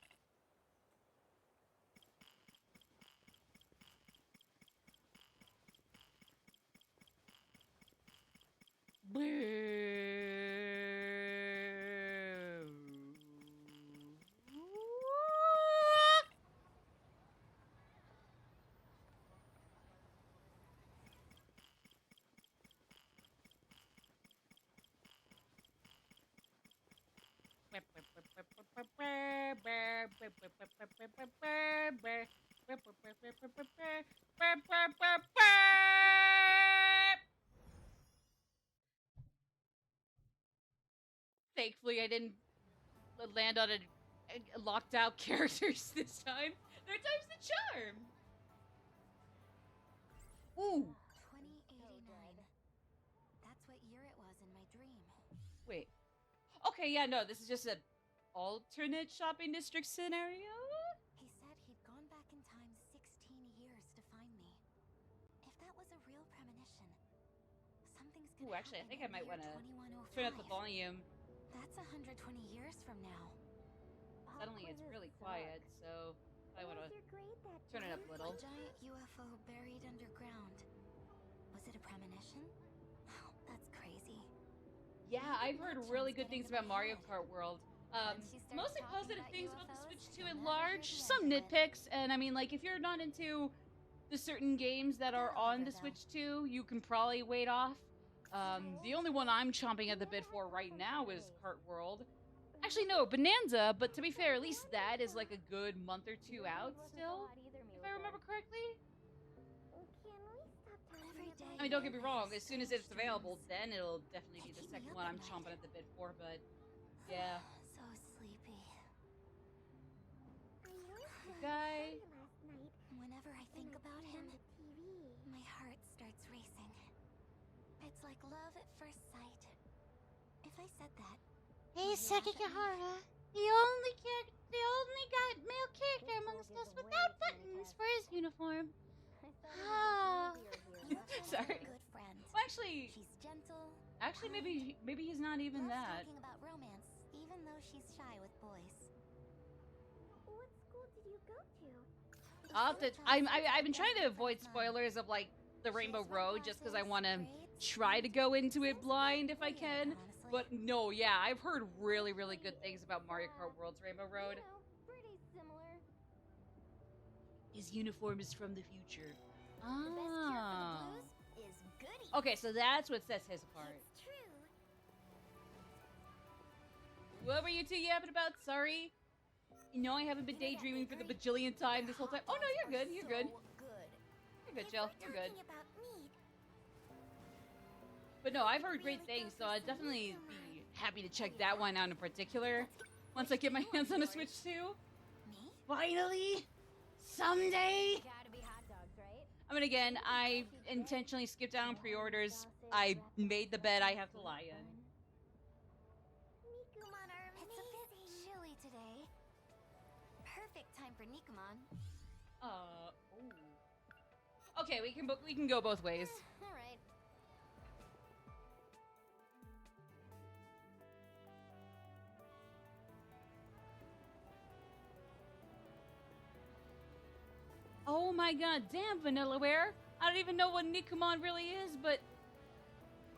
Thankfully, I didn't land on a locked out characters this time. Third time's the charm. Ooh. 2089. That's what year it was in my dream. Wait. Okay, yeah, no, this is just an alternate shopping district scenario. He said he'd gone back in time 16 years to find me. If that was a real premonition, something's gonna Ooh, actually, I think I might want to 2105. turn up the volume. That's 120 years from now. Suddenly, it's really quiet, so I want to turn it up a little. A giant UFO buried underground. Was it a premonition? Oh, that's crazy. Yeah, I've heard really good things about Mario Kart World. Mostly positive things about the Switch 2 at large. Some nitpicks, and I mean, like, if you're not into the certain games that are on the Switch 2, you can probably wait off. The only one I'm chomping at the bit for right now is Kart World. Actually, no, Bonanza, but to be fair, at least that is like a good month or two out still, if I remember correctly. I mean, don't get me wrong, as soon as it's available, then it'll definitely be the second one I'm chomping at the bit for, but yeah. So sleepy. Guy. Whenever I think about him, my heart starts racing. It's like love at first sight. If I said that, Hey, Sekigahara. The only male character amongst us without buttons for his uniform. Ah. Sorry. good friend. Well, actually, She's gentle. maybe he's not even loves that. talking about romance, even though she's shy with boys. What school did you go to? I've been trying to avoid spoilers of like the Rainbow Road just because I want to try to go into it blind if I can. But no, yeah, I've heard really, really good things about Mario Kart World's Rainbow Road. Pretty similar. His uniform is from the future. The best cure for the Ah. blues is goody. Okay, so that's what sets his apart. It's true. What were you two yapping about? Sorry. You know I haven't been daydreaming for the bajillion time this whole time. Oh no, you're good. You're good. You're good, Jill. You're good. About me, But no, I've heard great things, so I'd definitely be happy to check that one out in particular. Once I get my hands on a Switch 2. me? Finally! Someday! Gotta be hot dogs, right? I mean, again, I intentionally skipped out on pre-orders. I made the bed I have to lie in. Nikumon are amazing. It's a bit chilly today. Perfect time for Nikumon. Ooh. Okay, we can go both ways. All right. Oh my god, damn, Vanillaware! I don't even know what Nikumon really is, but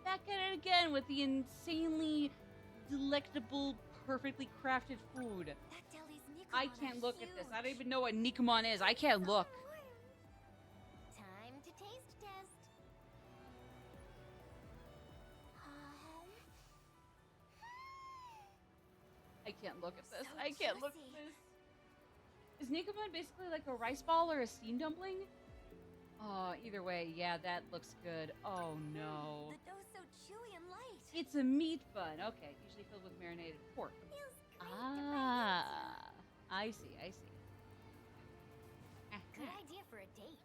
back at it again with the insanely delectable, perfectly crafted food. That deli's Nikumon I can't look at this. I don't even know what Nikumon is. I can't look. Time to taste test. I can't look at this. So I can't look at juicy. this. Is Nikumon basically like a rice ball or a steam dumpling? Oh, either way, yeah, that looks good. Oh no. The dough's so chewy and light. It's a meat bun. Okay, usually filled with marinated pork. Feels Ah, I see, I see. Good idea for a date.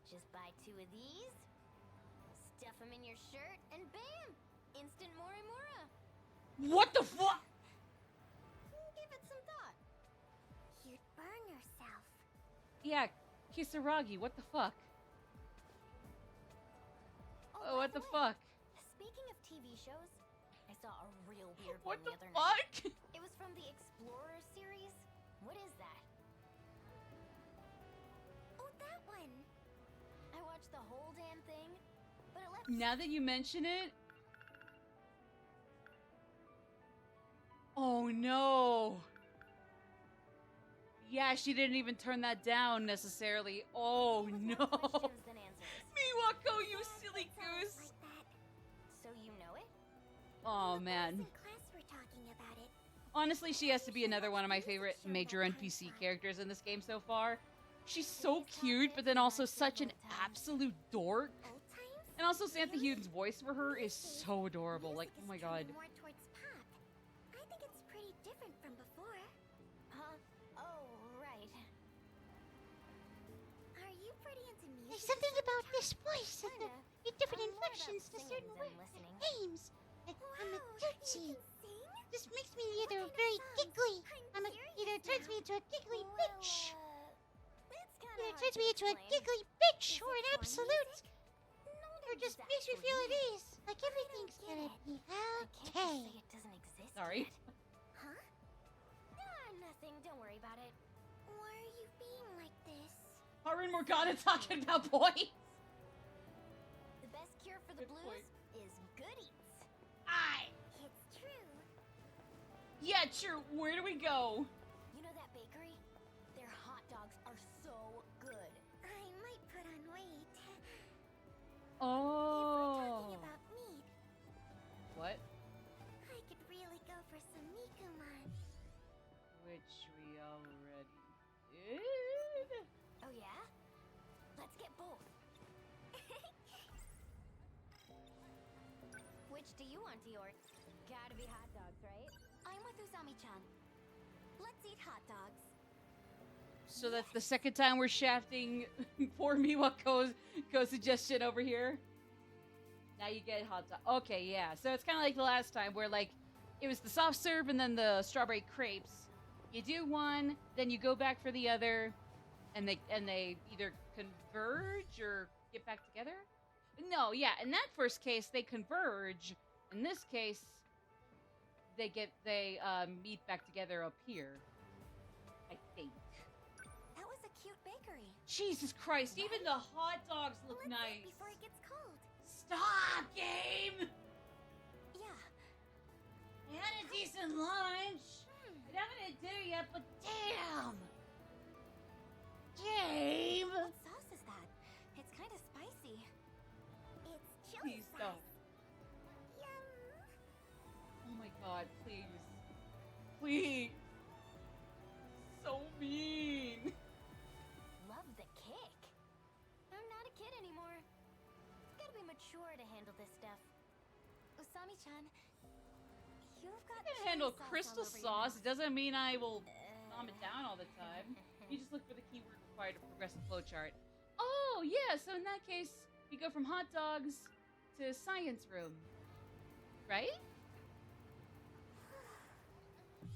Just buy 2 of these, stuff them in your shirt, and bam! Instant Morimura. What the fuck? Give it some thought. You'd burn yourself. Yeah, Kisaragi, what the fuck? Oh, what the fuck? Speaking of TV shows, I saw a real weird What one the the other night. fuck? It was from the Explorer series. What is that? Oh, that one. I watched the whole damn thing, but it left. Now that you mention it. Oh no. Yeah, she didn't even turn that down necessarily. Oh With no. more questions than answers. Miwako, you silly It's always goose. like that. So you know it? Oh The man. boys in class were talking about it. Honestly, she has to be another one of my favorite major NPC characters in this game so far. She's so cute, but then also such an absolute dork. Old times? And also Santha Huden's voice for her is so adorable. Like, oh my god. More towards pop. I think it's pretty different from before. Huh? Oh, right. Are you pretty into music? There's something about this voice and Kinda. the different I'm more about inflections to singing certain than words listening. and names. I'm a Wow, tootsie. you can sing? This makes me What either kind of very songs? giggly. I'm Either curious turns now. me into a giggly Well, bitch. it's kind Either of turns me into a giggly bitch Is or it an porn absolute. music? Or just makes me feel at ease. Like everything's get gonna it. be I can't just say okay. it doesn't exist. Sorry. Yet. Huh? Nothing. Don't worry about it. Why are you being like this? Haru and Morgana talking about boys. The best cure for the Good blues point. is good eats. Aye. It's true. Yeah, true. Where do we go? You know that bakery? Their hot dogs are so good. I might put on weight. If we're Oh. talking about meat, What? I could really go for some Mikuman. Which we already did. Oh yeah? Let's get both. Which do you want, Dior? Gotta be hot dogs, right? I'm with Usami-chan. Let's eat hot dogs. So that's the second time we're shafting poor Miwako's suggestion over here. Now you get hot dog. Okay, yeah. So it's kind of like the last time where like it was the soft serve and then the strawberry crepes. You do one, then you go back for the other, and they either converge or get back together. No, yeah. In that first case, they converge. In this case, they meet back together up here. I think. That was a cute bakery. Jesus Christ! Even the hot dogs look Let's nice. eat before it gets cold. Stop, game! Yeah. I had a decent lunch. I haven't had dinner yet, but damn! Game! What sauce is that? It's kind of spicy. It's chili Please sauce. don't. Yum. Oh my god, please. Please. So mean. Love the kick. I'm not a kid anymore. Gotta be mature to handle this stuff. Usami-chan, you've got I can chili handle sauce all crystal over your sauce. mouth. It doesn't mean I will calm it down all the time. You just look for the keyword required to progress the flowchart. Oh, yeah, so in that case, we go from hot dogs to science room. Right?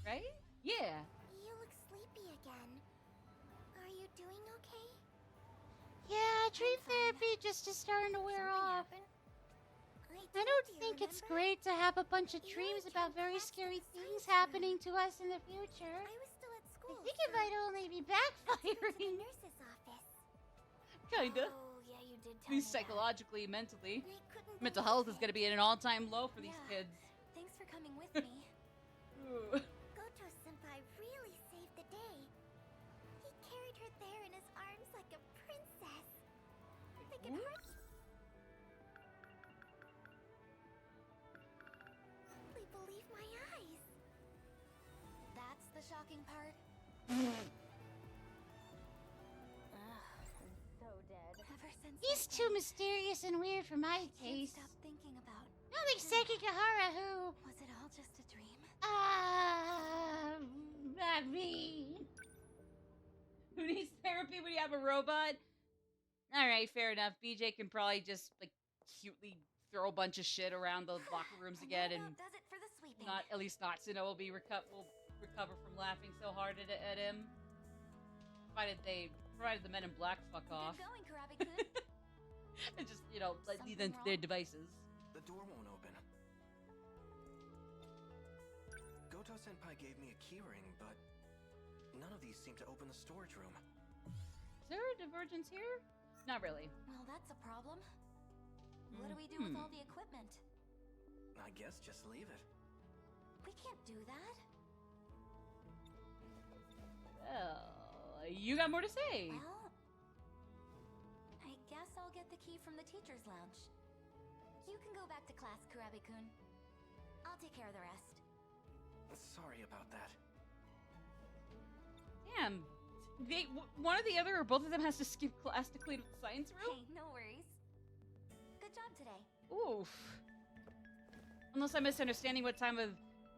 Right? Yeah. You look sleepy again. Are you doing okay? Yeah, dream therapy just is starting to wear Something off. happened? I don't think it's great to have a bunch of You dreams attend about very class to scary the things science room. happening to us in the future. I was still at I school. think it might only be to the backfiring. nurse's office. Kinda. Oh, yeah, you did At tell me least that. psychologically, mentally. And I couldn't Mental believe health is it. going to be at an all-time low for these Yeah. kids. Thanks for coming with me. Ooh. Goto-senpai really saved the day. He carried her there in his arms like a princess. I could hardly believe my eyes. That's the shocking part. Ugh, I'm so dead. Ever since He's that too day, mysterious and weird for my Can't taste. stop thinking about. Not like Sekigahara, who Was it all just a dream? not me. Who needs therapy when you have a robot? All right, fair enough. BJ can probably just like cutely throw a bunch of shit around the locker rooms again, that and about does it for the sweeping. not at least Natsuno will will recover from laughing so hard at him. Provided the Men in Black fuck off. Good going, Karabi-kun. And just, you know, like leave them to Something their wrong? devices. The door won't open. Goto Senpai gave me a keyring, but none of these seem to open the storage room. Is there a divergence here? Not really. Well, that's a problem. What do we do with all the equipment? I guess just leave it. We can't do that. Well, you got more to say. Well, I guess I'll get the key from the teacher's lounge. You can go back to class, Kurabi-kun. I'll take care of the rest. Sorry about that. Damn. One or the other, or both of them has to skip class to clean up the science room? Hey, no worries. Good job today. Oof. Unless I'm misunderstanding what time of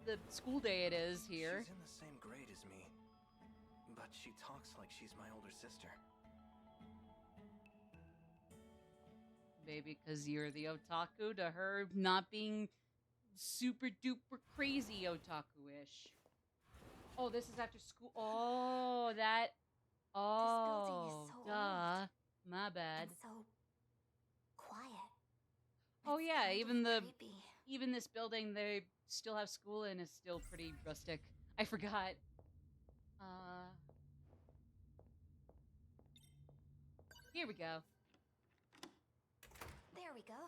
the school day it is here. She's in the same grade as me, but she talks like she's my older sister. Maybe because you're the otaku, to her not being super duper crazy otaku-ish. Oh, this is after school. Oh, that. Oh, building is so duh. My bad. And so quiet. Oh It's yeah, kind of creepy. even this building they still have school in is still pretty rustic. I forgot. Here we go. There we go.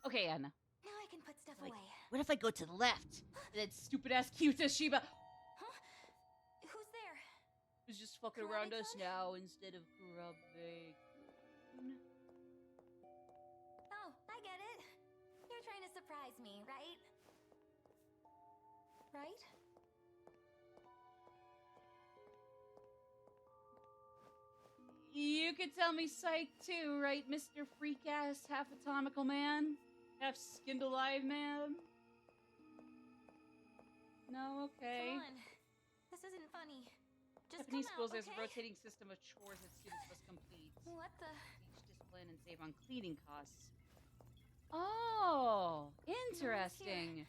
Okay, Anna. Now I can put stuff Like, away. what if I go to the left? That stupid ass Kyuta Shiba Huh? Who's there? is just fucking around us Kurabe-kun? now instead of Kurabe. Oh, I get it. You're trying to surprise me, right? Right? You could tell me psych too, right, Mr. Freak-ass half-atomical man? Half-skinned alive man? No, okay. Come on. This isn't funny. Just Japanese come schools, out, there's a okay? rotating system of chores that students must complete. What the? Teach discipline and save on cleaning costs. Oh, interesting.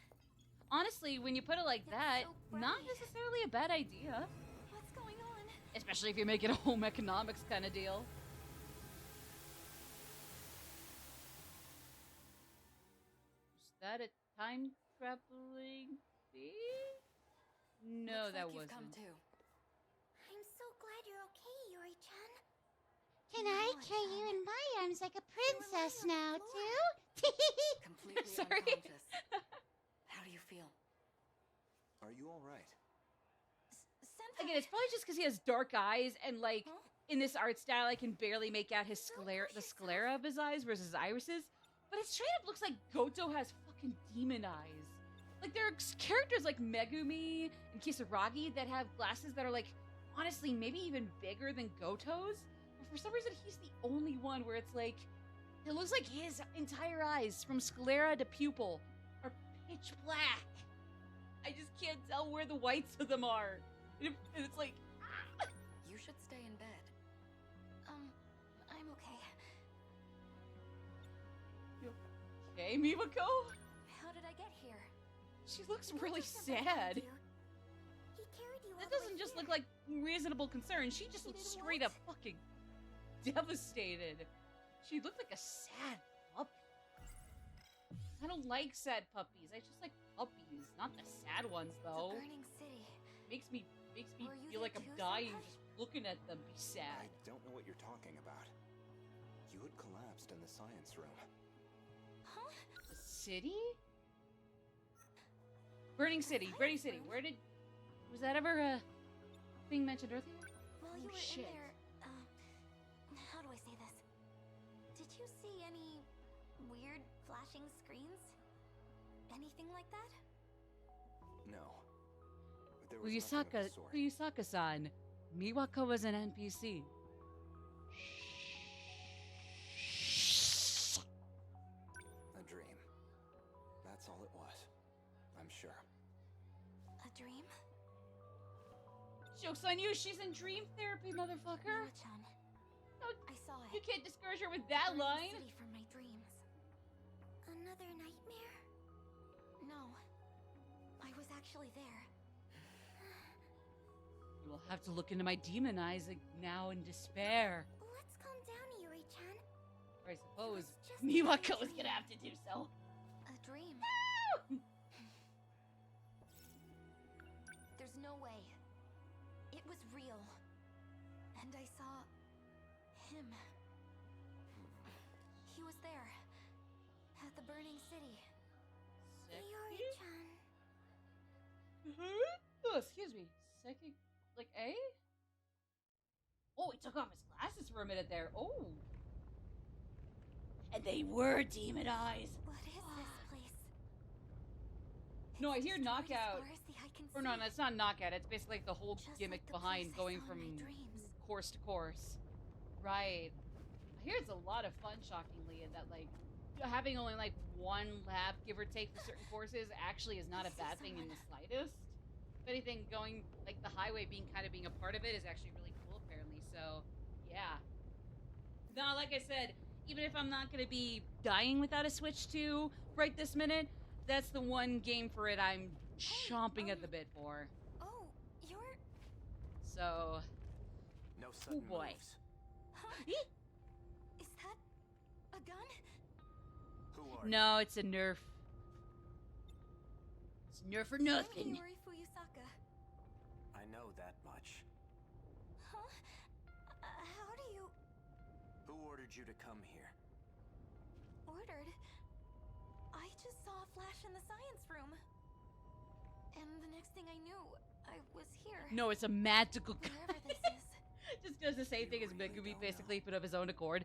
Honestly, when you put it like It's that, so not bright. necessarily a bad idea. What's going on? Especially if you make it a home economics kind of deal. Is that a time traveling thing? No, that wasn't. I'm so glad you're okay, Yuri-chan. Can No, I I carry you can't. in my arms like a princess lying on now, the too? Completely Sorry. unconscious. How do you feel? Are you alright? Senpai. Again, it's probably just because he has dark eyes, and like Huh? in this art style, I can barely make out his Don't the push sclera of his eyes versus his irises. But it straight up looks like Goto has fucking demon eyes. Like there are characters like Megumi and Kisaragi that have glasses that are like honestly maybe even bigger than Goto's. But for some reason, he's the only one where it's like it looks like his entire eyes from sclera to pupil are pitch black. I just can't tell where the whites of them are. And it's like, You should stay in bed. I'm okay. okay, Mimiko? How did I get here? She looks really Goto-senpai sad. found you. He carried you all That the way doesn't just here. look like reasonable concern. She just He looks did straight what? up fucking devastated. She looked like a sad puppy. I don't like sad puppies. I just like puppies, not the sad ones though. The burning city. Makes me Were you feel there like I'm too, dying Senpai? just looking at them be sad. I don't know what you're talking about. You had collapsed in the science room. Huh? The city? Burning City, Burning City. Where did was that ever a thing mentioned earlier? While you Oh, were shit. in there, how do I say this? Did you see any weird flashing screens? Anything like that? No. There was nothing of the sort. Uyusaka-san. Miwako was an NPC. A dream. That's all it was. I'm sure. A dream? Joke's on you, she's in dream therapy, motherfucker. Miwa-chan, No, I saw you it. can't discourage her with that Burning line. City from my dreams. Another nightmare? No. I was actually there. You will have to look into my demon eyes now in despair. Let's calm down, Yuri-chan. Or I suppose just Miwako a is gonna have to do so. A dream. There's no way. It was real. And I saw him. He was there. At the burning city. Yuri-chan. Oh, excuse me. Psychic, like A? Oh, he took off his glasses for a minute there. Oh. And they were demon eyes. What is this place? No, I hear Destroyed as Knockout. far as the eye can Or no, see. that's not Knockout. It's basically like the whole Just gimmick like the behind place I going saw from in my dreams. course to course. Right. I hear it's a lot of fun, shockingly, and that, like, having only, like, one lab, give or take, for certain courses actually is not a bad thing in the slightest. If anything, going, like, the highway being a part of it is actually really cool, apparently. So, yeah. Now, like I said, even if I'm not going to be dying without a Switch 2 right this minute, that's the one game for it I'm chomping at the bit for. Oh, you're... So, No sudden boy. moves. Huh? Is that a gun? Who are you? no, it's a nerf. It's nerf or I'm nothing. Hiyori Fuyusaka. I know that much. Huh? How do you... Who ordered you to come here? Ordered? I just saw a flash in the science room. And the next thing I knew, I was here. No, it's a magical gun. Wherever this is. Just does the same thing as Megumi, basically, but of his own accord.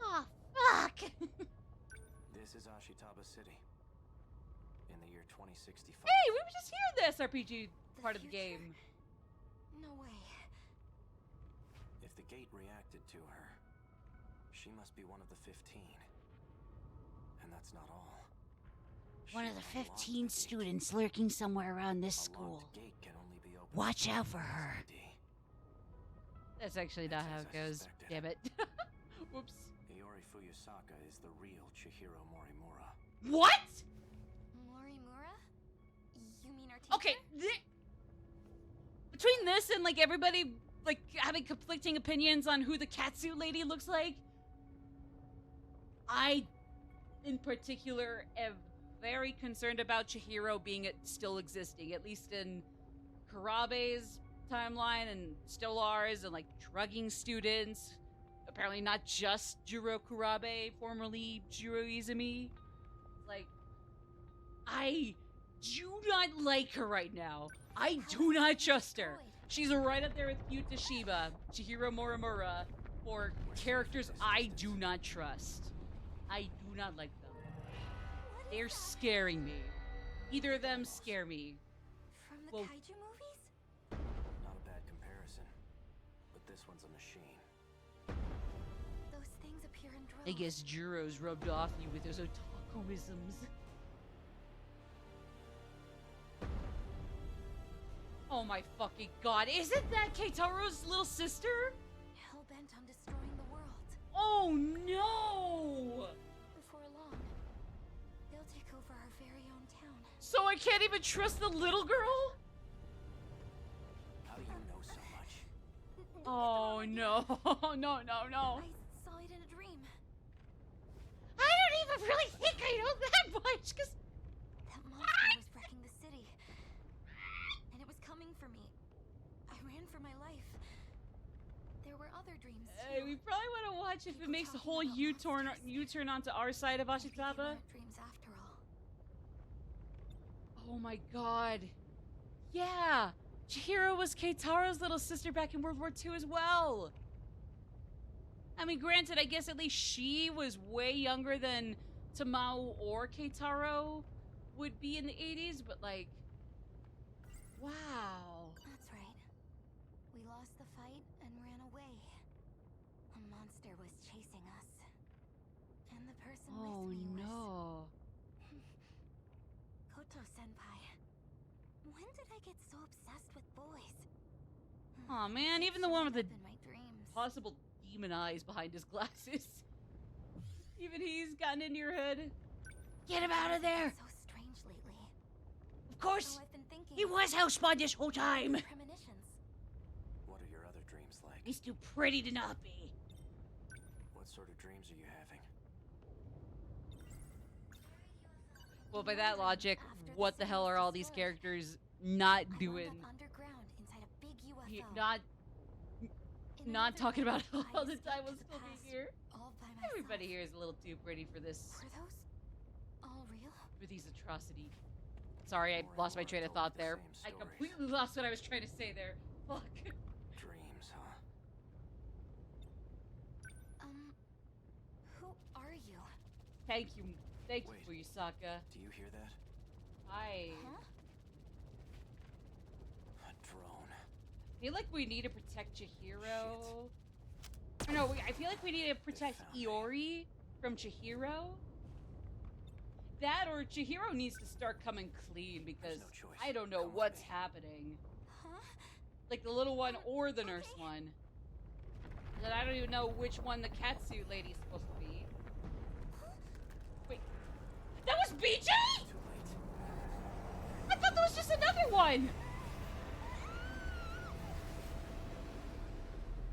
Oh, fuck! This is Ashitaba City. In the year 2065. Hey, we were just here this RPG part of the future? game. No way. If the gate reacted to her, she must be one of the 15. And that's not all. One She of the unlocked 15 gate. students lurking somewhere around this A school. locked gate can only be opened Watch with out for Miwa's her. ID. That's actually not That's how as it I goes. suspected. Damn it. Whoops. Hiyori Fuyusaka is the real Chihiro Morimura. What? Morimura? You mean our teacher? Okay, between this and, like, everybody, like, having conflicting opinions on who the catsuit lady looks like, I, in particular, am very concerned about Chihiro still existing, at least in Kurabe's timeline and still ours, and, like, drugging students. Apparently not just Juro Kurabe, formerly Juro Izumi. Like, I do not like her right now. I do not trust her. She's right up there with Yuta Shiba, Chihiro Morimura, for characters I do not trust. I do not like them. What is They're that? scaring me. Either of them scare me. From the well- kaiju movies? Not a bad comparison. But this one's a machine. Those things appear in droves. I guess Juro's rubbed off you with those otakuisms. Oh my fucking god, isn't that Keitaro's little sister? Hell-bent on destroying the world. Oh no! Before long, they'll take over our very own town. So I can't even trust the little girl? How do you know so much? Oh no, no, no, no. I saw it in a dream. I don't even really think I know that much, because That monster was wrecking the city. And it was coming for me. I ran for my life. There were other dreams Hey, too. we probably want to watch if it People makes the talking whole about monsters. U-turn onto our side of Maybe they Ashitaba. weren't dreams after all. Oh my god. Yeah! Chihiro was Keitaro's little sister back in World War II as well. I mean, granted, I guess at least she was way younger than Tamao or Keitaro would be in the 80s, but like, wow. That's right. We lost the fight and ran away. A monster was chasing us. And the person Oh with me was no. Koto-senpai. When did I get so obsessed with boys? Aw, man, even the one with the Showing up in my dreams. possible demon eyes behind his glasses. Even he's gotten into your head. Get him out of there! So strange lately. Of course, So I've been thinking. he was housebound this whole time. Premonitions. What are your other dreams like? He's too pretty to not be. What sort of dreams are you having? Well, by that logic, what the hell are all these characters not I doing? wound up underground inside a big UFO. Not not talking about it all the escaped time. to We'll the still past be here. all by myself. Everybody here is a little too pretty for this, Were those all real? for these atrocities. Sorry, I lost my train of thought there. I completely lost what I was trying to say there. Fuck. Dreams, huh? Who are you? Thank you, Wait. Fuyusaka. Do you hear that? Hi. Huh? A drone. I feel like we need to protect Chihiro. Or no, I feel like we need to protect found me. Iori from Chihiro. That or Chihiro needs to start coming clean because no choice. I don't know Come with what's me. happening. Huh? Like the little one or the nurse one. And I don't even know which one the catsuit lady's supposed to be. Wait, that was BJ? Too late. I thought that was just another one.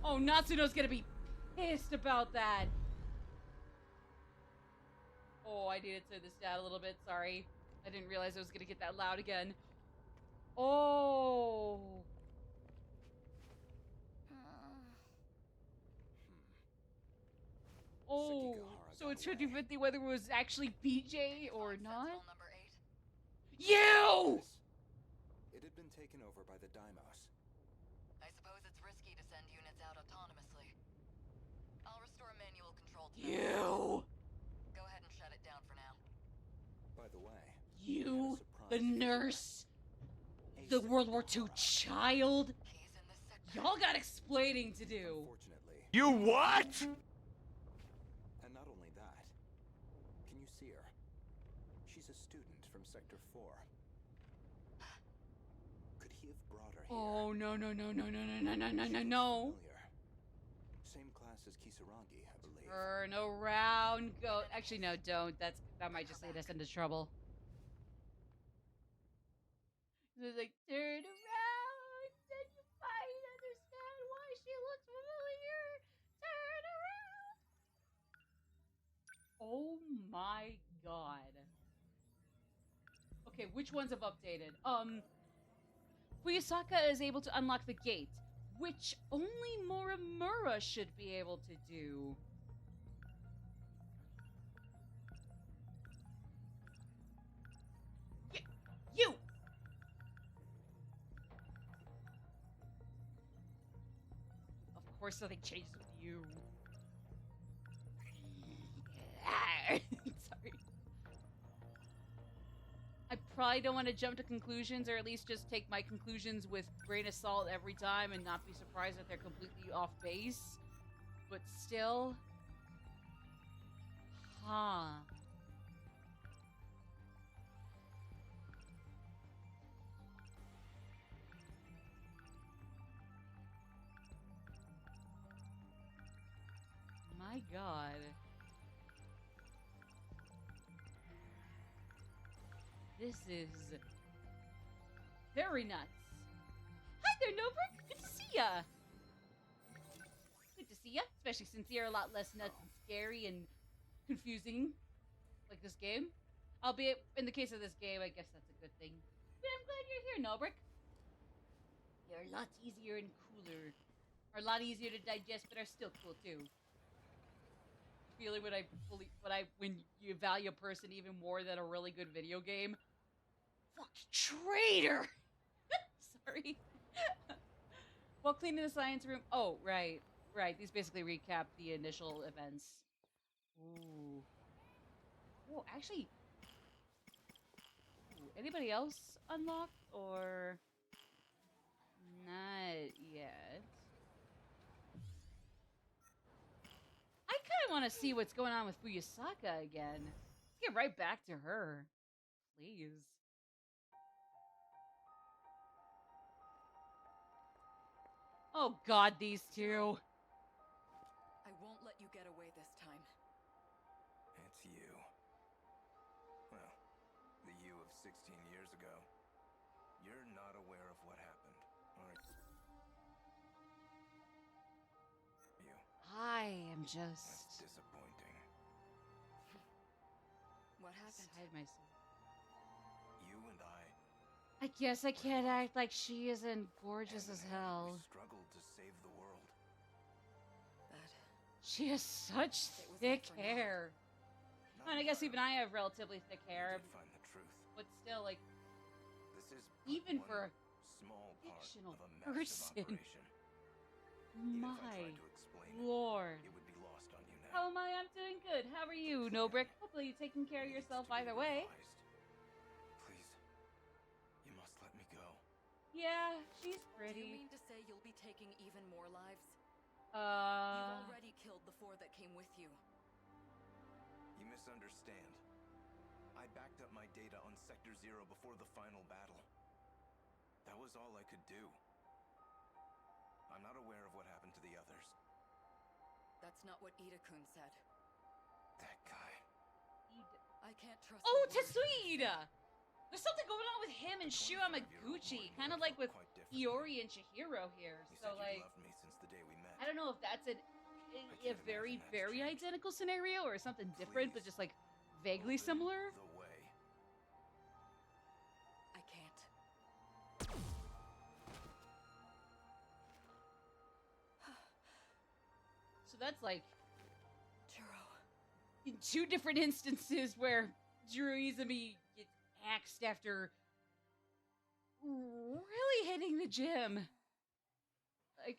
Oh, Natsuno's gonna be pissed about that. Oh, I needed to turn this down a little bit. Sorry. I didn't realize I was gonna get that loud again. Oh. Oh. So it's 50-50 whether it was actually BJ or not? Sentinel number 8. You! It had been taken over by the Daimos. I suppose it's risky to send units out autonomously. I'll restore manual control to You! Go ahead and shut it down for now. By the way, You, the surprise for you. nurse, A the World War II Sentinel. child. He's in this sector. Y'all got explaining to do. Unfortunately. You what? And not only that, can you see her? She's a student from Sector 4. Could he have brought her here? Oh, no, no, no, no, no, no, no, no, no, She no, looks no. familiar. Same class as Kisaragi, I believe. Turn around, go. Actually, no, don't. That might just lead us into trouble. It's like, turn around, then you might understand why she looks familiar. Turn around. Oh my god. Okay, which ones have updated? Fuyusaka is able to unlock the gate, which only Morimura should be able to do. You! Of course nothing changes with you. Sorry. I probably don't want to jump to conclusions, or at least just take my conclusions with grain of salt every time and not be surprised that they're completely off base. But still... Huh. My god. This is very nuts. Hi there, Nobrik. Good to see ya. Good to see ya, especially since you're a lot less nuts and scary and confusing, like this game. Albeit, in the case of this game, I guess that's a good thing. But I'm glad you're here, Nobrik. You're a lot easier and cooler, or a lot easier to digest, but are still cool too. Feeling when you value a person even more than a really good video game. Fucking traitor! Sorry. While cleaning the science room. Oh, right. Right. These basically recap the initial events. Ooh. Whoa, actually. Ooh, anybody else unlocked? Or. Not yet. I kind of want to see what's going on with Fuyusaka again. Let's get right back to her. Please. Oh God, these two. I won't let you get away this time. It's you. Well, the you of 16 years ago. You're not aware of what happened, are you? I am That's just disappointing. What happened? beside myself. You and I guess I can't act like she isn't gorgeous as hell. We struggled to save the world. That She has such It was thick all for hair. Not And I guess even I entirely. have relatively thick We hair, did find the truth. but still, like, This is even one for a small part fictional of a massive person. operation. Even if I my tried to explain it, lord. it would be lost on you now. How am I? I'm doing good. How are you, No Brick? Hopefully you're taking care of Needs yourself to be either way. revised. Please, you must let me go. Yeah, she's Do you pretty. mean to say you'll be taking even more lives? Uh, You've already killed the 4 that came with you. You misunderstand. I backed up my data on Sector 0 before the final battle. That was all I could do. I'm not aware of what happened to the others. That's not what Ida-kun said. That guy. I can't trust. oh, a word. Tetsuida! There's something going on with him and Shu 25-year-old Yamaguchi, Morty kind of would like have with felt quite differently. Iori and Chihiro here. You So, said like, you loved me since the day we met. I don't know if that's a can't very, imagine that's very changed. identical scenario or something different, but Please, just like vaguely Open similar. The way. I can't. So that's like Jiro. in 2 different instances where Jiro Izumi gets axed after really hitting the gym. Like,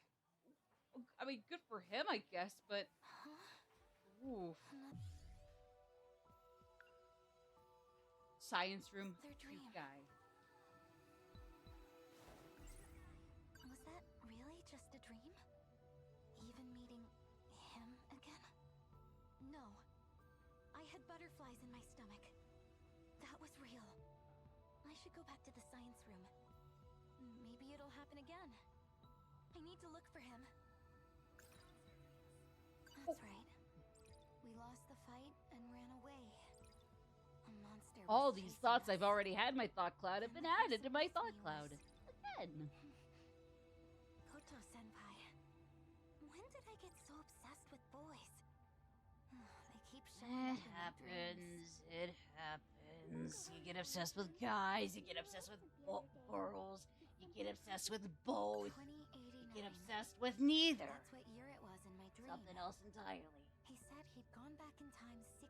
I mean, good for him, I guess, but oof. Science room Their dream. guy. Was that really just a dream? Even meeting him again? No. I had butterflies in my stomach. That was real. I should go back to the science room. Maybe it'll happen again. I need to look for him. That's right. We lost the fight and ran away. A monster was All these chasing thoughts us. I've already had in my thought cloud have And been the added to person my next thought me cloud. was- Again. Koto-senpai. When did I get so obsessed with boys? They keep showing up in my dreams. It happens. You get obsessed with guys, you get obsessed with girls, you get obsessed with both, 2089. you get obsessed with neither. That's what year it was in my dream. Something else entirely. He said he'd gone back in time 16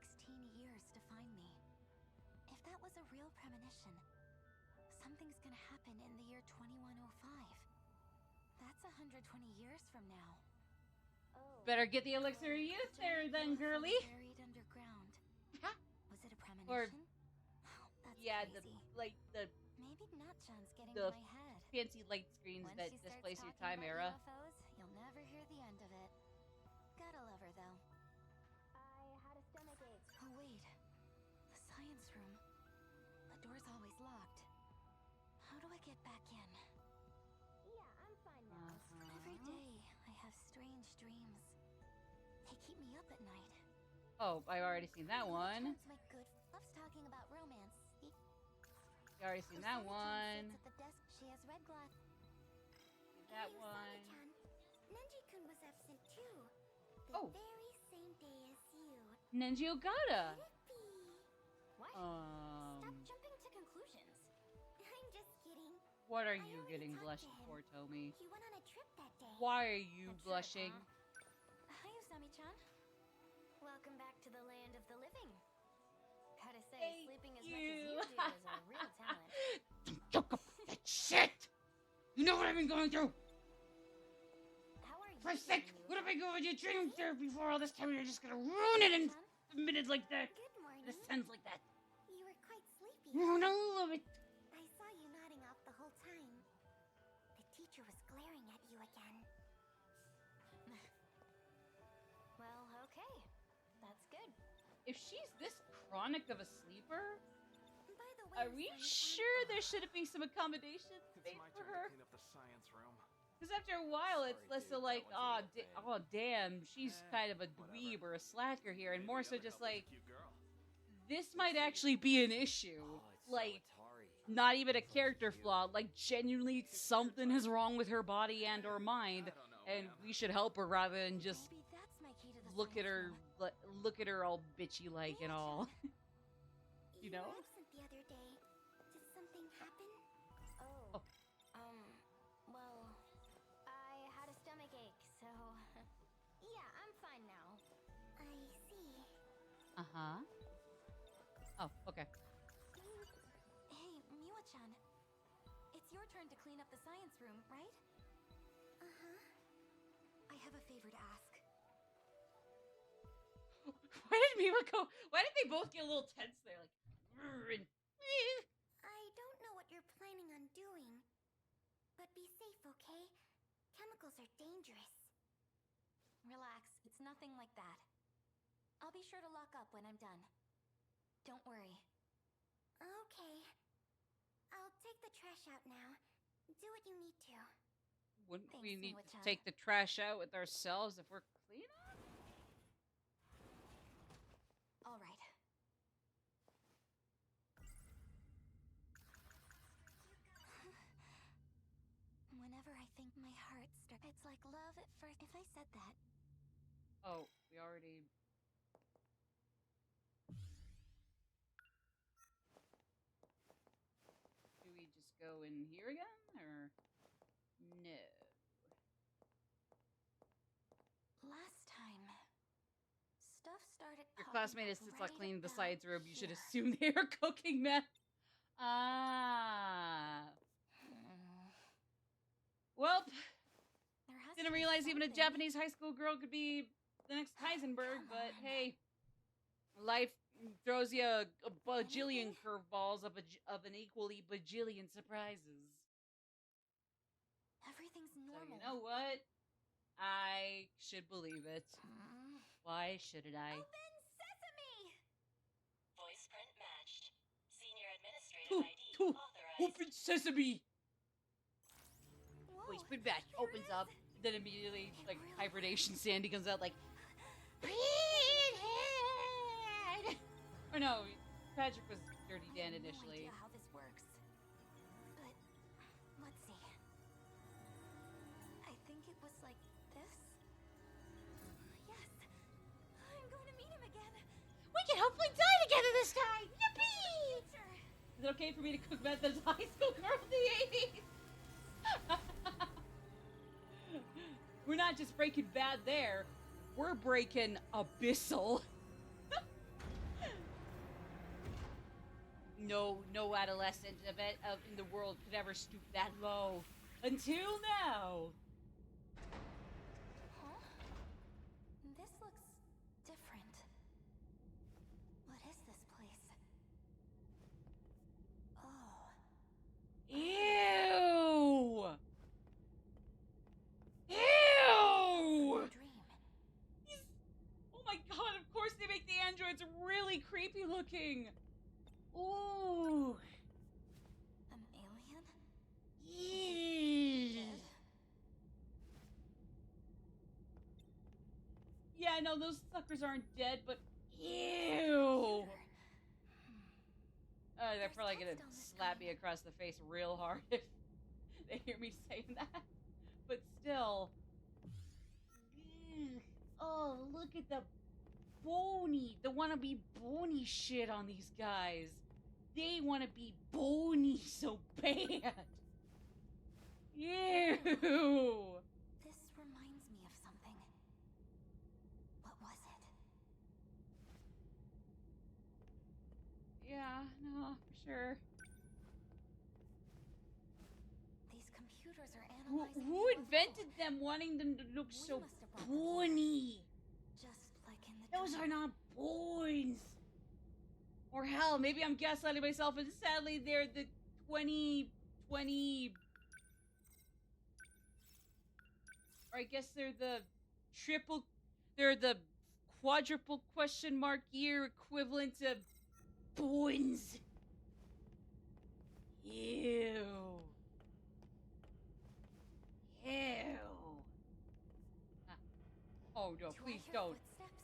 years to find me. If that was a real premonition, something's gonna happen in the year 2105. That's 120 years from now. Better get the elixir of youth there then, girly. Buried underground. Was it a premonition? Or- Oh, that's Yeah, crazy. the Maybe Natchan's getting the to my head. fancy light screens Once that she starts displace your talking time about era. UFOs, you'll never hear the end of it. Gotta love her though. I had a stomachache. Oh wait, the science room. The door's always locked. How do I get back in? Yeah, I'm fine now. Every day I have strange dreams. They keep me up at night. Oh, I've already seen that one. Natchan's my good. Loves talking about romance. You already seen that one. Sits at the desk. She has red glass. That one. Nenji-kun was absent too. Oh. Very same day as you. Nenji Ogata. What? Um, Stop jumping to conclusions. I'm just kidding. what are I you already getting talked blushed to him. for, Tomi? He went on a trip that day. Why are you A trip, blushing? huh? Hi, Usami-chan. Welcome back to the land of the living. Gotta say, Thank sleeping as you. much as you do is a real talent. Don't talk about that shit! You know what I've been going through! How are you? For sake, feeling, what have I Yuki? going to dream therapy for all this time? You're just gonna ruin it in Chan? a minute like that. Good morning. It sounds like that. You were quite sleepy. Ruin all of it. I saw you nodding off the whole time. The teacher was glaring at you again. Well, okay. That's good. If she's this chronic of a sleeper, By the way, are we Usami-chan, sure there shouldn't be some accommodations It's made my for turn her? to clean up the science room. Because after a while, it's Sorry, less dude, so like, that one's a real pain. oh damn, she's kind of a whatever. dweeb or a slacker here, and more so just like, Cute girl. this might actually be an issue. Oh, it's Like, so Atari. not even a It's like character you. flaw. Like, genuinely, something is wrong with her body and or mind, I don't know, and man. we should help her rather than just Maybe that's my key to the look at science her, room. look at her all bitchy like and all. You know? were absent the other day. Did something happen? Oh. Well, I had a stomach ache, so yeah, I'm fine now. I see. Uh-huh. Oh, okay. Hey, Miwa-chan. It's your turn to clean up the science room, right? Uh-huh. I have a favor to ask. Why did Mima go? Why did they both get a little tense there? Like, and, I don't know what you're planning on doing, but be safe, okay? Chemicals are dangerous. Relax, it's nothing like that. I'll be sure to lock up when I'm done. Don't worry. Okay. I'll take the trash out now. Do what you need to. wouldn't Thanks, we need to Miwa-chan. take the trash out with ourselves if we're clean? All right. Whenever I think my heart starts, it's like love at first. If I said that, Oh, we already. Do we just go in here again, or no? last time, stuff started. Your popping classmate up is right cleaning the about science room. You should here. assume they are cooking meth. Ah. Well, There has to didn't be realize even a something. Japanese high school girl could be the next Heisenberg, Come but on. hey, life throws you a bajillion Anything? curveballs of an equally bajillion surprises. Everything's So normal. you know what? I should believe it. Why shouldn't I? Open sesame! Voice print matched. Senior Ooh, administrative ID ooh, authorized. open sesame! Whoa, Voice print batch there opens is. up, then immediately, It like, really hibernation Sandy comes out like, Pinhead! or no, Patrick was Dirty I Dan have no initially. idea how this works. But let's see. I think it was like this. Yes. I'm going to meet him again. We can hopefully die together this time! Yippee! Future. Is it okay for me to cook meth as a high school girl in the 80s? We're not just breaking bad there, we're breaking abyssal. No adolescent in the world could ever stoop that low. Until now. Huh? This looks different. What is this place? Oh. Ew! Ew! A dream. Oh my god, of course they make the androids really creepy looking. Ooh. An alien? Ew. Dead? Yeah, no, those suckers aren't dead, but ew. Computer. They're There's probably gonna text on the slap me screen. across the face real hard if they hear me saying that. But still. Ugh. Oh, look at the wanna-be bony shit on these guys. They wanna be bony so bad. Ew. This reminds me of something. What was it? Yeah, no, for sure. These computers are Who analyzing who UFO. invented them wanting them to look We so must have brought them here. bony? Just like in the Those dream. are not boys. Or hell, maybe I'm gaslighting myself, and sadly, they're the 2020. Or I guess they're the they're the quadruple question mark year equivalent of boys. Ew. Ew. no, Do please I hear don't. footsteps?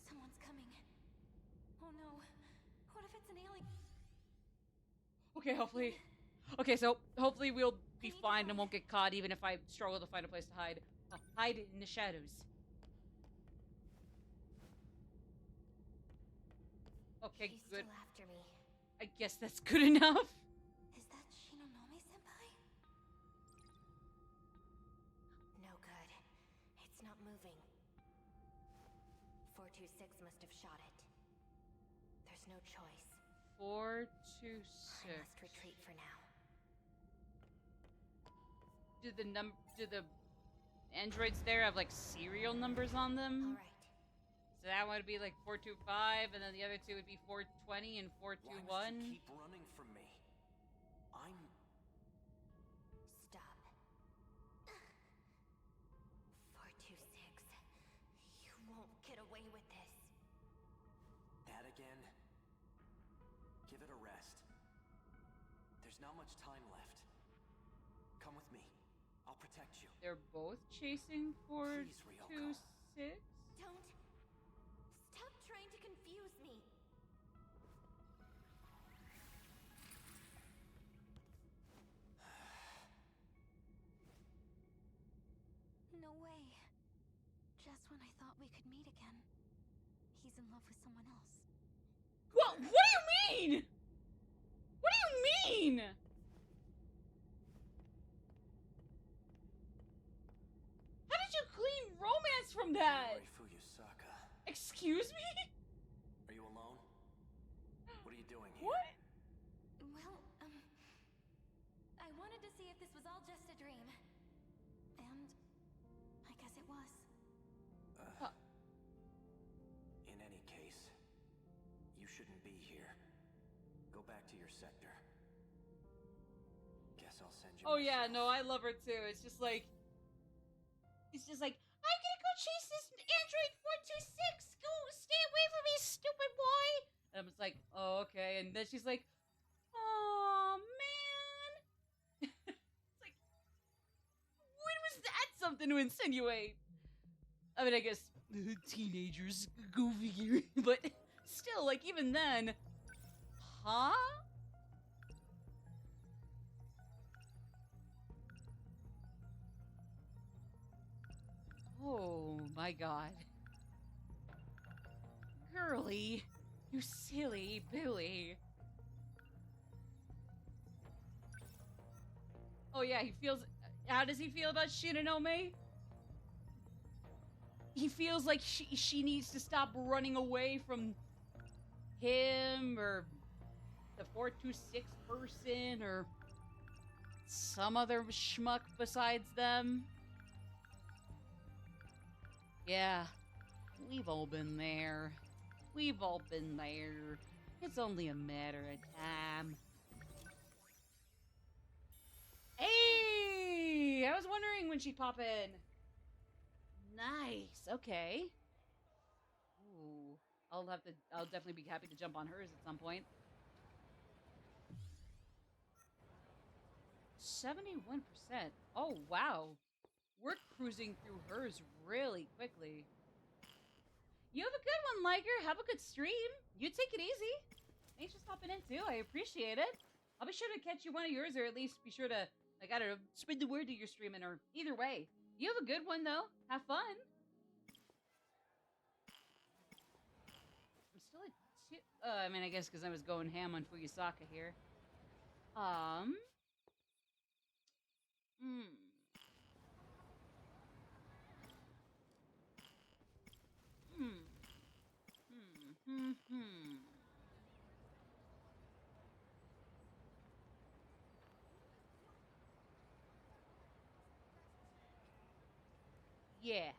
Someone's coming. Oh no. What if it's an alien? Okay, hopefully. Okay, so hopefully we'll be I need fine and help. won't get caught even if I struggle to find a place to hide. I'll hide in the shadows. Okay, He's good. still after me. I guess that's good enough. Is that Shinonome-senpai? No good. It's not moving. 426 must have shot it. There's no choice. 426. I must retreat for now. Do the androids there have like serial numbers on them? All right. So that one would be like 425, and then the other two would be 420 and Why 421. must you keep running from me? I'm... Stop. 426. You won't get away with this. That again? Give it a rest. There's not much time left. Come with me. I'll protect you. They're both chasing Please, Ryoko. 426. Don't. Stop trying to confuse me. No way. Just when I thought we could meet again, he's in love with someone else. What do you mean? What do you mean? How did you clean romance from that? Waifu Yusaka. Excuse me? Are you alone? What are you doing here? What? Well, I wanted to see if this was all just a dream. And I guess it was. In any case, you shouldn't be here. Go back to your sector. Guess I'll send you. Oh yeah, myself. no, I love her too. It's just like, I'm gonna go chase this android 426. Go, stay away from me, stupid boy. And I'm just like, oh okay. And then she's like, oh man. It's like, when was that something to insinuate? I mean, I guess teenagers, go figure. But still, like even then, huh? Oh my god. Girly, you silly Billy. Oh yeah, he feels... How does he feel about Shinonome? He feels like she needs to stop running away from him, or the 426 person, or some other schmuck besides them. Yeah, we've all been there. We've all been there. It's only a matter of time. Hey! I was wondering when she'd pop in. Nice, okay. Ooh, I'll definitely be happy to jump on hers at some point. 71%. Oh, wow. We're cruising through hers really quickly. You have a good one, Liger. Have a good stream. You take it easy. Thanks for stopping in, too. I appreciate it. I'll be sure to catch you one of yours, or at least be sure to, like, I don't know, spread the word that you're streaming, or either way. You have a good one, though. Have fun. I'm still at 2... I mean, I guess because I was going ham on Fuyusaka here. Yeah.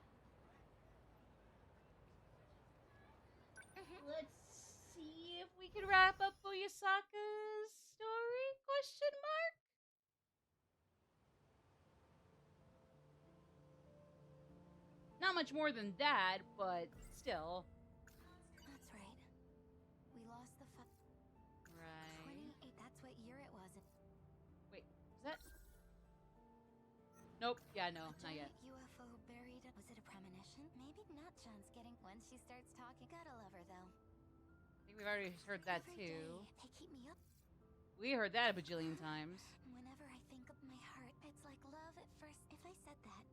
Let's see if we can wrap up Fuyusaka's story? Question mark? Not much more than that, but still. That's right. We lost the Right. 28, that's what year it was. Wait, is that... Nope. Yeah, no, not yet. Giant UFO buried. Was it a premonition? Maybe Nutjohn's getting. Once she starts talking, gotta love her though. I think we've already heard that Every too. day, they keep me up. We heard that a bajillion times. Whenever I think of my heart, it's like love at first. If I said that,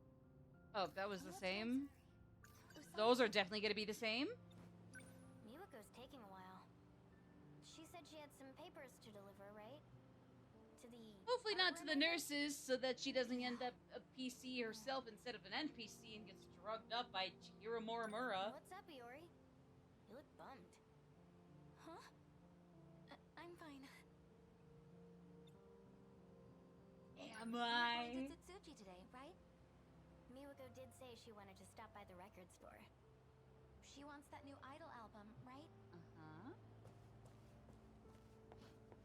Oh, that was the no same? chance. Those are definitely going to be the same? Miwako's taking a while. She said she had some papers to deliver, right? To the Hopefully not to the art room, I think? nurses, so that she doesn't end up a PC herself instead of an NPC and gets drugged up by Chihiro Morimura. What's up, Iori? You look bummed. Huh? I'm fine. Am Miwako I? did Tsutsuji today, right? Miwako did say she wanted to stop by the record store. She wants that new Idol album, right? Uh-huh.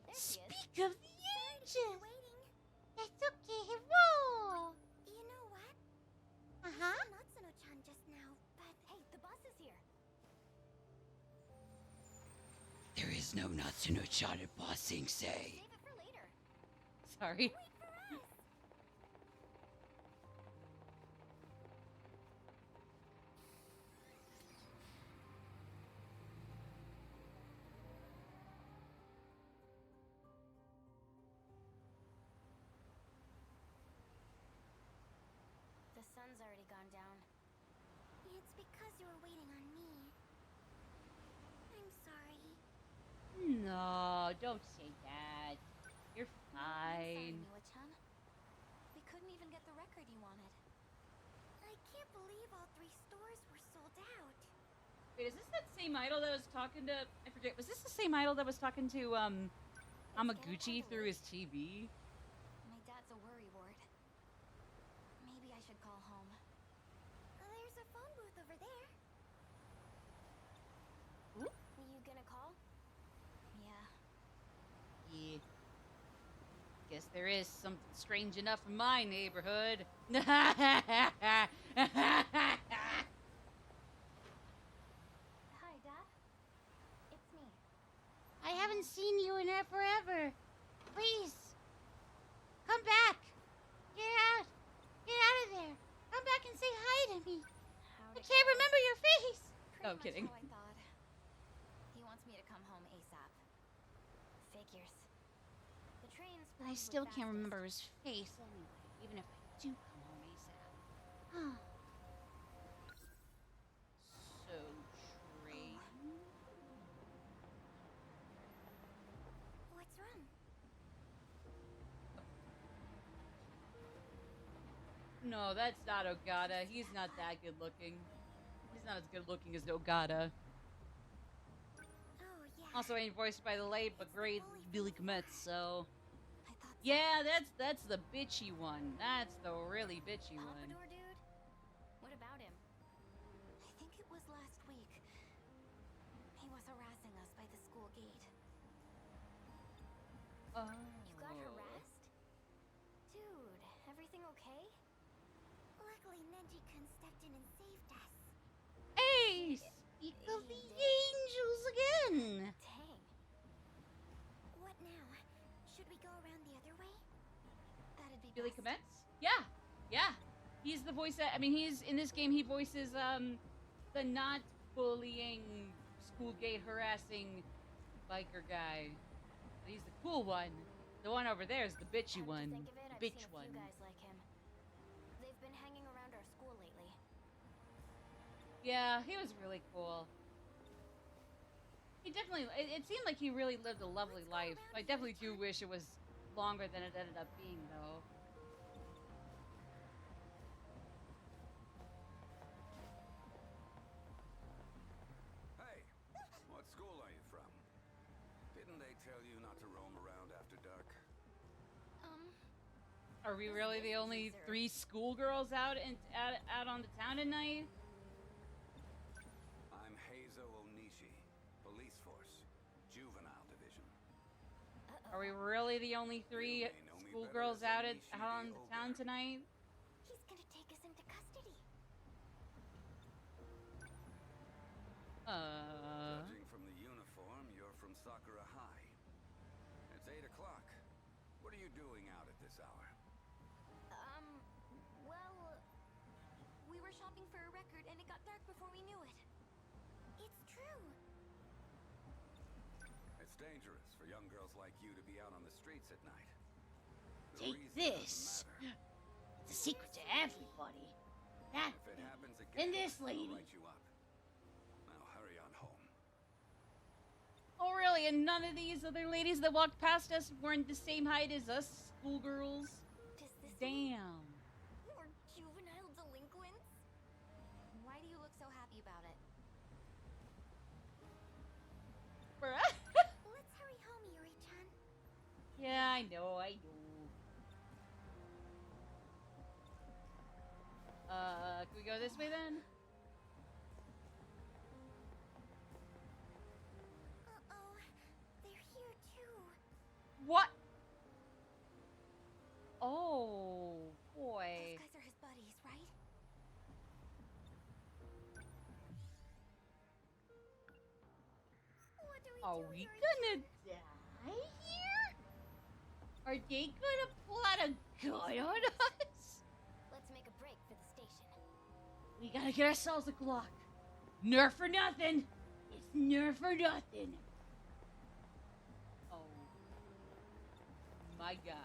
There she is. Speak of the ages! Waiting. That's okay, whoa! You know what? Uh-huh. Natsuno-chan just now, but hey, the bus is here. There is no Natsuno-chan at Bossing Say. Save it for later. Sorry. Wait for us. The sun's already gone down. It's because you were waiting on me. I'm sorry. No, don't say that. You're fine. Miwa-chan. We couldn't even get the record you wanted. I can't believe all 3 stores were sold out. Wait, is this that same idol that was talking to... I forget. Was this the same idol that was talking to, Amaguchi through his TV? My dad's a worrywart. Maybe I should call home. There's a phone booth over there. Ooh. You gonna call? Yeah. Yeah. Guess there is something strange enough in my neighborhood. Hi, Dad. It's me. I haven't seen you in forever. Please. Come back. Get out. Get out of there. Come back and say hi to me. I can't remember your face. Oh, I'm kidding. How I thought. He wants me to come home ASAP. Figures. The train's I probably still can't fastest. remember his face anyway, even if I do come home ASAP. Huh. So strange. What's wrong? No, that's not Ogata. He's not that good looking. He's not as good looking as Ogata. Oh, yeah. Also ain't voiced by the late but great Billy Kometz, so... I thought so. Yeah, that's the bitchy one. That's the really bitchy one. Pompadour dude? What about him? I think it was last week. He was harassing us by the school gate. Oh. You got harassed? Dude, everything okay? Luckily, Neji-kun stepped in and saved us. Hey, speak of the angels again. Dang. What now? Should we go around the other way? That'd be Billy best. Kometz? Yeah. Yeah. He's the voice that, I mean, he's, in this game, he voices, the not bullying, schoolgate harassing biker guy. But he's the cool one. The one over there is the bitchy Come to one. think of it, I've The bitch seen a one. few guys like him. They've been hanging around our school lately. Yeah, he was really cool. He definitely, it seemed like he really lived a lovely Let's go life. around I here, definitely do John. wish it was longer than it ended up being, though. Hey, what school are you from? Didn't they tell you not to roam around after dark? Are we really the only 3 schoolgirls out on the town at night? I'm Heizo Onishi, police force, juvenile division. Are we really the only 3 You may know me schoolgirls better out as out on Onishi the the town Ogre. tonight? He's gonna take us into custody. Judging from the uniform, you're from Sakura High. It's 8 o'clock. What are you doing out at this hour? were shopping for a record and it got dark before we knew it. It's true. It's dangerous for young girls like you to be out on the streets at night. The Take reason this. doesn't matter. It's a secret to everybody. That If it happens again, and this I'll lady. write you up. Now hurry on home. Oh, really? And none of these other ladies that walked past us weren't the same height as us schoolgirls? Does this mean Damn. we're juvenile delinquents? Why do you look so happy about it? Bruh. Let's hurry home, Yuri-chan. Yeah, I know. Can we go this way then? Uh-oh. They're here too. What? Oh, boy. Those guys are his buddies, right? What do we Are do, we Yuri-chan? gonna die here? Are they gonna pull out a gun on us? Let's make a break for the station. We gotta get ourselves a Glock. Nerf for nothing. It's nerf for nothing. Oh. My God.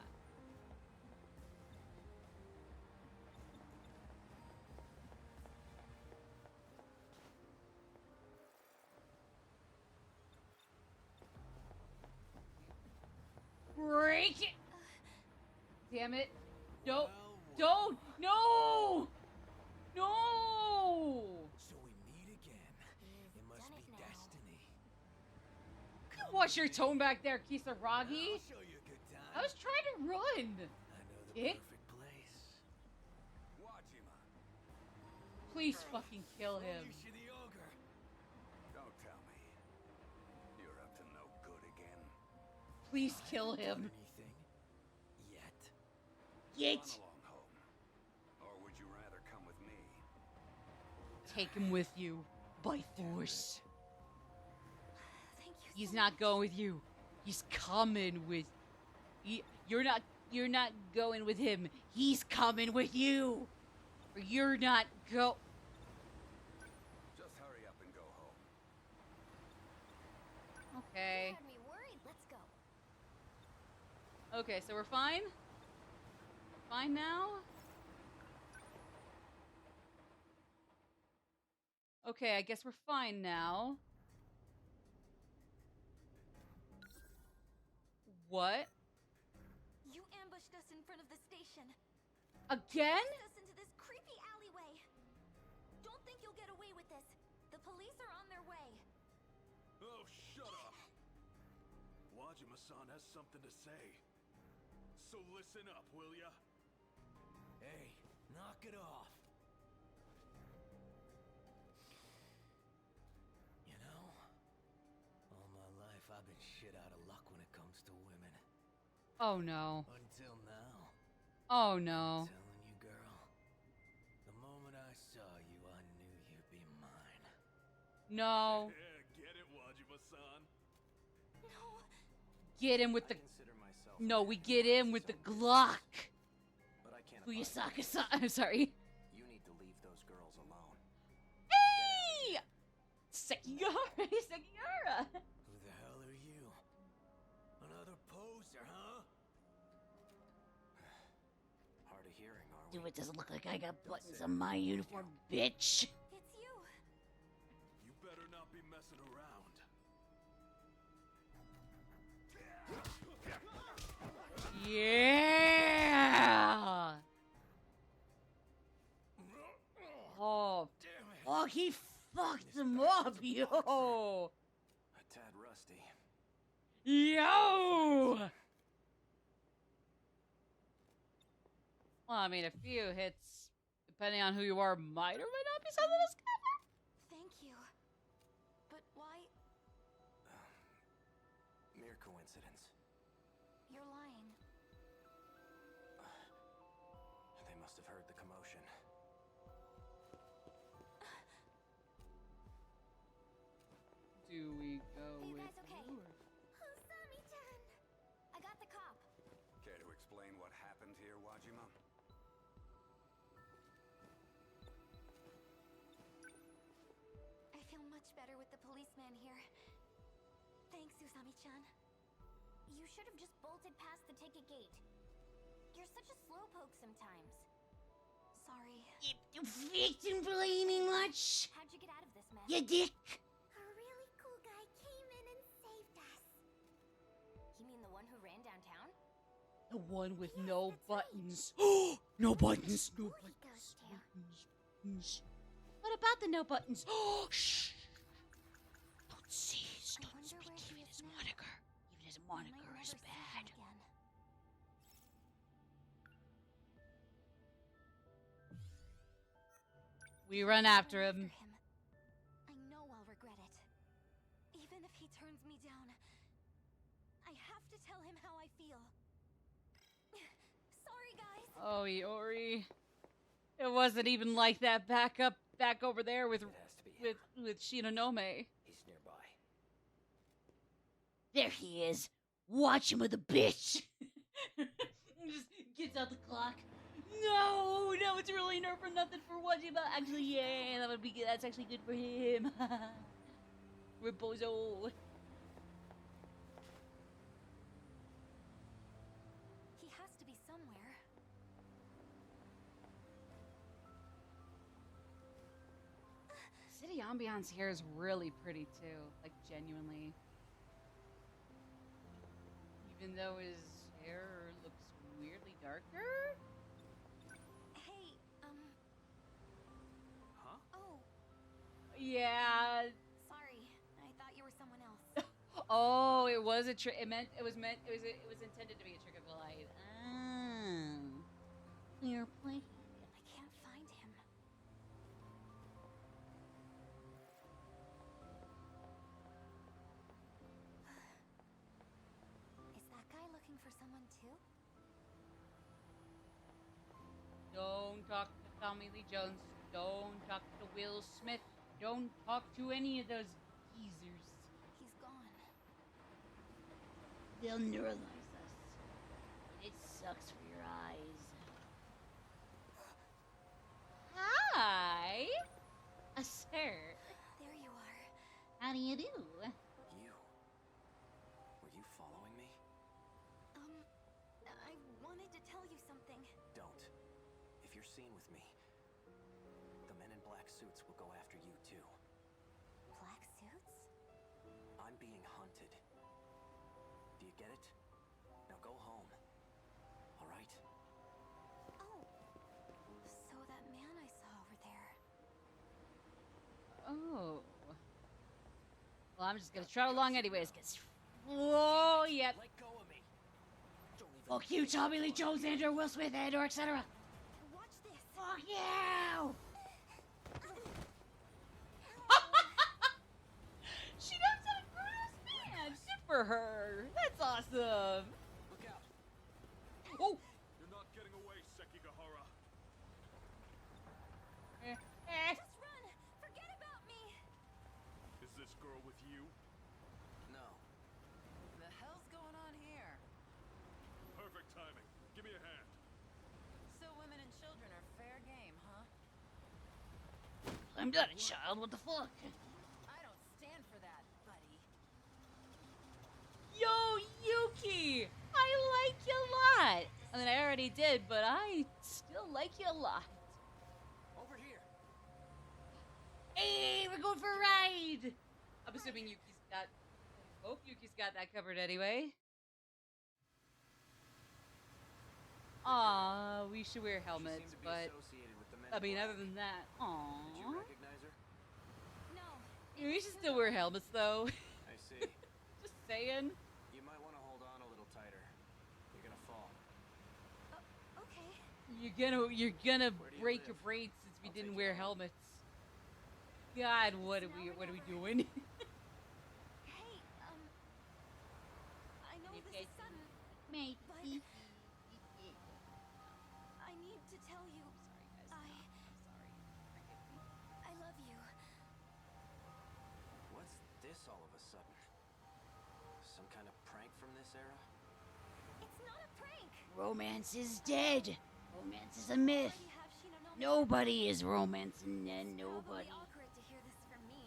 Break it! Damn it. Don't. Don't. No! No! So we meet again. It must done be it now. destiny. Watch your tone back there, Kisaragi. I'll show you a good time. I was trying to run. I know the Dick. perfect place. Wajima, Please fucking kill him. Yusha the ogre. don't tell me. You're up to no good again. Please I kill haven't done him. anything yet. Get. Run along home. Or would you rather come with me? Take him with you by force. Thank you. He's so not much. going with you. He's coming with. You're not. You're not going with him. He's coming with you. Or you're not go. Just hurry up and go home. Okay. You had me worried. Let's go. Okay, so we're fine. Fine now. Okay, I guess we're fine now. What? You ambushed us in front of the station. Again? Pushed us into this creepy alleyway. Don't think you'll get away with this. The police are on their way. Oh, shut up! Wajima-san has something to say. So listen up, will ya? Hey, knock it off. You know, all my life I've been shit out of luck when it comes to women. Oh no. Until now. Oh no. I'm telling you, girl. The moment I saw you, I knew you'd be mine. No. Yeah, get it, Wajima-san? No. Get him with the. I consider myself No, an we get him with the some Glock. but I can't abide Fuyasaka-san. I'm sorry. You need to leave those girls alone. Hey! Sekigahara. Sekigahara. Who the hell are you? Another poser, huh? Hard of hearing, are we? Do it doesn't look like I got buttons on my uniform, bitch. It's you. You better not be messing around. Yeah. Oh, Oh, he fucked him up, yo. A tad rusty. yo. Well, I mean, a few hits, depending on who you are, might or might not be something to discover. Thank you. But why? Mere coincidence. You're lying. They must have heard the commotion. Do we go Are you with guys okay? you or- Hosami-chan! I got the cop. Care to explain what happened here, Wajima? much better with the policeman here. Thanks, Usami-chan. You should have just bolted past the ticket gate. You're such a slowpoke sometimes. Sorry. You victim blaming much? How'd you get out of this mess? You dick. A really cool guy came in and saved us. You mean the one who ran downtown? The one with no buttons. No buttons. No Who he goes to? buttons. What about the no buttons? Shh. Don't say. I Don't wonder speak where he even is his now. moniker. Even his We might moniker never is see him bad. again. We run after him. I know I'll regret it. Even if he turns me down, I have to tell him how I feel. Sorry, guys. Oh, Iori. It wasn't even like that back over there with It has to be him. with Shinonome. He's nearby. There he is. Watch him with a bitch. Just gets out the clock. No, it's really nerf for nothing for watching about. Actually, yeah, that would be good. That's actually good for him. Reposo. He has to be somewhere. City ambiance here is really pretty too. Like genuinely. Even though his hair looks weirdly darker. Hey, Huh? oh, Yeah. sorry. I thought you were someone else. Oh, it was a trick. It was intended to be a trick of the light. Ah. Clear play. I can't find him. Is that guy looking for someone too? Don't talk to Tommy Lee Jones. Don't talk to Will Smith. Don't talk to any of those geezers. He's gone. They'll neuralize us. It sucks for your eyes. Hi, sir. There you are. How do you do? You. Were you following me? I wanted to tell you something. Don't. If you're seen with me, the men in black suits will go after you too. Black suits? I'm being hunted. Do you get it? Now go home. All right? Oh, so that man I saw over there. Oh. Well, I'm just gonna trot along anyways, cause. Whoa, yep. Let go of me. Don't even. Fuck you, Tommy Lee Jones, Andrew, Will Smith, Andrew, etc. Watch this. Fuck you! She knows how to gross man. Good for her. That's awesome. Look out. Oh. You're not getting away, Sekigahara. Just run. Forget about me. Is this girl with you? No. The hell's going on here? Perfect timing. Give me a hand. So women and children are fair game, huh? I'm not a child, what the fuck? I don't stand for that, buddy. Yo, Yuki. I like you a lot. I mean, I already did, but I still like you a lot. Over here. Hey, we're going for a ride. I'm assuming Yuki's got. I hope Yuki's got that covered anyway. Aw, we should wear helmets, She seemed to be but associated with the men I in mean, black. other than that, Did you aw. recognize her? No. We should still wear helmets though. I see. Just saying. You might want to hold on a little tighter. You're gonna fall. Okay. You're gonna Where do you break your live? braids since we I'll didn't take wear you home. helmets. God, what are Now we or never. doing? Hey, I know this is sudden, Mate. but I need to tell you. I love you. What's this all of a sudden? Some kind of prank from this era? It's not a prank. Romance is dead. Romance is a myth. Already have Shinonome. Nobody is romancing and It's nobody. probably awkward to hear this from me.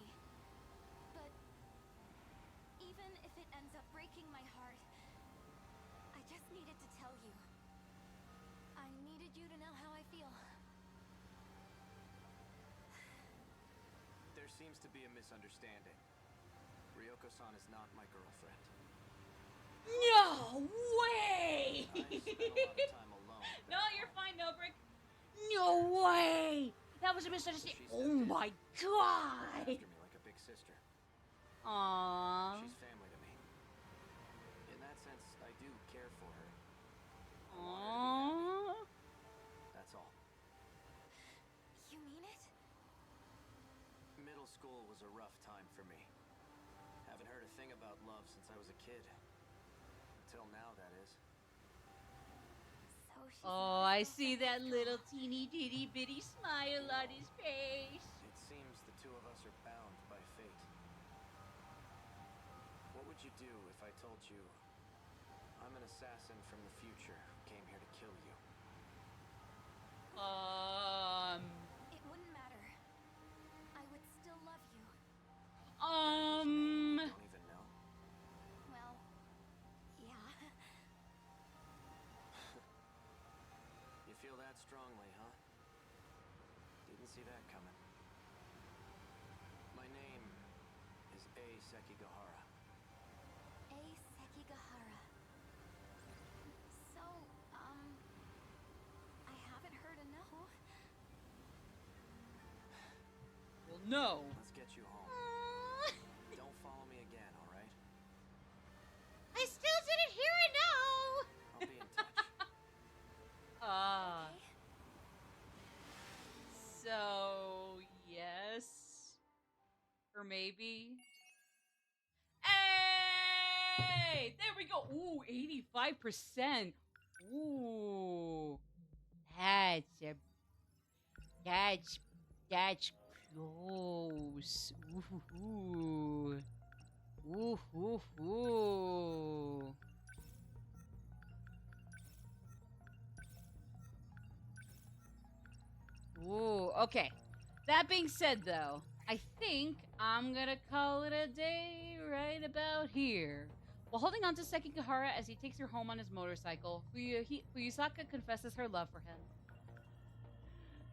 wanted you to know how I feel. There seems to be a misunderstanding. Ryoko-san is not my girlfriend. No way! I spent a lot of time alone. No, you're fine, no brick. No way! That was a misunderstanding. Oh my god! After me like a big sister. Aww. She's family to me. In that sense, I do care for her. I want her to be Aww. happy. That's all. You mean it? Middle school was a rough time for me. Haven't heard a thing about love since I was a kid. Until now, that is. So she's Oh, not I a see girlfriend that after little all. teeny bitty bitty smile on his face. It seems the two of us are bound by fate. What would you do if I told you I'm an assassin from the future who came here to kill you? It wouldn't matter. I would still love you. You don't even know? Well, yeah. You feel that strongly, huh? Didn't see that coming. My name is A. Sekigahara. A Sekigahara. So, I haven't heard a no. Well, no. Let's get you home. Don't follow me again, all right? I still didn't hear a no. I'll be in touch. Okay. So, yes. Or maybe. Hey! There we go. Ooh, 85%. Ooh. That's close. Ooh. Ooh, ooh, ooh. Ooh, okay. That being said, though, I think I'm gonna call it a day right about here. While holding on to Sekigahara as he takes her home on his motorcycle, Fuyusaka confesses her love for him.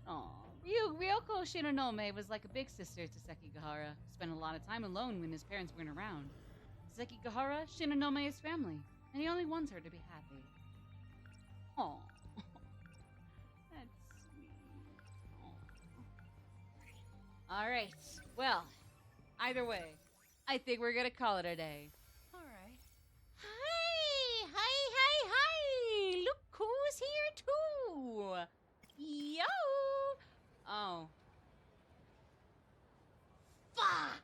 Aww. Ryoko Shinonome was like a big sister to Sekigahara, spent a lot of time alone when his parents weren't around. Sekigahara, Shinonome is family, and he only wants her to be happy. Aww. That's sweet. All right. Well, either way, I think we're gonna call it a day. All right. Hi, hi, hi, hi. Look who's here too. Yo. Oh. Fuck.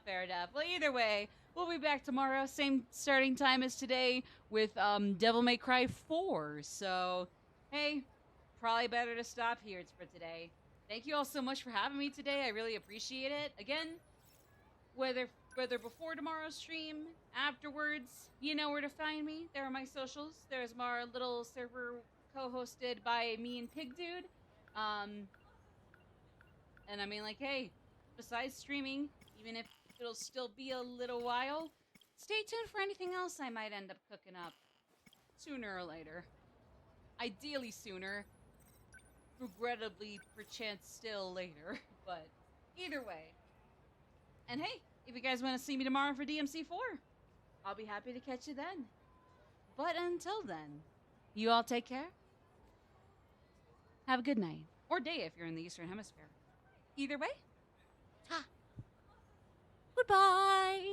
Fair enough. Well, either way, we'll be back tomorrow, same starting time as today, with Devil May Cry 4. So, hey, probably better to stop here for today. Thank you all so much for having me today. I really appreciate it. Again, whether before tomorrow's stream, afterwards, you know where to find me. There are my socials. There's our little server co-hosted by me and Pig Dude. And I mean, like, hey, besides streaming, even if it'll still be a little while, stay tuned for anything else I might end up cooking up. Sooner or later. Ideally sooner. Regrettably, perchance still later. But either way. And hey, if you guys want to see me tomorrow for DMC4, I'll be happy to catch you then. But until then, you all take care. Have a good night. Or day if you're in the Eastern Hemisphere. Either way, Goodbye.